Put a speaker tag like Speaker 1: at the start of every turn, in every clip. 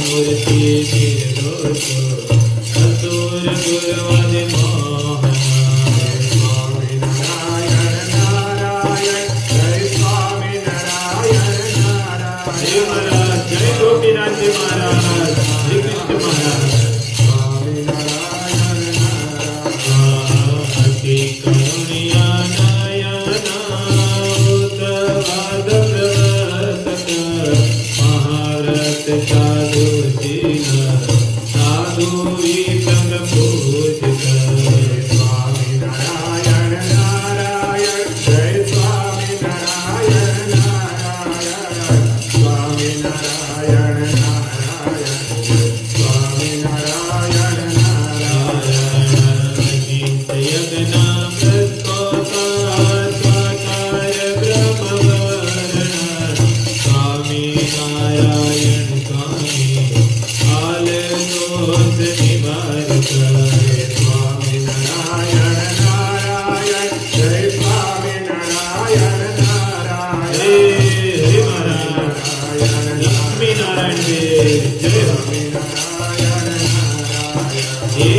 Speaker 1: मूर्ति निर्दोष असुर गुरुवादि मोहन स्वामी नारायण नारायण जय स्वामी नारायण नारायण जय महाराज जय गोपीनाथ जी महाराज श्री कृष्ण महाराज स्वामी नारायण नारायण अति करुणिया नयना उतवाद प्रवर्तक महारथ साधु दीन साधु संग पूजक स्वामी नारायण नारायण जय स्वामी नारायण नारायण स्वामी नारायण नारायण स्वामी नारायण नारायण अजित यज्ञ प्रस्कोकार स्वाकार ब्रह्मवरण स्वामी नारायण स्वामी आल दोष निवारक स्वामी नारायण नारायण जय स्वामी नारायण नारायण हरे महाराज लक्ष्मी नारायण जय स्वामी नारायण नारायण हे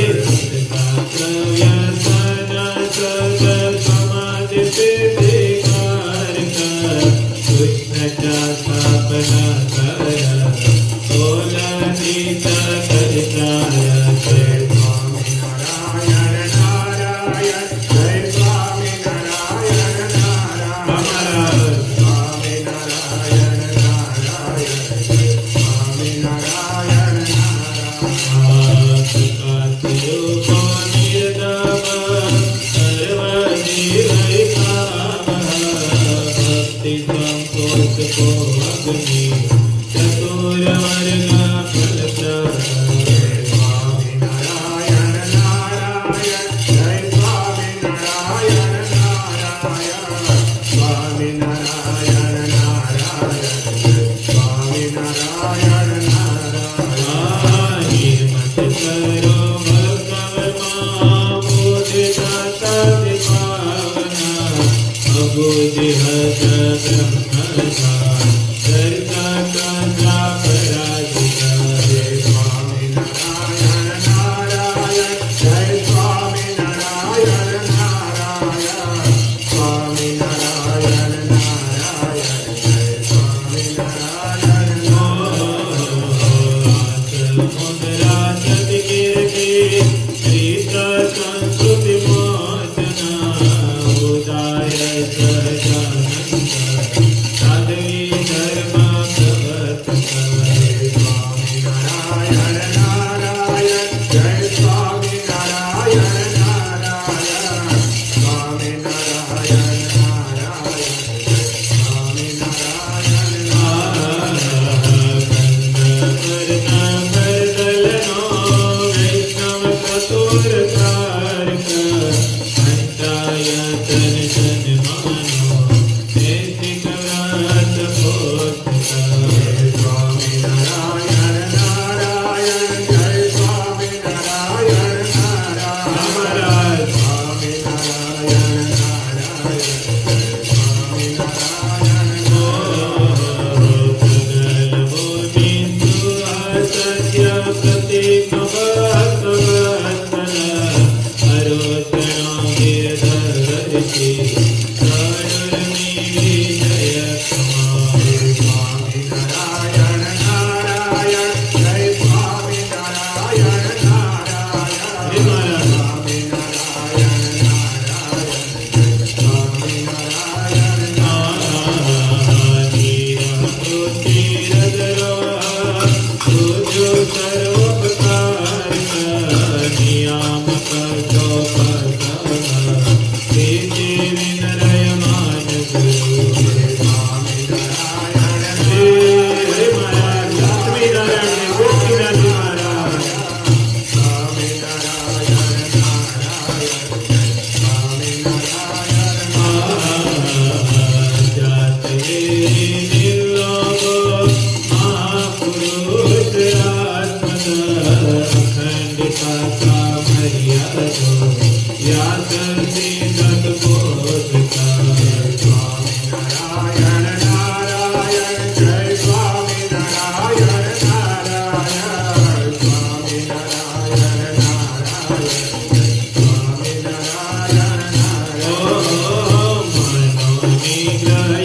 Speaker 1: शास्त्र व्यसन सद समाधि कारक कृष्णचा स्थापना कर ओलनीता करतारक स्वामी नारायण नारायण जय स्वामी नारायण नारायण स्वामी नारायण नारायण स्वामी नारायण नारायण रूप निर्दम सर्वजीव भक्ति संकोच को अग्नि चतुर्वर्ग फलप्रद स्वामी नारायण नारायण जय स्वामी नारायण नारायण स्वामी नारायण नारायण स्वामी नारायण नारायण मत करो भगवमा मोदिता सति पावना अबुधिहत ब्रह्मधा सर्गा कांचा पराजिता स्वामी नारायण नारायण जय स्वामी नारायण नारायण स्वामी नारायण नारायण जय स्वामी नारायण मुद्रा सति कीर्ति श्रीत संस्कृति मोचना उदार सहजानंद साधवी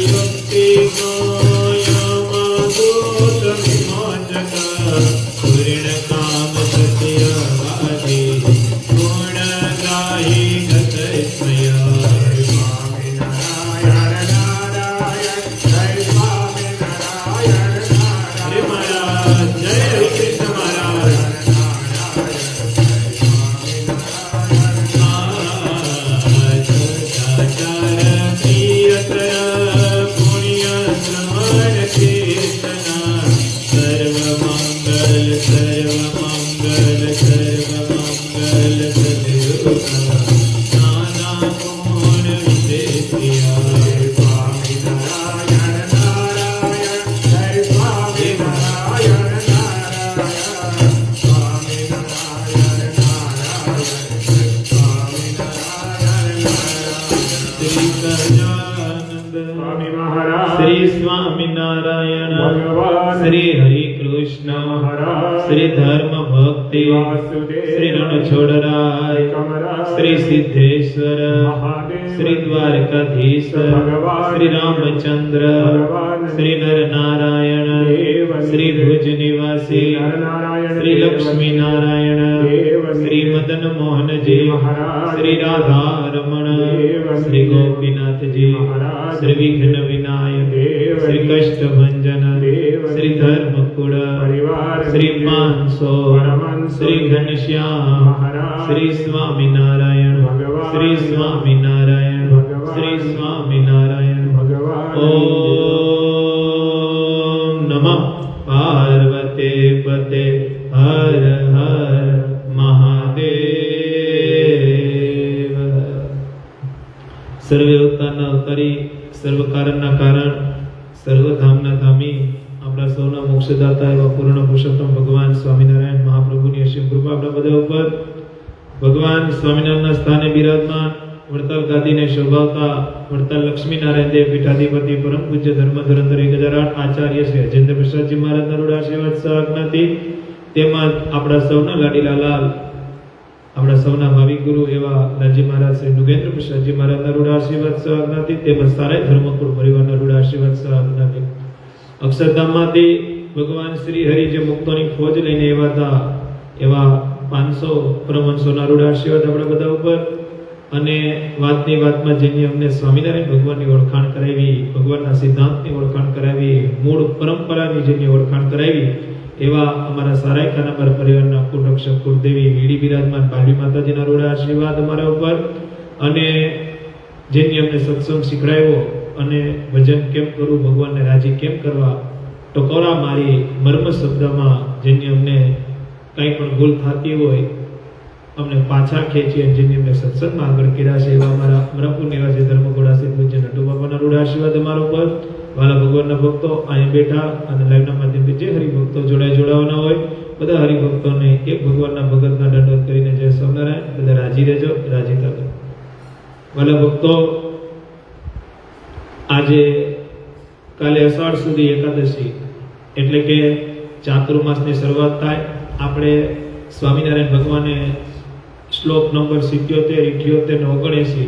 Speaker 1: युक्तिको यमदूत विमोचक पूर्ण काम सत्यवादी गुणग्राही गतस्मय श्री स्वामीनारायण श्री हरि कृष्ण श्री धर्म भक्ति श्री रणछोड़राय श्री सिद्धेश्वर श्री द्वारकाधीश श्री रामचंद्र श्री नर नारायण श्री भुज निवासी श्री लक्ष्मी नारायण श्री मदन मोहन जी श्री राधा रमण श्री गोपीनाथ जी श्री विघ्न विनायक श्री कष्ट भंजन श्री धर्मकुड़ श्री मानसो श्री घनश्याम श्री स्वामी नारायण श्री स्वामी नारायण श्री स्वामी नारायण ओम नमः पार्वते पते हर हर महादेव। सर्वे अवताરના અવતારી સર્વ કારણના કારણ સર્વ ધામના ધામી આપણા સૌના મોક્ષદાતા એવા પૂર્ણ પુરુષોત્તમ ભગવાન સ્વામિનારાયણ મહાપ્રભુની અસીમ કૃપા આપણા બધા ઉપર ભગવાન સ્વામિનારાયણના સ્થાને બિરાજમાન વડતાલ ગાદીને શોભાવતા વડતાલ લક્ષ્મીનારાયણ દેવ પીઠાધિપતિ પરમ પૂજ્ય ધર્મધુરંધર 1008 આચાર્ય શ્રી અજેન્દ્ર પ્રસાદજી મહારાજના રૂઢ આશીર્વાદ સહજ્ઞાથી તેમજ આપણા સૌના લાડીલા લાલ આપણા સૌના ભાવિક ગુરુ એવા લાલજી મહારાજ શ્રી નુગેન્દ્ર પ્રસાદજી મહારાજના રૂઢ આશીર્વાદ સહજ્ઞાથી તેમજ સારા ધર્મકુળ પરિવારના રૂઢ આશીર્વાદ સહજ્ઞાથી અક્ષરધામમાંથી ભગવાન શ્રી હરિ જે મુક્તોની ફોજ લઈને એવા હતા એવા 500 પરમહંસોના રૂઢ આશીર્વાદ આપણા બધા ઉપર અને વાતની વાતમાં જેની અમને સ્વામિનારાયણ ભગવાનની ઓળખાણ કરાવી ભગવાનના સિદ્ધાંતની ઓળખાણ કરાવી મૂળ પરંપરાની જેની ઓળખાણ કરાવી એવા અમારા સારાય ખાનાપર પરિવારના કુળરક્ષક કુળદેવી વીડી બિરાજમાન બાલવી માતાજીના રૂઢ આશીર્વાદ અમારા ઉપર અને જેની અમને સત્સંગ શીખડાવ્યો અને ભજન કેમ કરવું ભગવાનને રાજી કેમ કરવા ટકોરા મારી મર્મ શબ્દમાં જેની અમને કંઈ પણ ભૂલ થતી હોય અમને પાછા ખેંચી જેની અમને સત્સંગમાં આગળ કર્યા છે એવા અમારા અમરાપુર નિવાસી ધર્મગોળા શ્રી પૂજ્ય નટુ બાપાના રૂઢ આશીર્વાદ અમારા ઉપર વાલા ભગવાનના ભક્તો અહીંયા બેઠા અને લાઈવના માધ્યમથી જે હરિભક્તો જોડાવાના હોય બધા હરિભક્તોને એક ભગવાનના ભગતના દંડવત કરીને જય સ્વામિનારાયણ બધા રાજી રહેજો રાજી થજો વાલા ભક્તો આજે કાલે અષાઢ સુધી એકાદશી એટલે કે ચાતુર્માસની શરૂઆત થાય આપણે સ્વામિનારાયણ ભગવાને શ્લોક નંબર 77 78 અને 79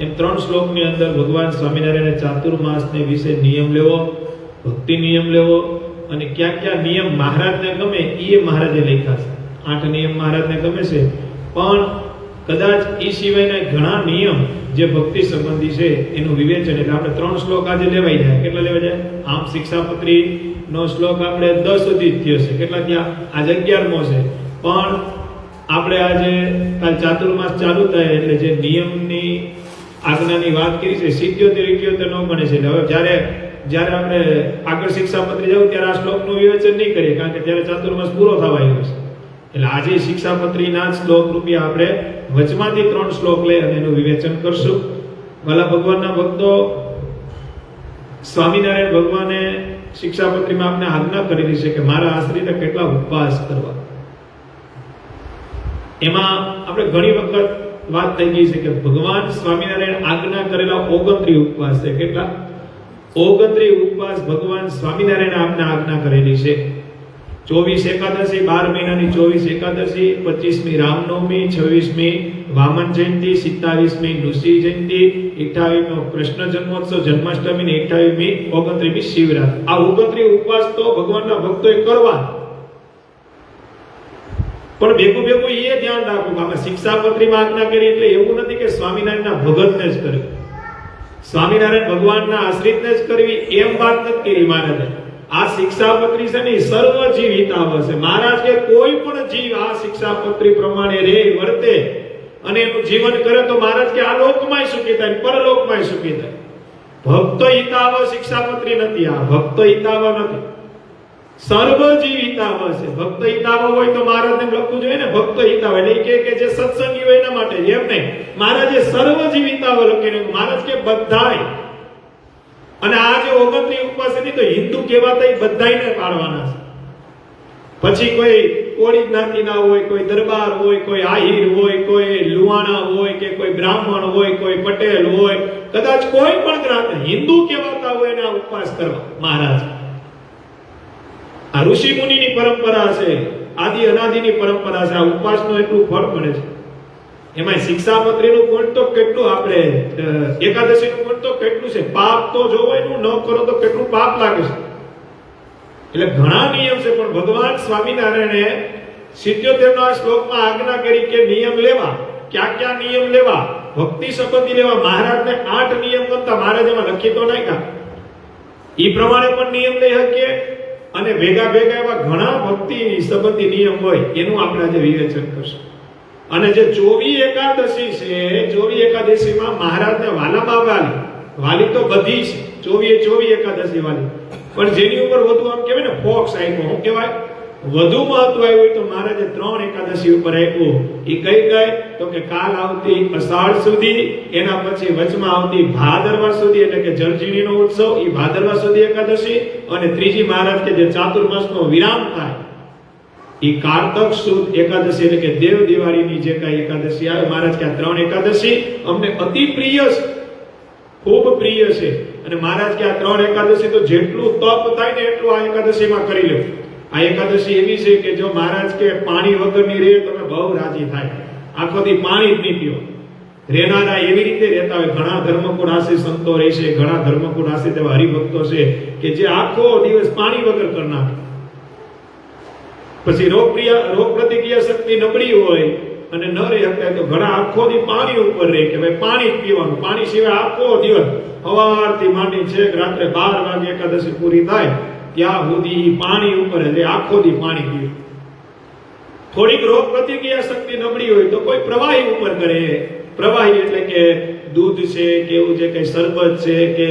Speaker 1: એમ 3 શ્લોકની અંદર ભગવાન સ્વામિનારાયણે ચાતુર્માસને વિશે નિયમ લેવો ભક્તિ નિયમ લેવો અને ક્યાં ક્યાં નિયમ મહારાજને ગમે એ મહારાજે લખ્યા છે 8 નિયમ મહારાજને ગમે છે પણ કદાચ એ સિવાયના ઘણા નિયમ જે ભક્તિ સંબંધી છે એનું વિવેચન એટલે આપણે 3 શ્લોક આજે લેવાઈ જાય કેટલા લેવા જાય આમ શિક્ષાપત્રી નો શ્લોક આપણે 10 સુધી થયો છે કેટલા ત્યાં આજે 11મો છે પણ આપણે આજે કાલ ચાતુર્માસ ચાલુ થાય એટલે જે નિયમની આજ્ઞાની વાત કરી છે 77 78 નો ગણે છે હવે જ્યારે આપણે આગળ શિક્ષાપત્રી જવું ત્યારે આ શ્લોકનું વિવેચન નહીં કરીએ કારણ કે ત્યારે ચાતુર્માસ પૂરો થવા આવ્યો છે એટલે આજે શિક્ષાપત્રીના શ્લોક રૂપી આપણે વચમાંથી 3 શ્લોક લઈ અને એનું વિવેચન કરશું વાલા ભગવાનના ભક્તો સ્વામિનારાયણ ભગવાને શિક્ષાપત્રીમાં આપણે આજ્ઞા કરેલી છે કે મારા આશ્રિત કેટલા ઉપવાસ કરવા એમાં આપણે ઘણી વખત વાત થઈ ગઈ છે કે ભગવાન સ્વામિનારાયણ આજ્ઞા કરેલા 29 ઉપવાસ છે કેટલા 29 ઉપવાસ ભગવાન સ્વામિનારાયણ આપને આજ્ઞા કરેલી છે 24 એકાદશી 12 મહિનાની 24 એકાદશી 25મી રામનવમી 26મી વામન જયંતિ, 27મી નૃસિંહ જયંતિ, 28મી કૃષ્ણ જન્મોત્સવ જન્માષ્ટમી ને 28મી 29મી શિવરાત્રી. આ 29 ઉપવાસ તો ભગવાનના ભક્તોએ કરવા. પણ ભેગું ભેગું એ ધ્યાન રાખવું કે આમાં શિક્ષાપત્રીમાં આજ્ઞા કરી એટલે એવું નથી કે સ્વામિનારાયણના ભગતને જ કરવી, સ્વામિનારાયણ ભગવાનના આશ્રિતને જ કરવી એમ વાત નથી કરી મહારાજે. આ શિક્ષાપત્રી છે ને સર્વ જીવ હિતાવ છે. મહારાજ કે કોઈ પણ જીવ આ શિક્ષાપત્રી પ્રમાણે રે વર્તે અને એનું જીવન કરે તો મહારાજ કે આ લોકમાંય સુખી થાય, પરલોકમાંય સુખી થાય. ભક્તો હિતાવ શિક્ષાપત્રી નથી, આ ભક્તો હિતાવ નથી, સર્વ જીવ હિતાવ છે. ભક્ત હિતાવ હોય તો મહારાજને લખવું જોઈએ ને, ભક્તો હિતાવ એટલે કે જે સત્સંગી હોય એના માટે, એમ નહીં. મહારાજે સર્વ જીવ હિતાવ લખીને મહારાજ કે બધાય. અને આ જે 29 ઉપવાસ હતી તો હિન્દુ કહેવાતા એ બધાયને પાળવાના છે. પછી કોઈ કોળી જ્ઞાતિના હોય, કોઈ દરબાર હોય, કોઈ આહિર હોય, કોઈ લુહાણા હોય કે કોઈ બ્રાહ્મણ હોય, કોઈ પટેલ હોય, કદાચ કોઈ પણ જ્ઞાતિ હિન્દુ કહેવાતા હોય એને આ ઉપવાસ કરવા મહારાજ. આ ઋષિ મુનિની પરંપરા છે, આદિ અનાદિની પરંપરા છે. આ ઉપવાસનું એટલું ફળ મળે છે. એમાં શિક્ષાપત્રીનું ગુણ તો કેટલું, આપણે એકાદશીનું ગુણ તો કેટલું છે. પાપ તો જોવો એનું ન કરો તો કેટલું પાપ લાગે છે. એટલે ઘણા નિયમ છે, પણ ભગવાન સ્વામિનારાયણે 77ના શ્લોકમાં આજ્ઞા કરી કે નિયમ લેવા. ક્યાં ક્યાં નિયમ લેવા? ભક્તિ સંબંધી લેવા. મહારાજને 8 નિયમ હતા, મહારાજ એમાં લખી તો નાખ્યા. ઈ પ્રમાણે પણ નિયમ લઈ શકીએ અને ભેગા ભેગા એવા ઘણા ભક્તિ સંબંધી નિયમ હોય એનું આપણે આજે વિવેચન કરશું. અને જે 24 એકાદશી છે, 24 એકાદશીમાં મહારાજને વાલામાં વાલી તો બધી છે, 24 એકાદશી વાલી. પણ જેની ઉપર વધુ આમ કહેવાય ને ફોક્સ આપ્યો, શું કહેવાય, વધુ મહત્વ આવ્યું તો મહારાજે 3 એકાદશી ઉપર આપ્યું. એ કઈ કઈ તો કે કાલ આવતી અષાઢ સુધી, એના પછી વચમાં આવતી ભાદરવા સુધી એટલે કે જળજીણીનો ઉત્સવ, એ ભાદરવા સુધી એકાદશી, અને ત્રીજી મહારાજ કે જે ચાતુર્માસનો વિરામ થાય એ કારતક સુદ એકાદશી એટલે કે દેવ દિવાળીની જે કઈ એકાદશી આવે. મહારાજ કે આ 3 એકાદશી અમને અતિ પ્રિય છે, ખૂબ પ્રિય છે. અને મહારાજ કે આ 3 એકાદશી તો જેટલું તપ થાય ને એટલું આ એકાદશીમાં કરી લો. આ એકાદશી એવી છે કે જો મહારાજ કે પાણી વગરની રહે તમે બહુ રાજી થાય, આખો દી પાણી જ નહીં પીઓ. રહેનારા એવી રીતે રહેતા હોય. ઘણા ધર્મકુળ આશ્રિત સંતો રહે છે, ઘણા ધર્મકુળ આશ્રિત એવા હરિભક્તો છે કે જે આખો દિવસ પાણી વગર કરી નાખે. પછી રોગ પ્રતિક્રિયા શક્તિ નબળી હોય અને ન રહી શકે તો ઘણા આખો દી પાણી ઉપર રહે કે ભાઈ પાણી જ પીવાનું. પાણી સિવાય આખો દિવસ સવારથી માંડી છે રાત્રે 12 વાગે એકાદશી પૂરી થાય ત્યાં સુધી પાણી ઉપર રહે, આખો દી પાણી પીવે. થોડીક રોગ પ્રતિક્રિયા શક્તિ નબળી હોય તો કોઈ પ્રવાહી ઉપર કરે. પ્રવાહી એટલે કે દૂધ છે કે એવું જે કઈ શરબત છે કે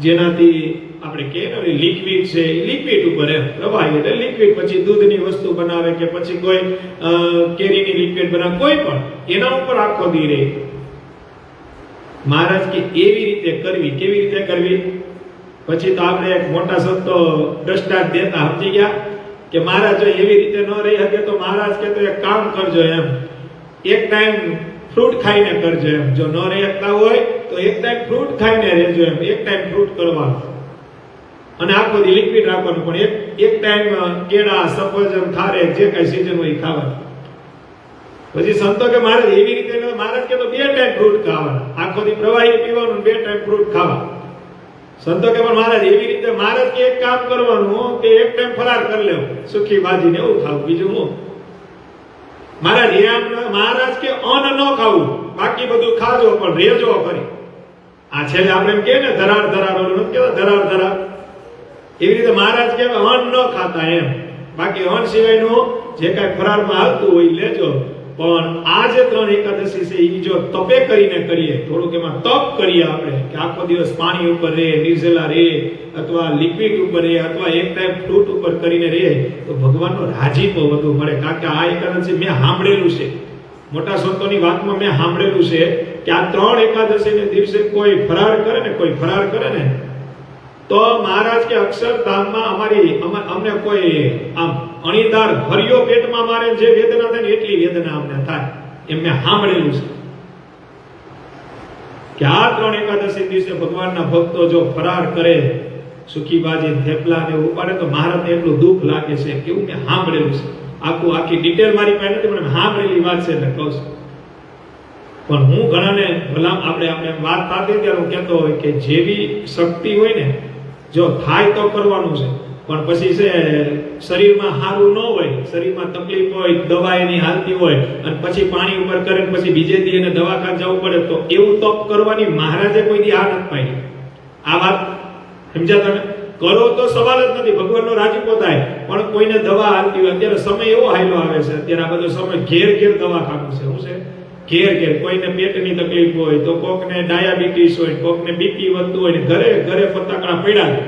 Speaker 1: જેનાથી આપણે કે લિક્વિડ છે, લિક્વિડ ઉપર એમ. પ્રવાહી એટલે લિક્વિડ. પછી દૂધની વસ્તુ બનાવે કે પછી કોઈ કેરીની લિક્વિડ બનાવે, કોઈ પણ એના ઉપર આખો દી રહે. મહારાજ કે એવી રીતે કરવી. કેવી રીતે કરવી? પછી તો આપણે એક મોટા સંતો દ્રષ્ટાંત દેતા, સમજી ગયા કે મહારાજ જો એવી રીતે ન રહી શકે તો મહારાજ કે તો એક કામ કરજો એમ, એક ટાઈમ ફ્રૂટ ખાઈને કરજો એમ. જો ન રહી શકતા હોય તો એક ટાઈમ ફ્રૂટ ખાઈને રહેજો એમ. એક ટાઈમ ફ્રૂટ કરવાનું અને આખો દી લિક્વિડ રાખવાનું. પણ એક ટાઈમ કેળા, સફરજન, ખારેક જે કઈ સીઝન હોય ખાવાનું. પછી સંતો કે મહારાજ એવી રીતે ન, મહારાજ કે તો 2 ટાઈમ ફ્રૂટ ખાવાના. આખો દી પ્રવાહી પીવાનું, 2 ટાઈમ ફ્રૂટ ખાવા. સંતો કે પણ મહારાજ એવી રીતે, મહારાજ કે એક કામ કરવાનું કે એક ટાઈમ ફરાર કરી લેવું, સુખી ભાજીને એવું ખાવું, બીજું હું. મહારાજ એમ મહારાજ કે અન્ન ન ખાવું, બાકી બધું ખાજો પણ રેજો ફરી. આ છેલ્લે આપણે એમ કે ને ધરાર ઓલું નથી કહેતા ધરાર, એવી રીતે મહારાજ કે અન્ન ન ખાતા એમ. બાકી અન્ન સિવાયનું જે કાંઈ ફરારમાં હાલતું હોય લેજો. પણ આ જે 3 એકાદશી છે એ જો તપે કરીને કરીએ, થોડુંક એમાં તપ કરીએ આપણે કે આખો દિવસ પાણી ઉપર રહે, નિર્જલા રહે, અથવા લિક્વિડ ઉપર રહે, અથવા એક ટાઈમ ફ્રૂટ ઉપર કરીને રહે તો ભગવાનનો રાજીપો વધુ મળે. કારણ કે આ એકાદશી મેં સાંભળેલું છે, મોટા સંતોની વાતમાં મેં સાંભળેલું છે કે આ 3 એકાદશીને દિવસે કોઈ ફરાર કરે ને તો મહારાજ કે અક્ષરધામમાં અમને કોઈ આમ અણીદાર હરિયો પેટમાં મારે જે વેદના થાય ને એટલી વેદના અમને થાય, એમ મેં સાંભળેલું છે કે આ 3 એકાદશી દિવસે ભગવાનના ભક્તો જો ફરાર કરે, સુખીબાજી થેપલા ને ઉપાડે તો મહારાજને એટલું દુઃખ લાગે છે કેવું મેં સાંભળેલું છે. આખી ડિટેલ મારી પાસે નથી પણ સાંભળેલી વાત છે એટલે કહું છું. પણ હું ઘણાને ભલા આપણે વાત થતી ત્યારે હું કહેતો હોય કે જેવી શક્તિ હોય ને, જો થાય તો કરવાનું છે, પણ પછી છે શરીરમાં સારું ન હોય, શરીરમાં તકલીફ હોય, દવા એની હાલતી હોય અને પછી પાણી ઉપર કરે પછી બીજે દી એને દવાખાને જવું પડે, તો એવું તપ કરવાની મહારાજે કોઈ દી આ નથી પાડી. આ વાત સમજ્યા તમે? કરો તો સવાલ જ નથી, ભગવાનનો રાજીપો થાય, પણ કોઈને દવા હાલતી હોય, અત્યારે સમય એવો હાયલો આવે છે, અત્યારે આ બધો સમય ઘેર ઘેર દવાખાનું છે. શું છે? ઘેર ઘેર. કોઈને પેટની તકલીફ હોય તો કોકને ડાયાબિટીસ હોય, કોકને બીપી વધતું હોય, ને ઘરે ઘરે ફટાકડા પડ્યા.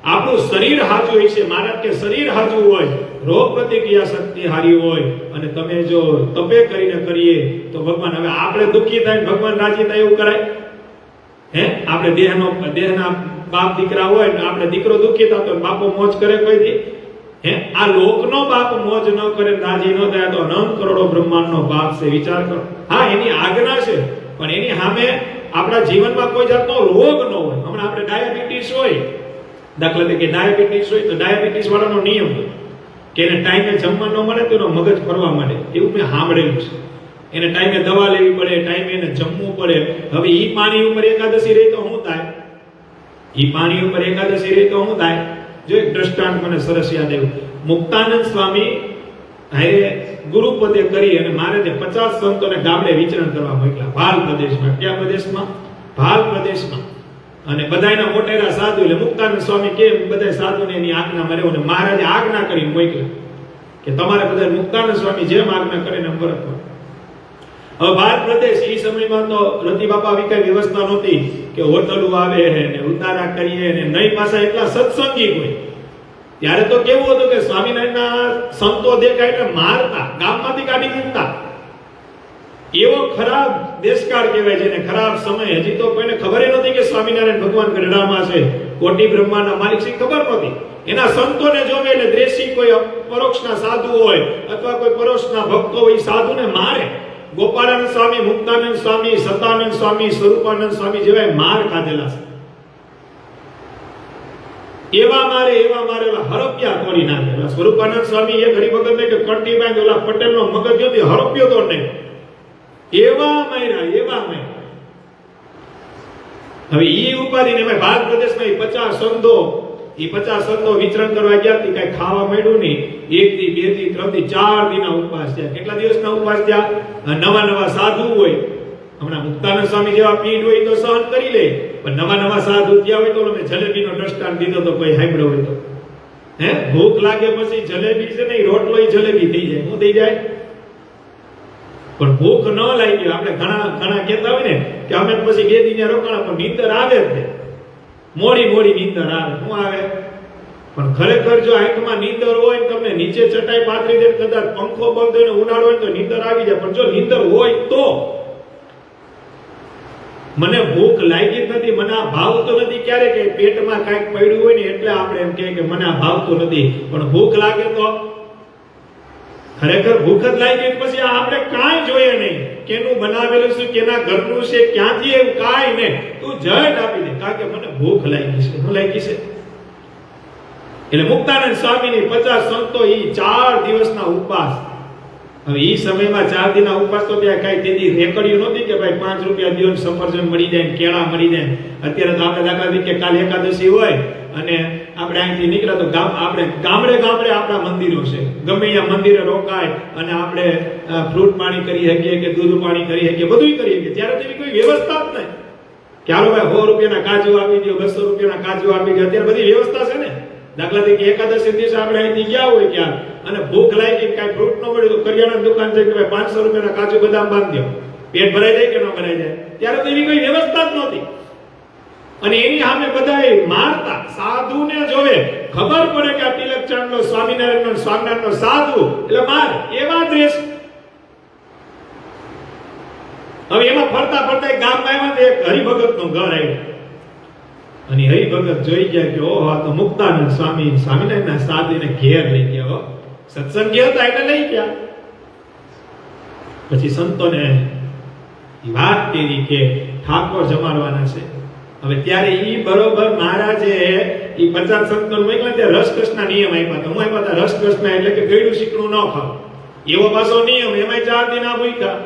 Speaker 1: આપણું શરીર હાજુ હોય છે. મહારાજ કે શરીર હાજુ હોય, રોગ પ્રતિક્રિયા શક્તિ હારી હોય, અને તમે જો તપે કરીને કરીએ તો ભગવાન, હવે આપણે દુઃખી થાય ભગવાન રાજી થાય એવું કરાય? હે? આપણે દેહના બાપ દીકરા હોય ને આપણે દીકરો દુઃખી થતો બાપો મોજ કરે કોઈ દી? હે? આ લોકનો બાપ મોજ ન કરે, રાજી ન થાય તો અનંત કરોડો બ્રહ્માંડનો બાપ છે. વિચાર કરો. હા, એની આજ્ઞા છે, પણ એની સામે આપણા જીવનમાં કોઈ જાતનો રોગ ન હોય. હમણાં આપણે ડાયાબિટીસ હોય, દાખલા તરીકે ડાયાબિટીસ હોય તો ડાયાબિટીસ વાળાનો નિયમ હોય કે એને ટાઈમે જમવા ન મળે તો એનો મગજ ફરવા માંડે. એવું મેં સાંભળેલું છે. એને ટાઈમે દવા લેવી પડે, ટાઈમે એને જમવું પડે. હવે ઈ પાણી ઉપર એકાદશી રહી તો શું થાય? ઈ પાણી ઉપર એકાદશી રહી તો શું થાય? જો એક દ્રષ્ટાંત મને સરસ યાદ આવ્યું. મુક્તાનંદ સ્વામી હારે ગુરુપદે કરી અને મારે જે 50 સંતોને ગામડે વિચરણ કરવા મોકલ્યા, ભાલ પ્રદેશમાં. કયા પ્રદેશમાં? ભાલ પ્રદેશમાં. અને બધાયના મોટેરા સાધુ, એટલે મુક્તાનંદ સ્વામી કે બધા સાધુને એની આજ્ઞા મળ્યો, અને મહારાજે આજ્ઞા કરીને મોકલ્યા કે તમારે બધા મુક્તાનંદ સ્વામી જેમ આજ્ઞા કરે ને વર્તવું. હવે ભારત પ્રદેશ એ સમયમાં તો રતિ બાપા આવી કઈ વ્યવસ્થા નહોતી કે હોટલો આવે ને ઉતારા કરીએ ને, નહીં પાછા એટલા સત્સંગી હોય. ત્યારે તો કેવું હતું કે સ્વામિનારાયણના સંતો દેખાય એટલે મારતા, ગામમાંથી કાઢી મૂકતા. એવો ખરાબ દેશકાળ કહેવાય છે ને, ખરાબ સમય. હજી તો કોઈને ખબર નથી કે સ્વામિનારાયણ ભગવાન ગઢડામાં છે, કોટી બ્રહ્માના માલિક છે, ખબર નહોતી. એના સંતોને જોવે એટલે દ્રેષી કોઈ પરોક્ષના સાધુ હોય અથવા કોઈ પરોક્ષના ભક્તો હોય, સાધુને મારે. ગોપાળાનંદ સ્વામી, મુક્તાનંદ સ્વામી, સતાનંદ સ્વામી, સ્વરૂપાનંદ સ્વામી જેવા માર ખાધેલા છે. એવા મારે ઓલા હરપ્યા તોડી નાખેલા. સ્વરૂપાનંદ સ્વામી એક હરિભગત ને કે કંટી બાંધી ઓલા પટેલનો મગજ જોતી હરપ્યો તો નહીં, એવા માર્યા. હવે ઈ ઉપાડીને મેં ભારત પ્રદેશમાં 50 સંતો, ઈ 50 સંતો વિચરણ કરવા ગયા, કઈ ખાવા મળ્યું નહીં. 1 થી 2 થી 3 થી 4 દિનના ઉપવાસ થયા. કેટલા દિવસના ઉપવાસ થયા? નવા સાધુ હોય. હમણાં મુક્તાનંદ સ્વામી જેવા પીઠ હોય તો સહન કરી લે, પણ નવા સાધુ થયા હોય તો અમે જલેબીનો દ્રષ્ટાંત દીધો તો કોઈ સાંભળ્યો હોય તો, હે? ભૂખ લાગે પછી જલેબી છે ને, રોટલો જલેબી થઈ જાય. શું થઈ જાય? પણ ભૂખ ન લાગી. આપણે ઘણા કહેતા હોય ને કે અમે પછી 2 દિન રોકાણા, પણ નીંદર આવે જ. મોડી નીંદર આવે. શું આવે? પણ ખરેખર જો આંખમાં નીંદર હોય, તમને નીચે ચટાઈ પાથરી દે, કદાચ પંખો બંધ હોય ને ઉનાળો હોય તો નીંદર આવી જાય. પણ જો નીંદર હોય તો મને ભૂખ લાગી જ નથી, મને આ ભાવતો નથી. ક્યારે કે પેટમાં કાંઈક પડ્યું હોય ને એટલે આપણે એમ કહે કે મને આ ભાવતું નથી. પણ ભૂખ લાગે તો ખરેખર ભૂખ જ લાગી પછી આપણે કાંઈ જોઈએ નહીં. કેનું બનાવેલું છે, કેના ઘરનું છે, ક્યાંથી, એવું કાંઈ નહીં. તું જડ આપી દે, કારણ કે મને ભૂખ લાગી છે. શું લાગી છે? એટલે મુક્તાનંદ સ્વામીની 50 સંતો ઈ 4 દિવસના ઉપવાસ. હવે ઈ સમયમાં 4 દિનના ઉપવાસ તો ત્યાં કઈ તેદી રેકડ્યું નહોતી કે ભાઈ 5 રૂપિયા દિયો સફરજન મળી જાય, કેળા મળી જાય. અત્યારે તો આપણે દાખલા તરીકે કાલ એકાદશી હોય અને આપણે અહીંથી નીકળ્યા તો આપણે ગામડે આપણા મંદિરો છે, ગમે ત્યાં મંદિરે રોકાય અને આપણે ફ્રૂટ પાણી કરી શકીએ કે દૂધ પાણી કરી શકીએ, બધું કરી શકીએ. ત્યારે તો એવી કોઈ વ્યવસ્થા જ નહીં કે હાલો ભાઈ 100 રૂપિયાના કાજુ આપી દો, 200 રૂપિયાના કાજુ આપી દો. અત્યારે બધી વ્યવસ્થા છે ને. દાખલા તરીકે એકાદશી દિવસે આપણે અહીંથી ગયા હોય ક્યાં અને ભૂખ લાગી, કાંઈ ફ્રૂટ ન મળ્યું તો કરિયાણાની દુકાન છે કે ભાઈ 500 રૂપિયાના કાજુ બદામ બાંધી દો. પેટ ભરાઈ જાય કે ન ભરાઈ જાય? ત્યારે તો એવી કોઈ વ્યવસ્થા જ નહોતી. અને એની સામે બધાએ મારતા. સાધુને જોવે, ખબર પડે કે આ તિલકચંદનો સ્વામિનારાયણનો સાધુ એટલે માર. એવા દ્રેષ. હવે એમાં ફરતા ગામમાં આવ્યા, એક હરિભગતનું ઘર આવ્યું અને હરિભગત જોઈ ગયા કે ઓહો, આ તો મુક્તાનંદ સ્વામી સ્વામિનારાયણના સાધુને ઘેર લઈ ગયા. હો, સત્સંગી હતા એટલે લઈ ગયા. પછી સંતોને વાત કરી કે ઠાકોર જમાડવાના છે. હવે ત્યારે ઈ બરોબર મહારાજે ઈ 50 સંતોને મોકલ્યા, ત્યાં રસકસના નિયમ આપ્યા હતા. હું આપ્યા હતા રસકસના, એટલે કે ગળ્યું શીકણું ન ખાવ, એવો પાછો નિયમ. એમાંય 4 દિન આ ભૂખ્યા.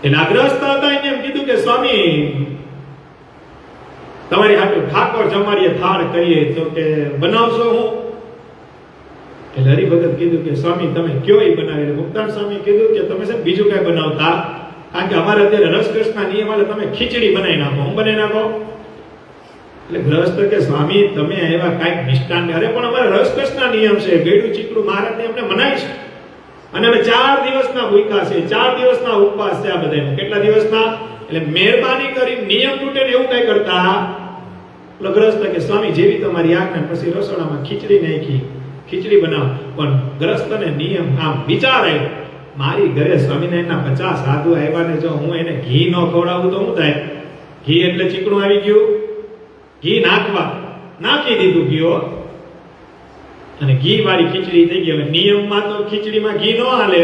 Speaker 1: એટલે અગ્રસ્ત હતા એને એમ કીધું કે સ્વામી તમારી હાટુ ઠાકોર જમાડીએ થાળ કરીએ તો કે બનાવશો હું? એટલે હરિભગત કીધું કે સ્વામી તમે કયો એ બનાવે. એટલે મુક્તાન સ્વામી કીધું કે તમે છે બીજું કઈ બનાવતા, કારણ કે અમારે અત્યારે રસકૃષ્ણના નિયમ એટલે તમે ખીચડી બનાવી નાખો. હું બનાવી નાખો? એટલે ગ્રસ્ત કે સ્વામી તમે એવા કાંઈક મિષ્ટાન. અરે પણ અમારે રસકૃષ્ણના નિયમ છે, ગળ્યું ચીકડું મહારાજને અમને મનાય છે અને અમે 4 દિવસના ભૂખ્યા છે, 4 દિવસના ઉપવાસ છે આ બધાનો. કેટલા દિવસના? એટલે મહેરબાની કરી નિયમ તૂટે ને એવું કઈ કરતા. એટલે ગ્રસ્ત કે સ્વામી જેવી તમારી આજ્ઞા. પછી રસોડામાં ખીચડી નાખી, ખીચડી બનાવ. પણ ગ્રસ્તને નિયમ આમ વિચાર આવ્યો, મારી ઘરે સ્વામિનારાયણના 50 સાધુ આવ્યા ને જો હું એને ઘી ન ખવડાવું તો શું થાય? ઘી એટલે ચીકણું આવી ગયું, ઘી નાખી દીધું ઘી અને ઘી વાળી ખીચડી થઈ ગઈ. હવે નિયમમાં તો ખીચડીમાં ઘી ન હાલે.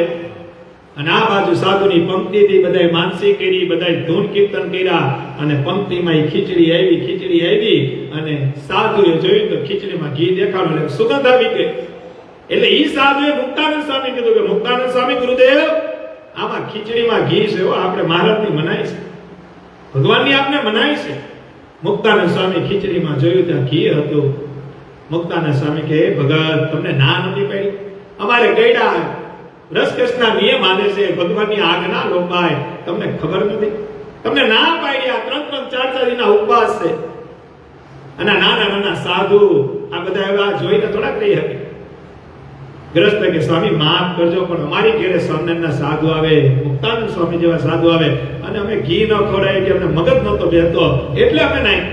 Speaker 1: અને આ બાજુ સાધુની પંક્તિથી બધાય માનસી કરી, બધાય ધૂન કીર્તન કર્યા અને પંક્તિમાં ખીચડી આવી અને સાધુએ જોયું તો ખીચડીમાં ઘી દેખાડું એટલે સુગંધ આવી ગઈ. એટલે ઈ સાધુએ મુક્તાનંદ સ્વામી કીધું કે મુક્તાનંદ સ્વામી ગુરુદેવ આમાં ખીચડીમાં ઘી છે, આપણે મહારાજની મનાઈ છે, ભગવાનની આપને મનાઈ છે. મુક્તાનંદ સ્વામી ખીચડીમાં જોયું ત્યાં ઘી હતું. મુક્તાનંદ સ્વામી કે ભગત તમને ના નથી પડી? અમારે ગયડા રસકૃષ્ણના નિયમ આને છે, ભગવાનની આજ્ઞા લોપાય, તમને ખબર નથી? તમને ના પાડી? આ 3-4 દિનના ઉપવાસ છે અને નાના સાધુ આ બધા એવા જોઈને થોડાક રહી શકે. ગ્રસ્ત કે સ્વામી માફ કરજો પણ અમારી ઘરે સ્વામિનારાયણના સાધુ આવે, મુક્તાનંદ સ્વામી જેવા સાધુ આવે અને અમે ઘી ન ખવડાય કે અમને મગજ નતો બેસતો એટલે અમે નહીં.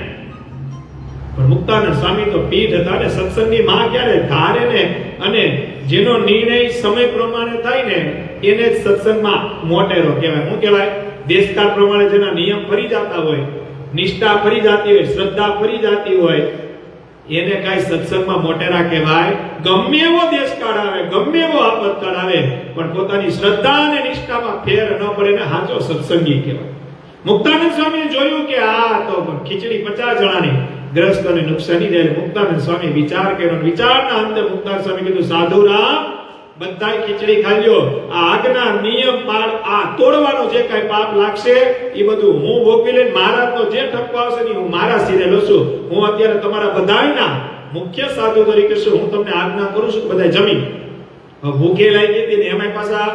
Speaker 1: પણ મુક્તાનંદ સ્વામી તો પીઠ હતા ને સત્સંગની માં ક્યારે ધારે ને, અને જેનો નિર્ણય સમય પ્રમાણે થાય ને એને જ સત્સંગમાં મોટેરો કહેવાય. શું કહેવાય? દેશકાળ પ્રમાણે જેના નિયમ ફરી જતા હોય, નિષ્ઠા ફરી જતી હોય, શ્રદ્ધા ફરી જતી હોય એને કાઈ સત્સંગમાં મોટેરા કહેવાય. ગમે એવો દેશકાળ આવે, ગમે એવો આપતકાળ આવે પણ પોતાની શ્રદ્ધા અને નિષ્ઠામાં ફેર ન પડે ને સાચો સત્સંગી કહેવાય. મુક્તાનંદ સ્વામીએ જોયું કે આ તો ખીચડી 50 જણાની ગ્રસ્તને નુકસાની જાય. મુક્તાનંદ સ્વામી વિચાર કર્યો, વિચારના અંતે મુક્તાનંદ સ્વામી કીધું સાધુરામ બધાય ખીચડી ખાઈ લ્યો, આ આજ્ઞા નિયમ પાળ આ તોડવાનો જે કાઈ પાપ લાગશે એ બધું હું ભોગવી લઈને મહારાજનો જે ઠપકો આવશે ને હું મારા સિરે લઉં. હું અત્યારે તમારા બધાયના મુખ્ય સાધુ તરીકે છું, હું તમને આજ્ઞા કરું છું કે બધાય જમી. ભૂખે લાગી હતી ને એમાં પાછા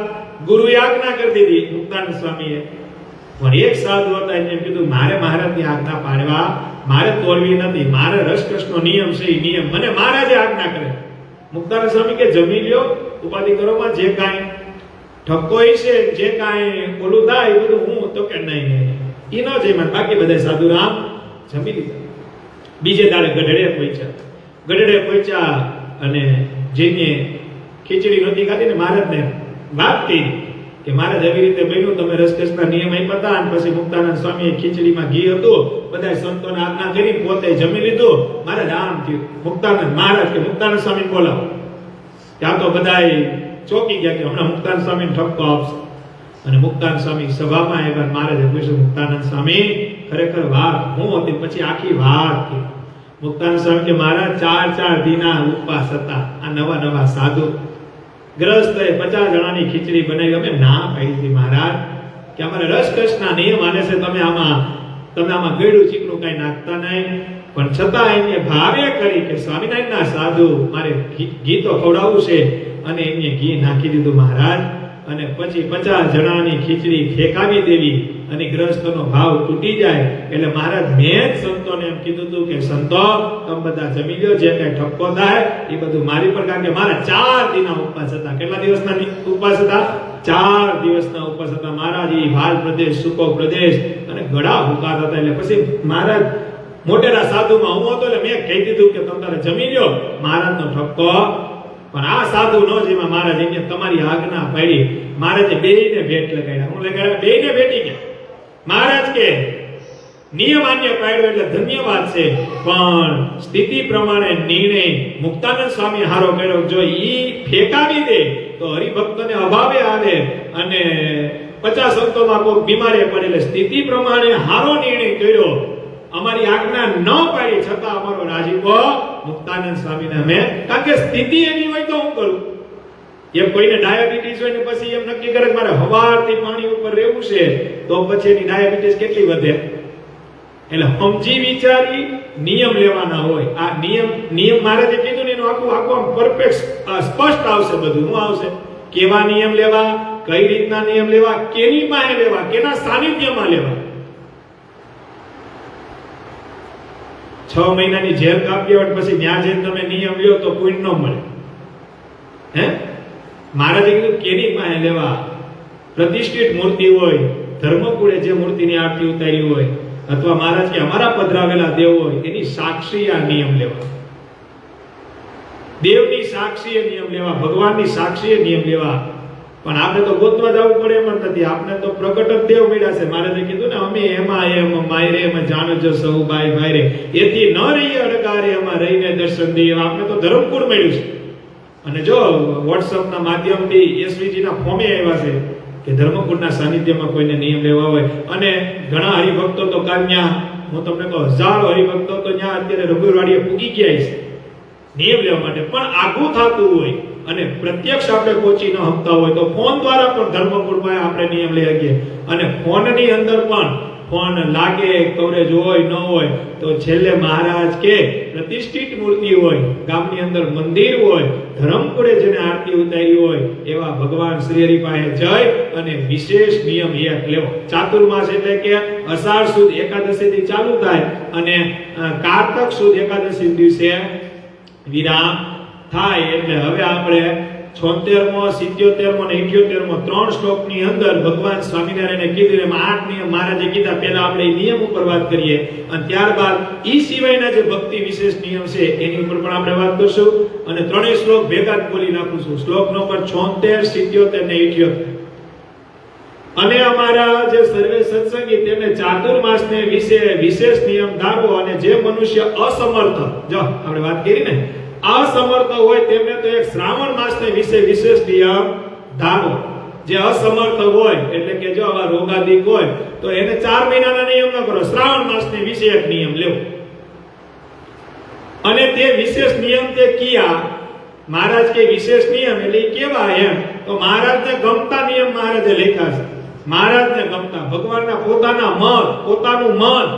Speaker 1: ગુરુએ આજ્ઞા કરી દીધી મુક્તાનંદ સ્વામીએ. પણ એક સાધુ હતા એને કીધું મારે મહારાજની આજ્ઞા પાડવા મારે તોડવી નથી, મારે રસકૃષ્ણનો નિયમ છે એ નિયમ મને મહારાજે આજ્ઞા કરે. મુક્તાનંદ સ્વામી કે જમી લ્યો, ઉપાધિ કરો માં, જે કાંઈ ઠપકો છે જે કાંઈ ઓલું થાય એ બધું હું તો કે નહીં એ ન જમ્યા. બાકી બધા સાધુરામ જમી લીધા. બીજે દાડે ગઢડે પહોંચ્યા અને જેને ખીચડી નહોતી ખાધી ને મહારાજને વાત કરી કે મહારાજ એવી રીતે બન્યું, તમે રસકૃષ્ણના નિયમ આપ્યા હતા અને પછી મુક્તાનંદ સ્વામીએ ખીચડીમાં ઘી હતું, બધા સંતોને આજ્ઞા કરી, પોતે જમી લીધું. મહારાજ આમ થયું. મુક્તાનંદ મહારાજ કે મુક્તાનંદ સ્વામી બોલાવો. ત્યાં તો બધાય ચોકી ગયા કે હમણાં મુક્તાનંદ સ્વામીને ઠપકો આપશે. અને મુક્તાનંદ સ્વામી સભામાં આવ્યા. મહારાજે પૂછ્યું મુક્તાનંદ સ્વામી ખરેખર વાત હું હતી? પછી આખી વાત થઈ. મુક્તાનંદ સ્વામી કે મહારાજ 4 દિના ઉપવાસ હતા. આ નવા સાધુ ગ્રસ્તએ 50 જણાની ખીચડી બનાવી. અમે ના પાડી હતી મહારાજ કે અમારે રસકૃષ્ણના નિયમ આને છે, તમે આમાં ગળ્યું ચીકણું કઈ નાખતા નહીં. પણ છતાં એને ભાવે કરી કે સ્વામિનારાયણના સાધુ મારે ઘી તો ખવડાવવું છે અને એને ઘી નાખી દીધું મહારાજ. અને પછી 50 જણાની ખીચડી ફેંકાવી દેવી અને ગ્રસ્તનો ભાવ તૂટી જાય. એટલે મહારાજ મેં જ સંતોને એમ કીધું હતું કે સંતો તમે બધા જમી લ્યો, જે કઈ ઠપકો થાય એ બધું મારી પર, કારણ કે મારા 4 દિનના ઉપવાસ હતા. કેટલા દિવસના ઉપવાસ હતા? 4 દિવસના ઉપવાસ હતા. મહારાજ એ ભાલ પ્રદેશ, સુકો પ્રદેશ અને ગળા હુકાતા હતા. એટલે પછી મહારાજ મોટેરા સાધુમાં હું હતો એટલે મેં કહી દીધું કે તમે તારે જમી લ્યો, મહારાજનો ઠપકો. પણ આ સાધુ નો જેમાં મહારાજ એને તમારી આજ્ઞા પાડી. મહારાજે બેયને ભેટ લગાડ્યા. હું લગાડ્યા? બેયને ભેટી ગયા. મહારાજ કે નિયમ આન્ય પાડ્યો એટલે ધન્યવાદ છે, પણ સ્થિતિ પ્રમાણે નિર્ણય મુક્તાનંદ સ્વામી હારો કર્યો. જો ઈ ફેંકાવી દે તો હરિભક્તને અભાવે આવે અને 50 સંતોમાં કોઈ બીમારે પડે. એટલે સ્થિતિ પ્રમાણે હારો નિર્ણય કર્યો. અમારી આજ્ઞા ન પાડી છતાં અમારો રાજીપો મુક્તાનંદ સ્વામીને અમે, કારણ કે સ્થિતિ એવી હોય તો હું કરું. એમ કોઈને ડાયાબિટીસ હોય ને પછી એમ નક્કી કરે મારે હવારથી પાણી ઉપર રહેવું છે તો પછી એની ડાયાબિટીસ કેટલી વધે? એટલે સમજી વિચારી નિયમ લેવાના હોય. આ નિયમ મહારાજે કીધું ને એનું આખું પરફેક્ટ સ્પષ્ટ આવશે બધું. શું આવશે? કેવા નિયમ લેવા, કઈ રીતના નિયમ લેવા, કેની પાસે લેવા, કેના સાનિધ્યમાં લેવા. 6 મહિનાની જેલ કાપી હોય પછી ત્યાં જઈને તમે નિયમ લ્યો તો પુણ્ય ન મળે. હે, મહારાજે કીધું કેની પાસે લેવા. પ્રતિષ્ઠિત મૂર્તિ હોય, ધર્મકુળે જે મૂર્તિની આરતી ઉતારી હોય, અથવા મહારાજ કે અમારા પધરાવેલા દેવ હોય, એની સાક્ષી આ નિયમ લેવા. દેવની સાક્ષીએ નિયમ લેવા, ભગવાનની સાક્ષીએ નિયમ લેવા. પણ આપણે તો ગોતવા જવું પડે એમ નથી. આપણે તો પ્રગટ જ દેવ મળ્યા છે. મહારાજે કીધું ને અમે એમાં એમ માયરે એમાં જાણજો સૌ બાઈ ભાઈરે એથી ન રહીએ અડગારે એમાં રહીને દર્શન દઈએ. આપણે તો ધર્મપુર મળ્યું છે. અને જો વોટ્સઅપના માધ્યમથી એસવીજી ના ફોર્મે આવ્યા છે કે ધર્મપુરના સાનિધ્યમાં કોઈને નિયમ લેવા હોય. અને ઘણા હરિભક્તો તો કાન્યા, હું તમને કહું, હજારો હરિભક્તો તો ત્યાં અત્યારે રઘુવાડીએ પૂગી ગયા છે નિયમ લેવા માટે. પણ આગું થતું હોય અને પ્રત્યક્ષ આપણે પહોંચી ન શકતા હોય તો ફોન દ્વારા પણ ધર્મપુરમાં આપણે નિયમ લઈ શકીએ. અને ફોનની અંદર પણ ફોન લાગે, કવરેજ હોય ન હોય તો છેલ્લે મહારાજ કે પ્રતિષ્ઠિત મૂર્તિ હોય, ગામની અંદર મંદિર હોય, ધર્મપુરે જેને આરતી ઉતારી હોય એવા ભગવાન શ્રી હરિ પાસે જઈ અને વિશેષ નિયમ એક લેવો. ચાતુર્માસ એટલે કે અષાઢ સુદ એકાદશી થી ચાલુ થાય અને કારતક સુદ એકાદશી દિવસે વિરામ થાય. એટલે હવે આપણે 76મો, 77મો અને 78મો 3 શ્લોકની અંદર ભગવાન સ્વામિનારાયણે કીધું એમ 8 નિયમ મહારાજે કીધા. પહેલા આપણે નિયમ ઉપર વાત કરીએ અને ત્યારબાદ ઈ સિવાયના જે ભક્તિ વિશેષ નિયમ છે એની ઉપર પણ આપણે વાત કરશું. અને ત્રણેય શ્લોક ભેગા જ બોલી નાખું. શ્લોક નંબર 76, 77 અને 78. અને અમારા જે સર્વે સત્સંગી તેમને ચાતુર્માસને વિશે વિશેષ નિયમ ધારવો. અને જે મનુષ્ય અસમર્થ, જો આપણે વાત કરી ને, અસમર્થ હોય તેમને તો એક શ્રાવણ માસને વિશે વિશેષ નિયમ ધારો. જે અસમર્થ હોય એટલે કે જો આવા રોગાદિક હોય તો એને 4 મહિનાના નિયમ ન કરો, શ્રાવણ માસને વિશે એક નિયમ લેવો. અને તે વિશેષ નિયમ તે કિયા મહારાજ કે વિશેષ નિયમ એટલે કેવા એમ તો મહારાજને ગમતા નિયમ મહારાજે લખ્યા છે. મહારાજને ગમતા, ભગવાનના પોતાના મત, પોતાનું મન,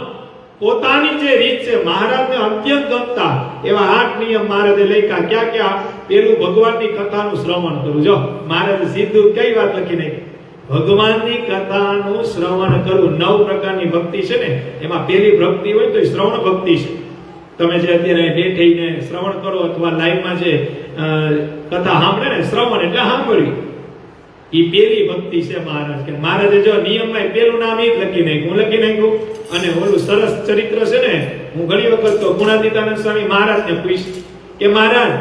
Speaker 1: પોતાની જે રીત છે મહારાજને અત્યંત ગમતા એવા 8 નિયમ મહારાજે લખ્યા. ક્યાં ક્યાં? પેલું ભગવાનની કથાનું શ્રવણ કરવું. જો મહારાજે સીધું કઈ વાત લખી નાખી? ભગવાનની કથાનું શ્રવણ કરવું. 9 પ્રકારની ભક્તિ છે ને, એમાં પહેલી ભક્તિ હોય તો શ્રવણ ભક્તિ છે. તમે જે અત્યારે બેઠીને શ્રવણ કરો અથવા લાઈવમાં જે કથા સાંભળે ને, શ્રવણ એટલે સાંભળવી, ઈ પહેલી ભક્તિ છે મહારાજ કે. મહારાજે જો નિયમમાં પહેલું નામ ઈ લખી નાખ્યું, હું લખી નાખ્યું. અને ઓલું સરસ ચરિત્ર છે ને, હું ઘણી વખત તો ગુણાતીતાનંદ સ્વામી મહારાજને પૂછ્યું કે મહારાજ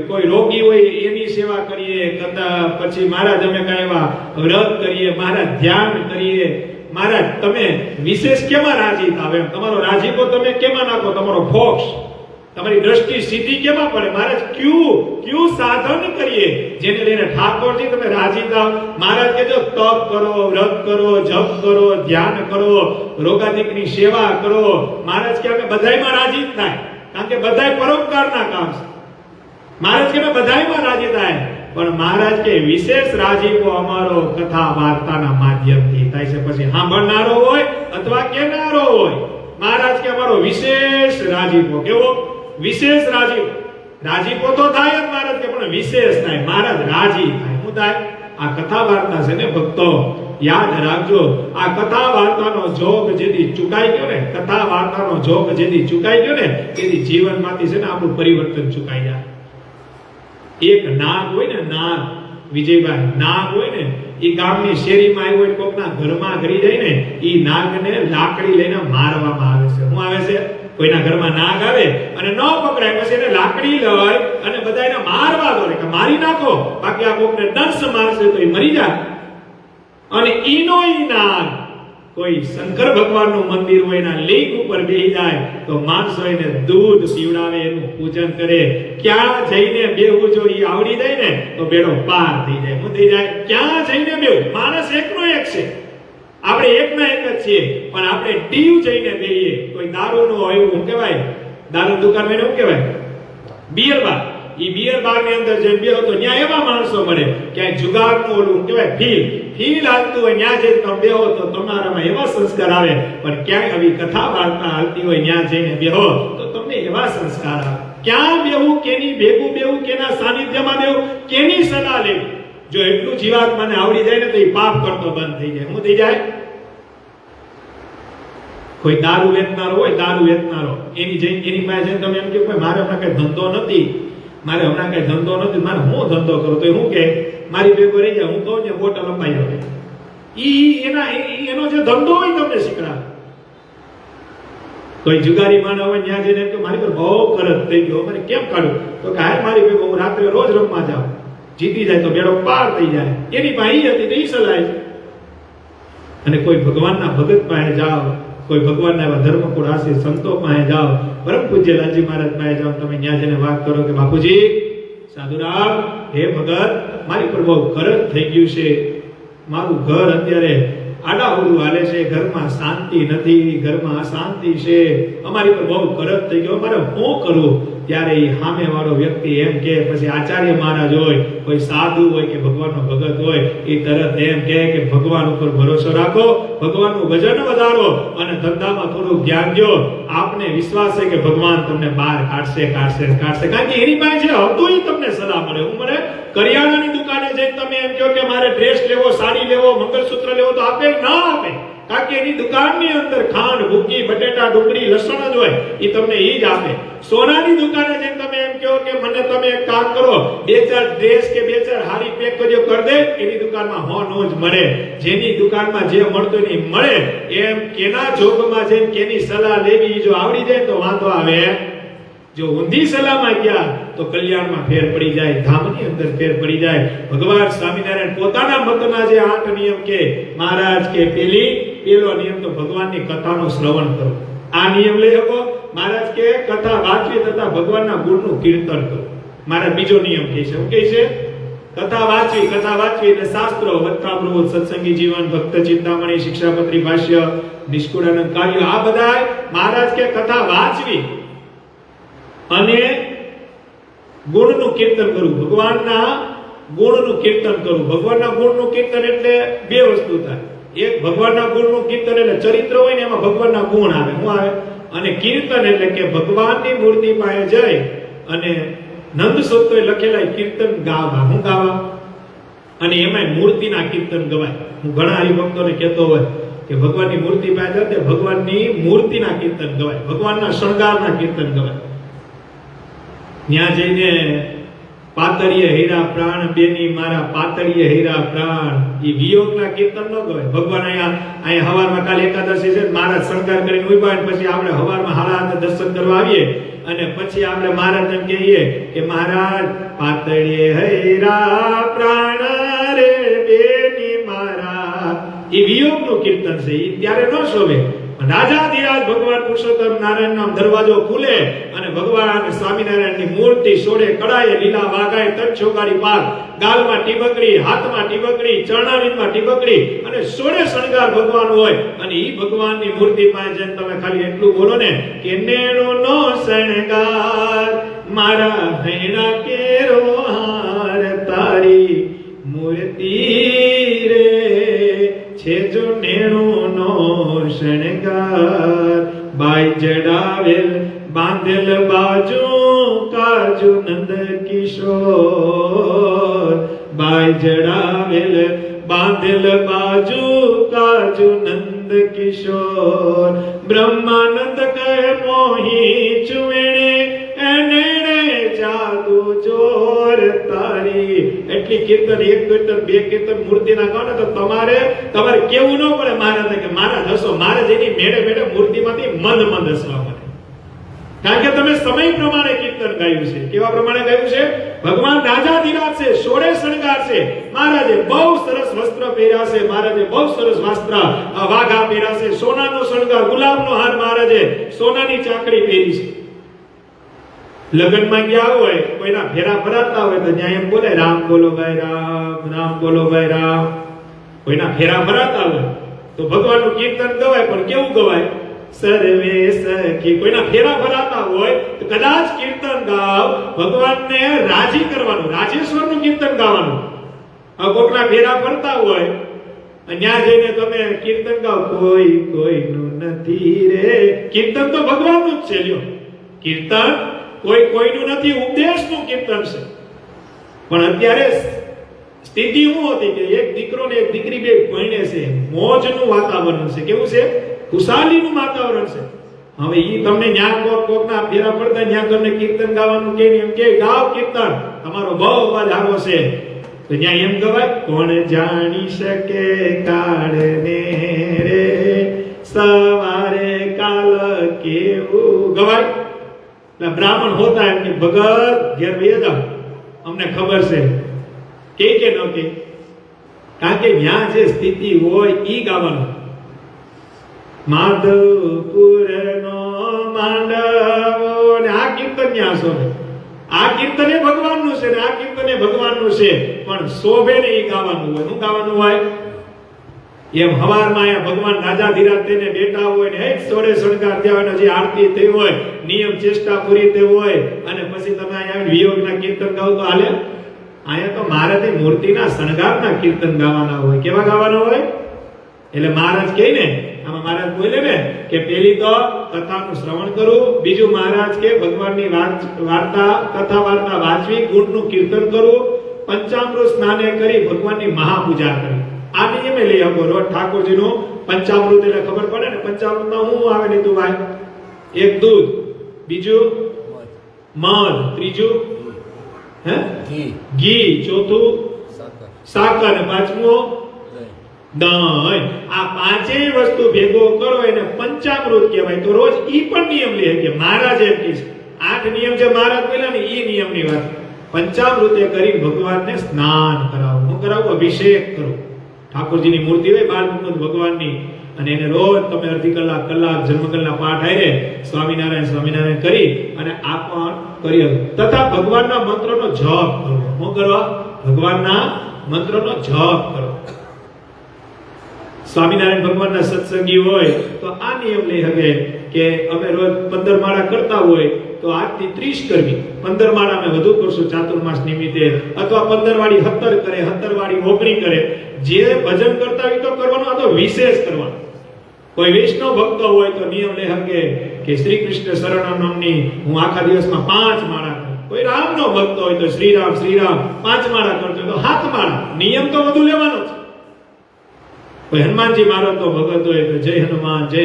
Speaker 1: કોઈ રોગી હોય એની સેવા કરીએ, કથા પછી મહારાજ અમે કાંઈ એવા વ્રત કરીએ, મહારાજ ધ્યાન કરીએ, મહારાજ તમે વિશેષ કેમાં રાજી થાવ એમ, તમારો રાજીપો તમે કેમાં નાખો, તમારો ફોક્સ, તમારી દ્રષ્ટિ સીધી કેમાં પડે? મહારાજ ક્યુ સાધન કરીએ જેને લઈને ઠાકોરજી તમે રાજી થાવ? મહારાજ કે જો તપ કરો, વ્રત કરો, જપ કરો, ધ્યાન કરો, રોગાદિકની સેવા કરો. મહારાજ કે અમે બધાયમાં રાજી થાય, કારણ કે બધાય પરોપકારના કામ છે. મહારાજ કે અમે બધાયમાં રાજી થાય, પણ મહારાજ કે વિશેષ રાજીપો અમારો કથા વાર્તાના માધ્યમથી થાય છે. પછી સાંભળનારો હોય અથવા કહેનારો હોય, મહારાજ કે અમારો વિશેષ રાજીપો. કેવો? વિશેષ રાજીપો. રાજીપો તો થાય જ મહારાજ કે, પણ વિશેષ થાય. મહારાજ રાજી થાય. શું થાય? આ કથા વાર્તા છે ને ભક્તો, યાદ રાખજો, આ કથા વાર્તાનો જોગ જેથી ચૂકાઈ ગયો ને, કથા વાર્તાનો જોગ જેથી ચૂકાઈ ગયો ને, તેથી જીવનમાંથી છે ને આપણું પરિવર્તન ચૂકાઈ જાય. એક નાગ હોય ને, નાગ, વિજયભાઈ, નાગ હોય ને, એ ગામની શેરીમાં આવ્યો હોય, કોકના ઘરમાં ઘરી જાય ને, એ નાગને લાકડી લઈને મારવામાં આવે છે. શું આવે છે? કોઈના ઘરમાં નાગ આવે અને ન પકડાય પછી એને લાકડી લઈ અને બધા એને મારવા દોડે કે મારી નાખો, બાકી આ કોકને દંશ મારશે તો એ મરી જાય. અને ઈનો ઈ નાગ કોઈ શંકર ભગવાનનું મંદિર હોય એના લિંગ ઉપર બેહી જાય તો માણસો એને દૂધ પીવડાવે, એનું પૂજન કરે. ક્યાં જઈને બેહવું જો ઈ આવડી જાય ને તો બેડો પાર થઈ જાય. શું થઈ જાય? ક્યાં જઈને બેહવું? માણસ એકનો એક છે, આપણે એકના એક જ છીએ, પણ આપણે ટીવ જઈને બેહીએ. કોઈ દારૂનો હોય, હું કહેવાય દારૂ દુકાનમાં શું કહેવાય? બિયર બાર. ઈ બિયર બાર ની અંદર જઈને બેહો તો ત્યાં એવા માણસો મળે ક્યાંય જુગારનું ઓલું કહેવાય ફીલ હાલતું હોય ત્યાં જઈને તમે બેહો તો તમારામાં એવા સંસ્કાર આવે. પણ ક્યાંય આવી કથા વાર્તા હાલતી હોય ત્યાં જઈને બેહો તો તમને એવા સંસ્કાર આવે. ક્યાં બેહવું, કેની ભેગું બેહવું, કેના સાનિધ્યમાં બેહવું, કેની સલાહ લેવી, જો એટલું જીવાત્માને આવડી જાય ને તો એ પાપ કરતો બંધ થઈ જાય. શું થઈ જાય? કોઈ દારૂ વેચનારો હોય, દારૂ વેચનારો એની પાસે જઈને તમે એમ કહો મારે હમણાં કઈ ધંધો નથી, મારે હું ધંધો કરું તો શું કે મારી ભેગો રહી જાય, હું કહું ને બોટલ અપાઈ આવે. એનો જે ધંધો હોય તમને શીખડાવે. કોઈ જુગારી માણસ હોય ત્યાં જઈને કે મારી પર બહુ ખર્ચ થઈ ગયો, મારે કેમ કાઢું? તો કે હાલ મારી ભેગો હું રાત્રે રોજ રમવા જાઉં, જીતી જાય તો બેડો પાર થઈ જાય. એની પાસે હતી તો ઈ સલાહ છે. અને કોઈ ભગવાનના ભગત પાસે જાઓ, કોઈ ભગવાનના એવા ધર્મકુળ આશી સંતો પાસે જાઓ, પરમ પૂજ્ય લાલજી મહારાજ પાસે જાઓ, તમે ત્યાં જઈને વાત કરો કે બાપુજી સાધુરામ, હે ભગત, મારી પર બહુ ખર્ચ થઈ ગયું છે, મારું ઘર અત્યારે આડાહુડું હાલે છે, ઘરમાં શાંતિ નથી, ઘરમાં અશાંતિ છે, અમારી પર બહુ ખર્ચ થઈ ગયો, મારે શું કરવું? ત્યારે એ સામે વાળો વ્યક્તિ એમ કે, પછી આચાર્ય મહારાજ હોય, કોઈ સાધુ હોય કે ભગવાનનો ભગત હોય, એ તરત એમ કે ભગવાન ઉપર ભરોસો રાખો, ભગવાનનું ભજન વધારો અને ધંધામાં થોડું ધ્યાન દો. આપને વિશ્વાસ છે કે ભગવાન તમને બહાર કાઢશે. કારણ કે એની પાસે જે હતું એ તમને સલાહ મળે. હું મને કરિયાણાની દુકાને જઈને તમે એમ કહો કે મારે ડ્રેસ લેવો, સાડી લેવો, મંગળસૂત્ર લેવો, તો આપે ના આપે? કારણ કે એની દુકાનની અંદર ખાંડ, ભૂકી, બટેટા, ડુંગળી, લસણ જ હોય, એ તમને એ જ આપે. સોનાની દુકાને જઈને તમે એમ કહો કે મને તમે એક કામ કરો, 2-4 ડ્રેસ કે 2-4 હારી પેક કર્યો કર દે, એની દુકાનમાં નો જ મળે. જેની દુકાનમાં જે મળતું નહીં મળે, એમ કેના જોગમાં જઈને કેની સલાહ લેવી જો આવડી જાય તો વાંધો આવે. જો ઊંધી સલાહમાં ગયા તો કલ્યાણમાં ફેર પડી જાય, ધામની અંદર ફેર પડી જાય. ભગવાન સ્વામિનારાયણ પોતાના મતના જે 8 નિયમ કે મહારાજ કે પેલો નિયમ તો ભગવાનની કથાનું શ્રવણ કરો. આ નિયમ લઈ શકો. મહારાજ કે કથા વાંચવી તથા ભગવાનના ગુણનું કીર્તન કરો. મહારાજ બીજો નિયમ કહે છે, શું કહે છે? કથા વાંચવી એટલે શાસ્ત્રો, વક્તામૃત, સત્સંગી જીવન, ભક્ત ચિંતામણી, શિક્ષાપત્રી, ભાષ્ય, નિષ્કુળાનંદ કાવ્ય, આ બધા મહારાજ કે કથા વાંચવી અને ગુણનું કીર્તન કરવું, ભગવાનના ગુણનું કીર્તન કરવું. ભગવાનના ગુણનું કીર્તન એટલે બે વસ્તુ થાય. એક ભગવાનના ગુણનું કીર્તન એટલે ચરિત્ર હોય ને એમાં ભગવાનના ગુણ આવે. શું આવે? અને કીર્તન એટલે કે ભગવાનની મૂર્તિ પાસે જઈ અને નંદ સૂત્રોએ લખેલા કીર્તન ગાવા. શું ગાવા? અને એમાં મૂર્તિના કીર્તન ગવાય. હું ઘણા હરિભક્તોને કહેતો હોય કે ભગવાનની મૂર્તિ પાસે જાય તો ભગવાનની મૂર્તિના કીર્તન ગવાય, ભગવાનના શણગારના કીર્તન ગવાય. ત્યાં જઈને પાતળીએ હીરા પ્રાણ બેની મારા, પાતળીએ હીરા પ્રાણ, એ વિયોગના કીર્તન ન ગવાય. ભગવાન અહીંયા હવારમાં કાલે એકાદશી છે, મહારાજ શણગાર કરીને ઉભા, પછી આપણે હવારમાં 8:30 દર્શન કરવા આવીએ અને પછી આપણે મહારાજ એમ કહીએ કે મહારાજ પાતળીએ હીરા પ્રાણ રે બેની મારા, એ વિયોગનું કીર્તન છે. એ ત્યારે ન શોભે. રાજાધિરાજ ભગવાન પુરુષોત્તમ નારાયણ નામ દરવાજો ખુલે અને ભગવાન સ્વામિનારાયણની મૂર્તિ સોડે કડાએ લીલા વાઘાએ તરછોગાડી પાર, ગાલમાં ટીબકડી, હાથમાં ટીબકડી, ચરણાવીમાં ટીબકડી અને સોડે શણગાર ભગવાન હોય. અને ઈ ભગવાનની મૂર્તિ પાસે જઈને તમે ખાલી એટલું બોલો ને કે નેણોનો શણગાર મારા હૈણા કેરો હાર, તારી મૂર્તિ રે છે જો નેણોનો શણગાર, બાઈ જડાવેલ બાંધેલ બાજુ કાજુ નંદ કિશોર, બાઈ જડાવેલ બાંધેલ બાજુ કાજુ નંદ કિશોર, બ્રહ્માનંદ કહે મોહી ચુવેણે એને જાદુ જોર તારી. એટલી કીર્તન, એક કીર્તન, બે કીર્તન મૂર્તિના ગાઓ ને તો તમારે કેવું ન પડે મહારાજ કે મહારાજ હસો. મહારાજ એની મેળે મૂર્તિમાંથી મંદ હસવા પડે. કારણ કે તમે સમય પ્રમાણે કીર્તન ગાયું છે. કેવા પ્રમાણે ગાયું છે? ભગવાન રાજાધિરાજ છે, સોળે શણગાર છે. મહારાજે બહુ સરસ વસ્ત્ર પહેર્યા છે, મહારાજે બહુ સરસ વસ્ત્ર વાઘા પહેર્યા છે, સોનાનો શણગાર, ગુલાબનો હાર, મહારાજે સોનાની ચાકડી પહેરી છે. લગ્નમાં ગયા હોય, કોઈના ફેરા ફરાતા હોય તો ત્યાં એમ બોલે રામ બોલો ભાઈ રામ, રામ બોલો ભાઈ રામ. કોઈના ફેરા ફરાતા હોય તો ભગવાનનું કીર્તન ગવાય, પણ કેવું ગવાય? સર્વે સખી. કોઈના ફેરા ફરાતા હોય તો કદાચ કીર્તન ગાવ ભગવાનને રાજી કરવાનું, રાજેશ્વરનું કીર્તન ગાવાનું. કોકના ફેરા ફરતા હોય ત્યાં જઈને તમે કીર્તન ગાવ, કોઈ કોઈનું નથી રે. કીર્તન તો ભગવાનનું જ છે. લ્યો, કીર્તન કોઈ કોઈનું નથી, ઉપદેશનું કીર્તન છે. પણ અત્યારે સ્થિતિ શું હતી કે એક દીકરો ને એક દીકરી બે પરણે છે, મોજનું વાતાવરણ છે. કેવું છે? ખુશાલીનું વાતાવરણ છે. હવે ઈ તમને ન્યા કોકના ફેરા પડતા ન્યા તમને કીર્તન ગાવાનું કે એમ કે ગાવ કીર્તન, તમારો બહુ અવાજ આવો છે, તો ન્યા એમ ગવાય, કોણ જાણી શકે કાળને રે સવારે કાલ કેવું ગવાય. એટલે બ્રાહ્મણ હોતા એમ કે ભગત ઘેર વેદા અમને ખબર છે કે ન કે, કારણ કે ન્યા જે સ્થિતિ હોય ઈ ગાવાનું. માધવપુરનો માંડવો ને આ કીર્તન ન્યા શોભે. આ કીર્તન એ ભગવાનનું છે ને આ કીર્તન એ ભગવાનનું છે, પણ શોભે ને ઈ ગાવાનું હોય. શું ગાવાનું હોય? એમ હવારમાં અહીંયા ભગવાન રાજાધીરાજ થઈને બેઠા હોય ને એક સોળે શણગાર થયા હોય, જે આરતી થઈ હોય, નિયમ ચેષ્ટા પૂરી થઈ હોય, અને પછી તમે અહીંયા વિયોગના કીર્તન ગાવ તો હાલે? અહીંયા તો મહારાજની મૂર્તિના શણગારના કીર્તન ગાવાના હોય. કેવા ગાવાના હોય? એટલે મહારાજ કહે ને, આમાં મહારાજ બોલે ને કે પેલી તો કથાનું શ્રવણ કરવું, બીજું મહારાજ કે ભગવાનની વાર્તા કથા વાર્તા વાંચવી, ગુણનું કીર્તન કરવું, પંચામૃત સ્નાને કરી ભગવાનની મહાપૂજા કરવી. આ નિયમે લઈ આવો. રોજ ઠાકોરજીનું પંચામૃત એટલે ખબર પડે ને, પંચામૃતમાં શું આવે ને તું ભાઈ? એક દૂધ, બીજું મધ, ત્રીજું ઘી, ચોથું સાકર, અને પાંચમું દહીં. આ પાંચેય વસ્તુ ભેગો કરો એને પંચામૃત કહેવાય. તો રોજ ઈ પણ નિયમ લે કે મહારાજ એમ કે 8 નિયમ જે મહારાજ બોલ્યા ને ઈ નિયમની વાત. પંચામૃતે કરી ભગવાનને સ્નાન કરાવો. હું કરાવું? અભિષેક કરો. ઠાકોરજીની મૂર્તિ હોય બાલમુકુંદ ભગવાનની, અને એને રોજ તમે અડધી કલાક જન્મકલના પાઠ આયરે સ્વામિનારાયણ સ્વામિનારાયણ કરી અને આ પણ કરી તથા ભગવાનના મંત્રનો જપ કરો. શું કરવા? ભગવાનના મંત્રનો જપ કરો. સ્વામિનારાયણ ભગવાનના સત્સંગી હોય તો આ નિયમ લઈ શકે કે અમે રોજ 15 માળા કરતા હોય તો 8 થી 30 કરવી. 15 માળા અમે વધુ કરશું ચાતુર્માસ નિમિત્તે, અથવા 15 વાળી 17 કરે, 17 વાળી 19 કરે. જે ભજન કરતા હોય તો કરવાનું, આ તો વિશેષ કરવાનું. કોઈ વૈષ્ણવ ભક્ત હોય તો નિયમ લઈ શકે કે શ્રી કૃષ્ણ શરણમ નામની હું આખા દિવસમાં 5 માળા કરું. કોઈ રામનો ભક્ત હોય તો શ્રી રામ 5 માળા કરતો હોય તો 7 માળા. નિયમ તો વધુ લેવાનો છે. કોઈ હનુમાનજી મહારાજ તો ભગત હોય તો જય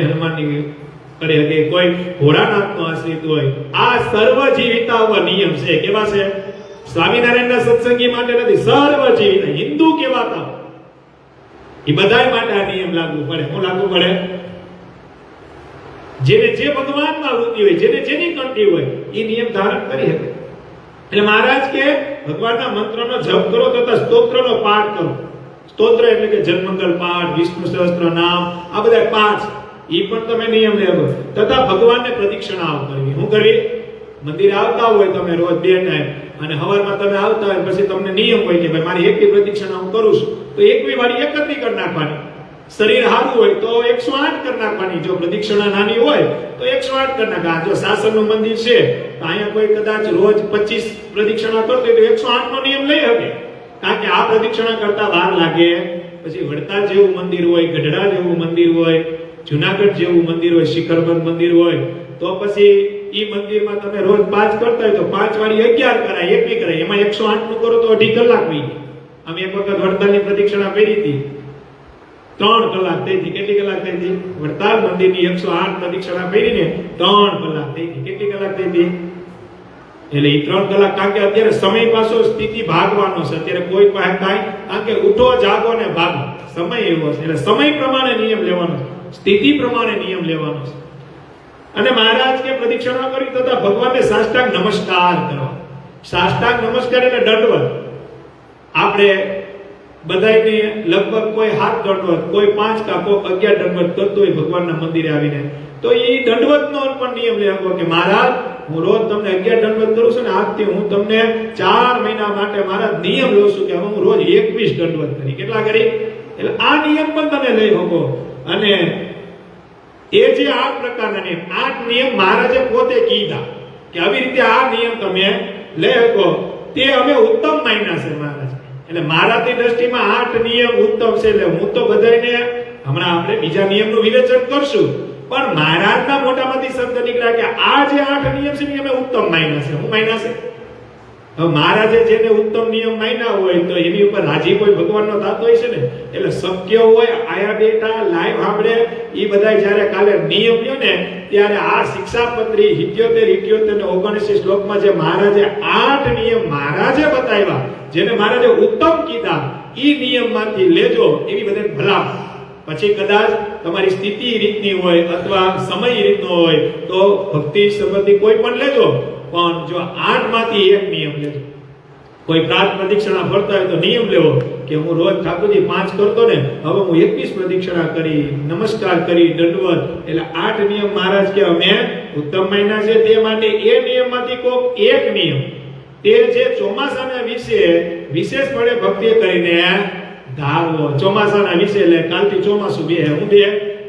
Speaker 1: હનુમાનની કરે કે, કોઈ ભોળાનાથનો આશ્રિત હોય. આ સર્વ જીવિતા નિયમ છે. કેવા છે? સ્વામિનારાયણના સત્સંગી માટે નથી, સર્વ જીવિતા હિન્દુ કેવાતા એ બધાય માટે આ નિયમ લાગુ પડે. શું લાગુ પડે? જેને જે ભગવાનમાં વૃત્તિ હોય, જેને જેની કંઠી હોય એ નિયમ ધારણ કરી શકે. એટલે મહારાજ કે ભગવાનના મંત્રનો જપ કરો તથા સ્તોત્રનો પાઠ કરો. સ્તોત્ર એટલે કે જન્મંગલ પાઠ, વિષ્ણુ સહસ્ત્ર નામ, આ બધા પાઠ ઈ પણ તમે નિયમ લેવો. તથા ભગવાનને પ્રદક્ષિણાઓ કરવી. શું કરવી? મંદિર આવતા હોય તમે રોજ 2 ટાઈમ, અને હવારમાં તમે આવતા હોય પછી તમને નિયમ હોય કે ભાઈ મારી એકવી પ્રદક્ષિણા હું કરું છું, તો એકવી વાળી 31 કરી નાખવાની. શરીર સારું હોય તો 108 કરી નાખવાની. જો પ્રદક્ષિણા નાની હોય તો 108 કરી નાખવા. જો શાસનનું મંદિર છે તો અહીંયા કોઈ કદાચ રોજ 25 પ્રદક્ષિણા કરતો હોય તો 108 નો નિયમ લઈ શકે. કારણ કે આ પ્રદક્ષિણા કરતા વાર લાગે. પછી વડતાલ જેવું મંદિર હોય, ગઢડા જેવું મંદિર હોય, જુનાગઢ જેવું મંદિર હોય, શિખરબંધ મંદિર હોય, તો પછી ઈ મંદિરમાં તમે રોજ 5 કરતા હોય તો 5 વાળી 11 કરાય, 1 કરાય. એમાં 108 નું કરો તો 2.5 કલાક વહી ગઈ. અમે એક વખત વડતાલની પ્રદક્ષિણા કરી હતી, 3 કલાક થઈ હતી. કેટલી કલાક થઈ હતી? વડતાલ મંદિરની 108 પ્રદક્ષિણા કરીને 3 કલાક થઈ હતી. કેટલી કલાક થઈ હતી? એટલે એ 3 કલાક. કારણ કે અત્યારે સમય પાછો સ્થિતિ ભાગવાનો છે. અત્યારે કોઈ પાસે કાંઈ, કારણ કે ઉઠો જાગો ને ભાગો સમય એવો છે. એટલે સમય પ્રમાણે નિયમ લેવાનો છે, સ્થિતિ પ્રમાણે નિયમ લેવાનો છે. અને મહારાજ કે પ્રદક્ષિણા કરી તથા ભગવાનને સાષ્ટાંગ નમસ્કાર કરવા. સાષ્ટાંગ નમસ્કાર એટલે દંડવત. આપણે બધાયને લગભગ કોઈ 7 દંડવત, કોઈ 5 કા કોઈ 11 દંડવત કરતો હોય ભગવાનના મંદિરે આવીને, તો એ દંડવતનો પણ નિયમ લેવો કે મહારાજ હું રોજ તમને 11 દંડવત કરું છું ને આજથી હું તમને 4 મહિના માટે મારા નિયમ લઉં છું કે હું રોજ 21 દંડવત કરી. કેટલા કરી? એટલે આ નિયમ પણ તમે લઈ શકો. અને એ જે 8 પ્રકારના નિયમ, 8 નિયમ મહારાજે પોતે કીધા કે આવી રીતે આ નિયમ તમે લઈ શકો, તે અમે ઉત્તમ માન્યા છે મહારાજ. એટલે મારાથી દ્રષ્ટિમાં 8 નિયમ ઉત્તમ છે. એટલે હું તો બધાને હમણાં આપણે બીજા નિયમનું વિવેચન કરશું, પણ મહારાજના મોઢામાંથી શબ્દ નીકળ્યા કે આ જે 8 નિયમ છે ને અમે ઉત્તમ માન્યા છે. હું માન્યા છે. હવે મહારાજે જેને ઉત્તમ નિયમ માન્યા હોય તો એની ઉપર રાજી કોઈ ભગવાનનો થતો હોય છે ને. એટલે શક્ય હોય આયા બેટા લાઈવ આપણે ઈ બધા જ્યારે કાલે નિયમ લ્યો ને ત્યારે આ શિક્ષાપત્રી 77, 78 અને 79 શ્લોકમાં જે મહારાજે 8 નિયમ મહારાજે બતાવ્યા, જેને મહારાજે ઉત્તમ કીધા, ઈ નિયમમાંથી લેજો એવી બધાને ભલામણ. પછી કદાચ તમારી સ્થિતિ રીતની હોય અથવા સમય રીતનો હોય તો ભક્તિ સંબંધી કોઈ પણ લેજો, પણ જો 8 માંથી એક નિયમ લેજો. કોઈ પ્રાત પ્રદક્ષિણા ફરતા હોય તો નિયમ લેવો કે હું રોજ ઠાકોરજી 5 કરતો ને, હવે હું 21 પ્રદક્ષિણા કરી, નમસ્કાર કરી, દંડવત. એટલે 8 નિયમ મહારાજ કે અમે ઉત્તમ મહિના છે તે માટે એ નિયમમાંથી કોક એક નિયમ તે જે ચોમાસાના વિશે વિશેષપણે ભક્તિ કરીને ધારવો. ચોમાસાના વિશે એટલે કાલથી ચોમાસું બે હું બે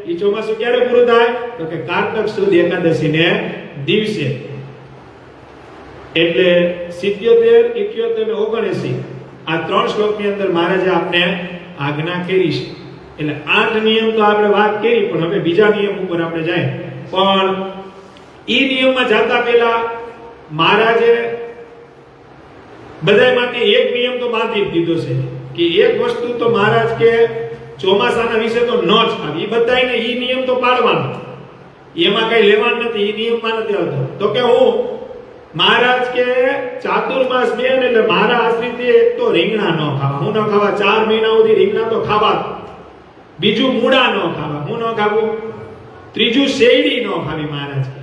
Speaker 1: ઈ ચોમાસું ક્યારે પૂરું થાય તો કે કારતક સુદ એકાદશી ને દિવસે. એટલે 77, 78 અને 79 આ 3 શ્લોકની અંદર મહારાજે આપણે આજ્ઞા કરી છે. એટલે 8 નિયમ તો આપણે વાત કરી, પણ હવે બીજા નિયમ ઉપર આપણે જાય. પણ ઈ નિયમમાં જતા પહેલા મહારાજે બધાયમાંથી એક નિયમ તો બાંધી દીધો છે કે એક વસ્તુ તો મહારાજ કે ચોમાસાના વિશે તો ન જ ખાવી. ઈ બધાયને ઈ નિયમ તો પાળવાનો, એમાં કઈ લેવાનું નથી, ઈ નિયમમાં નથી આવતો. તો કે હું મહારાજ કે ચાતુર્માસ બેન એટલે મારા આશ્રિતથી એક તો રીંગણા ન ખાવા. હું ન ખાવા 4 મહિના સુધી રીંગણા તો ખાવા. બીજું મૂળા ન ખાવા. હું ન ખાવું. ત્રીજું શેરડી ન ખાવી મહારાજ કે.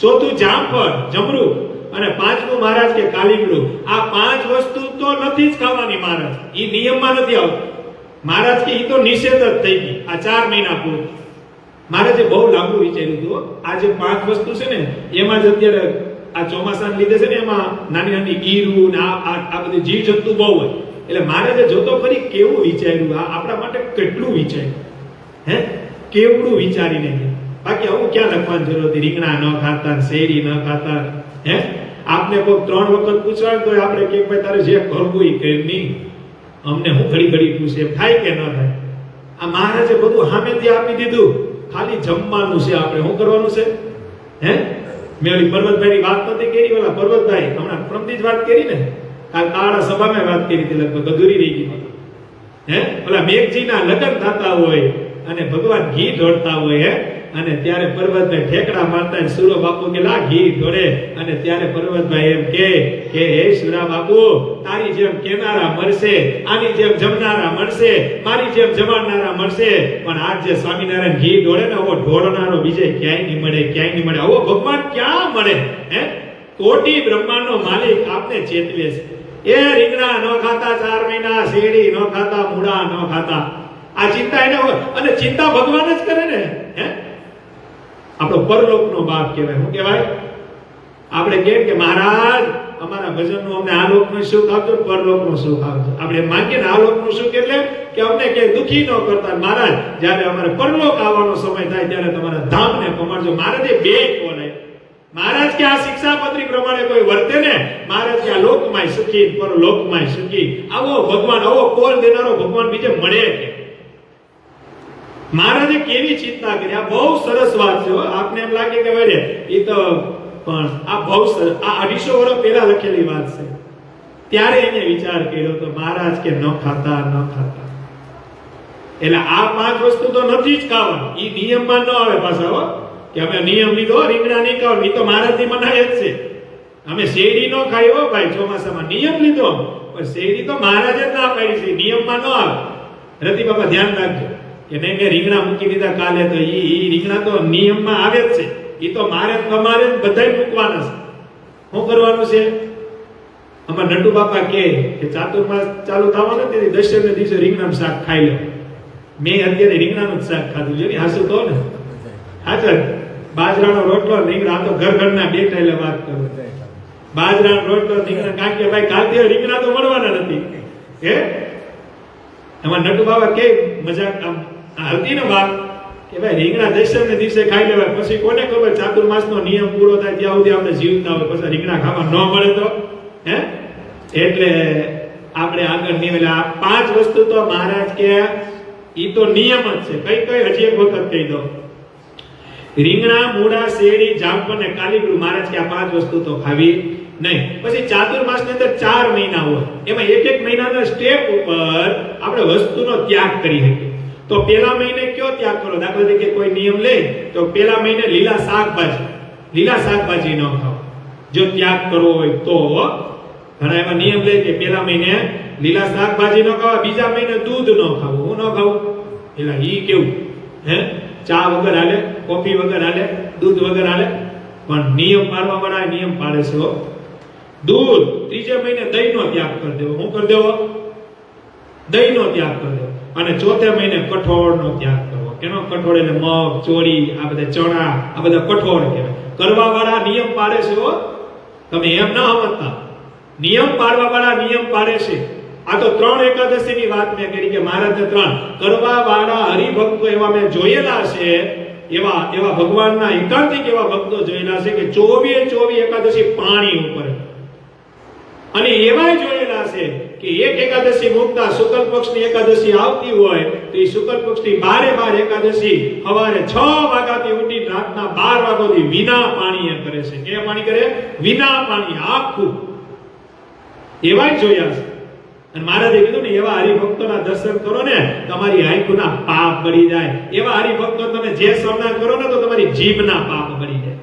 Speaker 1: ચોથું જામફળ, જમરૂ, અને 5મું મહારાજ કે કાલીગડું. આ 5 વસ્તુ તો નથી જ ખાવાની મહારાજ. ઈ નિયમમાં નથી આવતું. મહારાજ કે ઈ તો નિષેધ જ થઈ ગઈ આ 4 મહિના પૂરતી. મહારાજે બહુ લાંબુ વિચાર્યું હતું. આ જે 5 વસ્તુ છે ને એમાં જ અત્યારે આ ચોમાસાને લીધે છે ને એમાં નાની નાની ગીરું ને આ બધી જીવજંતુ બહુ હોય. એટલે મહારાજે જોતો ફરી કેવું વિચાર્યું, આ આપણા માટે કેટલું વિચાર્યું, હે કેવડું વિચારીને. બાકી આવું ક્યાં લખવાની જરૂર હતી? રીંગણા ન ખાતા, શેરડી ન ખાતા. હે આપને કોઈ 3 વખત પૂછવા તો આપણે કે ભાઈ તારે જે કરવું એ કર, નહીં અમને હું ઘડી ઘડી પૂછે એમ થાય કે ન થાય? આ મહારાજે બધું સામેથી આપી દીધું, ખાલી જમવાનું છે. આપણે શું કરવાનું છે? હે મેં ઓલી પર્વતભાઈની વાત નથી કરી, ઓલા પર્વતભાઈ હમણાં પ્રમદી જ વાત કરી ને, કાલ કાળા સભામાં વાત કરી હતી, લગભગ અધૂરી રહી ગઈ. હે ઓલા મેઘજીના લગ્ન થતા હોય અને ભગવાન ઘી ઢોળતા હોય, હે અને ત્યારે પર્વતભાઈ ઠેકડા મારતા અને સુરો બાપુ કે લા ઘી ઢોળે. અને ત્યારે પર્વતભાઈ એમ કે હે સુરા બાપુ, તારી જેમ કેનારા મળશે, આની જેમ જમનારા મળશે, મારી જેમ જમાડનારા મળશે, પણ આજ જે સ્વામિનારાયણ ઘી ઢોળે ને આવો ઢોળનારો બીજે ક્યાંય નહીં મળે, ક્યાંય નહીં મળે. આવો ભગવાન ક્યાં મળે? હે કોટી બ્રહ્માંડનો માલિક આપને ચેતવે છે. એ રીંગણા ન ખાતા 4 મહિના, શેરડી ન ખાતા, મૂળા ન ખાતા. આ ચિંતા એને હોય, અને ચિંતા ભગવાન જ કરે ને. હે આપણો પરલોકનો બાપ કહેવાય. શું કહેવાય? આપણે કહે કે મહારાજ અમારા ભજનનું અમને આ લોકનું સુખ આપજો, પરલોકનું સુખ આપજો. આપણે માંગીએ ને આ લોકનું સુખ એટલે કે અમને ક્યાંય દુખી ન કરતા. મહારાજ જ્યારે અમારે પરલોક આવવાનો સમય થાય ત્યારે તમારા ધામને પમાડજો. મહારાજે બે બોલાય. મહારાજ કે આ શિક્ષાપત્રી પ્રમાણે કોઈ વર્તે ને, મહારાજ કે આ લોકમાંય સુખી, પરલોકમાંય સુખી. આવો ભગવાન, આવો કોલ દેનારો ભગવાન બીજે મળે કે? મહારાજે કેવી ચિંતા કરી. આ બહુ સરસ વાત છે. આપને એમ લાગે કે વળે એ તો, પણ આ બહુ સરસ, આ 250 વર્ષ પહેલા લખેલી વાત છે. ત્યારે એને વિચાર કર્યો તો મહારાજ કે ન ખાતા, ન ખાતા. એટલે આ 5 વસ્તુ તો નથી જ ખાવાની. ઈ નિયમમાં ન આવે પાછા, હો કે અમે નિયમ લીધો રીંગણા નહીં ખાવા. ઈ તો મહારાજની મનાઈ જ છે. અમે શેરડી ન ખાઈ હો ભાઈ ચોમાસામાં, નિયમ લીધો. પણ શેરડી તો મહારાજે જ ના પાડી છે, નિયમમાં ન આવે. રતિ બાપા ધ્યાન રાખજો કે નહીં મેં રીંગણા મૂકી દીધા કાલે, તો ઈ રીંગણા તો નિયમમાં આવે જ છે. ઈ તો મારે તમારે બધાય મૂકવાના છે. શું કરવાનું છે? અમાર નટુ બાપા કે ચાતુર્માસ ચાલુ થવાનો તેથી 10 દિવસે રીંગણાનું શાક ખાઈ લો. મેં અત્યારે રીંગણાનું શાક ખાધું છે. હાસુ તો ને હાચર બાજરાનો રોટલો રીંગણા, તો ઘર ઘરના બેઠા એટલે વાત કરું. બાજરાનો રોટલો રીંગણા, કારણ કે ભાઈ કાલથી રીંગણા તો મળવાના નથી. હે એમાં નટુ બાબા કે મજાક આમ હતી ને વાત કે ભાઈ રીંગણા દશમને દિવસે ખાઈ લેવાય, પછી કોને ખબર ચાતુર્માસનો નિયમ પૂરો થાય ત્યાં સુધી આપણે જીવતા હોય, પછી રીંગણા ખાવા ન મળે તો હે. એટલે આપણે આગળ નીવેલા 5 વસ્તુ તો મહારાજ કે ઈ તો નિયમ જ છે. કઈ કઈ હજી એક વખત કહી દો. રીંગણા, મૂળા, શેરડી, જામફળ ને કાલીગુરુ. મહારાજ કે આ 5 વસ્તુ તો ખાવી નહીં. પછી ચાતુર્માસ ની અંદર 4 મહિના હોય, એમાં એક એક મહિનાના સ્ટેપ ઉપર આપણે વસ્તુનો ત્યાગ કરી શકીએ. તો પહેલા મહિને કયો ત્યાગ કરો? દાખલા તરીકે કોઈ નિયમ લે તો પહેલા મહિને લીલા શાકભાજી ન ખાઓ, જો ત્યાગ કરવો હોય તો. ઘણા એવા નિયમ લે કે પહેલા મહિને લીલા શાકભાજી ન ખાવા, બીજા મહિને દૂધ ન ખાવું. હું ન ખાવું એટલે ઈ કેવું હે? ચા વગર હાલે, કોફી વગર હાલે, દૂધ વગર હાલે, પણ નિયમ પાડવા વાળા નિયમ પાડે છે. દૂધ. ત્રીજે મહિને દહીંનો ત્યાગ કરી દેવો. શું કરી દેવો? દહીંનો ત્યાગ કરી દેવો. અને ચોથે મહિને કઠોળનો ત્યાગ કરવો. કેનો કઠોળ? એટલે મગ, ચોળી, આ બધા ચણા, આ બધા કઠોળ કહેવાય. કરવા વાળા નિયમ પાડે છે. તમે એમ ના સમજતા, નિયમ પાડવા વાળા નિયમ પાડે છે. આ તો 3 એકાદશીની વાત મેં કરી કે મહારાજને 3 કરવા વાળા હરિભક્તો એવા મેં જોયેલા છે. એવા ભગવાનના એકાંતિક એવા ભક્તો જોયેલા છે કે 24 એકાદશી પાણી ઉપર. અને એવા જોયેલા છે કે એક એકાદશી મુકતા શુક્લ પક્ષની એકાદશી આવતી હોય તો એ શુક્લ પક્ષની 12 એકાદશી સવારે 6 વાગ્યાથી ઉઠી રાતના 12 વાગ્યા સુધી વિના પાણીએ કરે છે. કે પાણી કરે? વિના પાણી આખું. એવા જોયા છે. અને મહારાજે કીધું ને એવા હરિભક્તોના દર્શન કરો ને તમારી આંખોના પાપ બળી જાય. એવા હરિભક્તો તમે જે સ્મરણ કરો ને તો તમારી જીભના પાપ બળી જાય.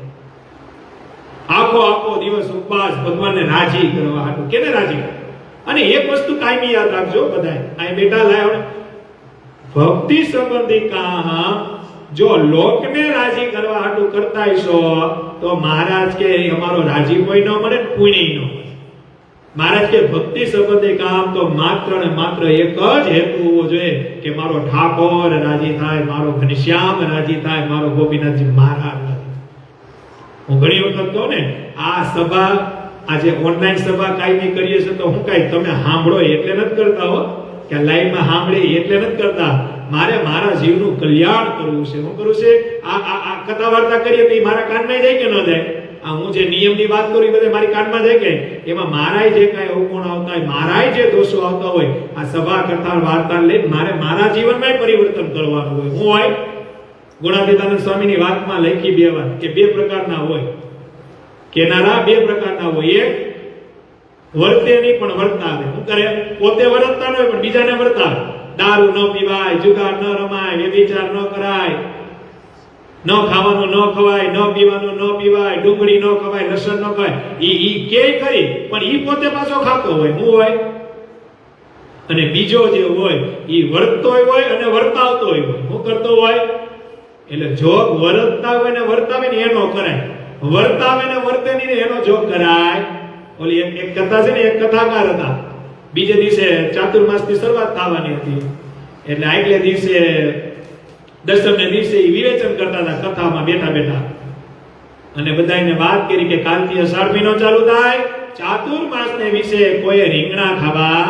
Speaker 1: આખો દિવસ ઉપવાસ ભગવાનને રાજી કરવા હાટુ. કેને રાજી કરવા? અને એક વસ્તુ કાયમી યાદ રાખજો બધાય. અહીં બેટા લાયો, ભક્તિ સંબંધી કામ જો લોકને રાજી કરવા હાટુ કરતા હશો તો મહારાજ કે અમારો રાજી કોઈ ન મળે, પુણ્ય ન મળે. મહારાજ કે ભક્તિ સંબંધી કામ તો માત્ર ને માત્ર એક જ હેતુ હોવો જોઈએ કે મારો ઠાકોર રાજી થાય, મારો ઘનશ્યામ રાજી થાય, મારો ગોપીનાથજી મહારાજ. હું ઘણી વખત કહું ને આ સભા, આજે ઓનલાઈન સભા કાયમી કરીએ છીએ તો હું કાઈ તમે સાંભળો એટલે નથી કરતા હો, કે લાઈવમાં સાંભળે એટલે નથી કરતા. મારે મારા જીવનું કલ્યાણ કરવું છે. હું કરું છે આ કથા વાર્તા કરીએ તો એ મારા કાનમાં જાય કે ન જાય? આ હું જે નિયમની વાત કરું એ બધે મારી કાનમાં જાય કે? એમાં મારાય જે કાંઈ અવગુણ આવતા હોય, મારાય જે દોષો આવતા હોય, આ સભા કથા વાર્તા લઈને મારે મારા જીવનમાં પરિવર્તન કરવાનું હોય. હું હોય ગુણાતીતાનંદ સ્વામીની વાતમાં લખી 2 વાત કે 2 પ્રકારના હોય. કેનારા 2 પ્રકારના હોય. એક વર્તે નહીં પણ વર્તાવે. શું કરે? પોતે વર્તતા ન હોય પણ બીજાને વર્તાવે. દારૂ ન પીવાય, જુગાર ન રમાય, વ્યભિચાર ન કરાય, ન ખાવાનું ન ખવાય, ન પીવાનું ન પીવાય, ડુંગળી ન ખવાય, લસણ ન ખવાય. ઈ કે કરી પણ ઈ પોતે પાછો ખાતો હોય. હું હોય? અને બીજો જે હોય ઈ વર્તતોય હોય અને વર્તાવતો હોય. શું કરતો હોય? એટલે જો વર્તતા હોય ને વર્તાવે ને એનો કરાય, વર્તાવે ને વર્તે ને એનો જો કરાય. ઓલી એક કથા છે ને, એક કથાકાર હતા. બીજે દિવસે ચાતુર્માસની શરૂઆત થવાની હતી એટલે આગલે દિવસે દસમને દિવસે વિવેચન કરતા હતા કથામાં બેઠા અને બધાને વાત કરી કે કાલથી અષાઢ મહિનો ચાલુ થાય, ચાતુર્માસને વિશે કોઈ રીંગણા ખાવા,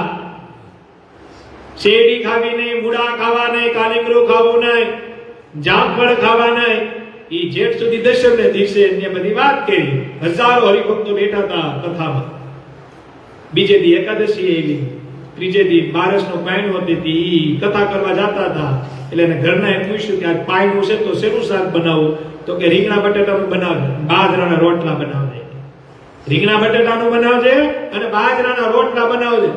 Speaker 1: શેરડી ખાવી નહીં, મૂળા ખાવા નહીં, કાલીગુરુ ખાવું નહીં, જામફળ ખાવા નહીં. ઈ જેઠ સુધી દશમને દિવસે એને બધી વાત કરી. હજારો હરિભક્તો બેઠા હતા કથામાં. બીજે દી એકાદશી આવી, ત્રીજે દી બારસનો પાયણું હતી. ઈ કથા કરવા જતા હતા એટલે એને ઘરનાએ પૂછ્યું કે આજ પાયણું છે તો શેનું શાક બનાવું? તો કે રીંગણા બટાટાનું બનાવજે, બાજરાના રોટલા બનાવજે. રીંગણા બટાટાનું બનાવજે અને બાજરાના રોટલા બનાવજે.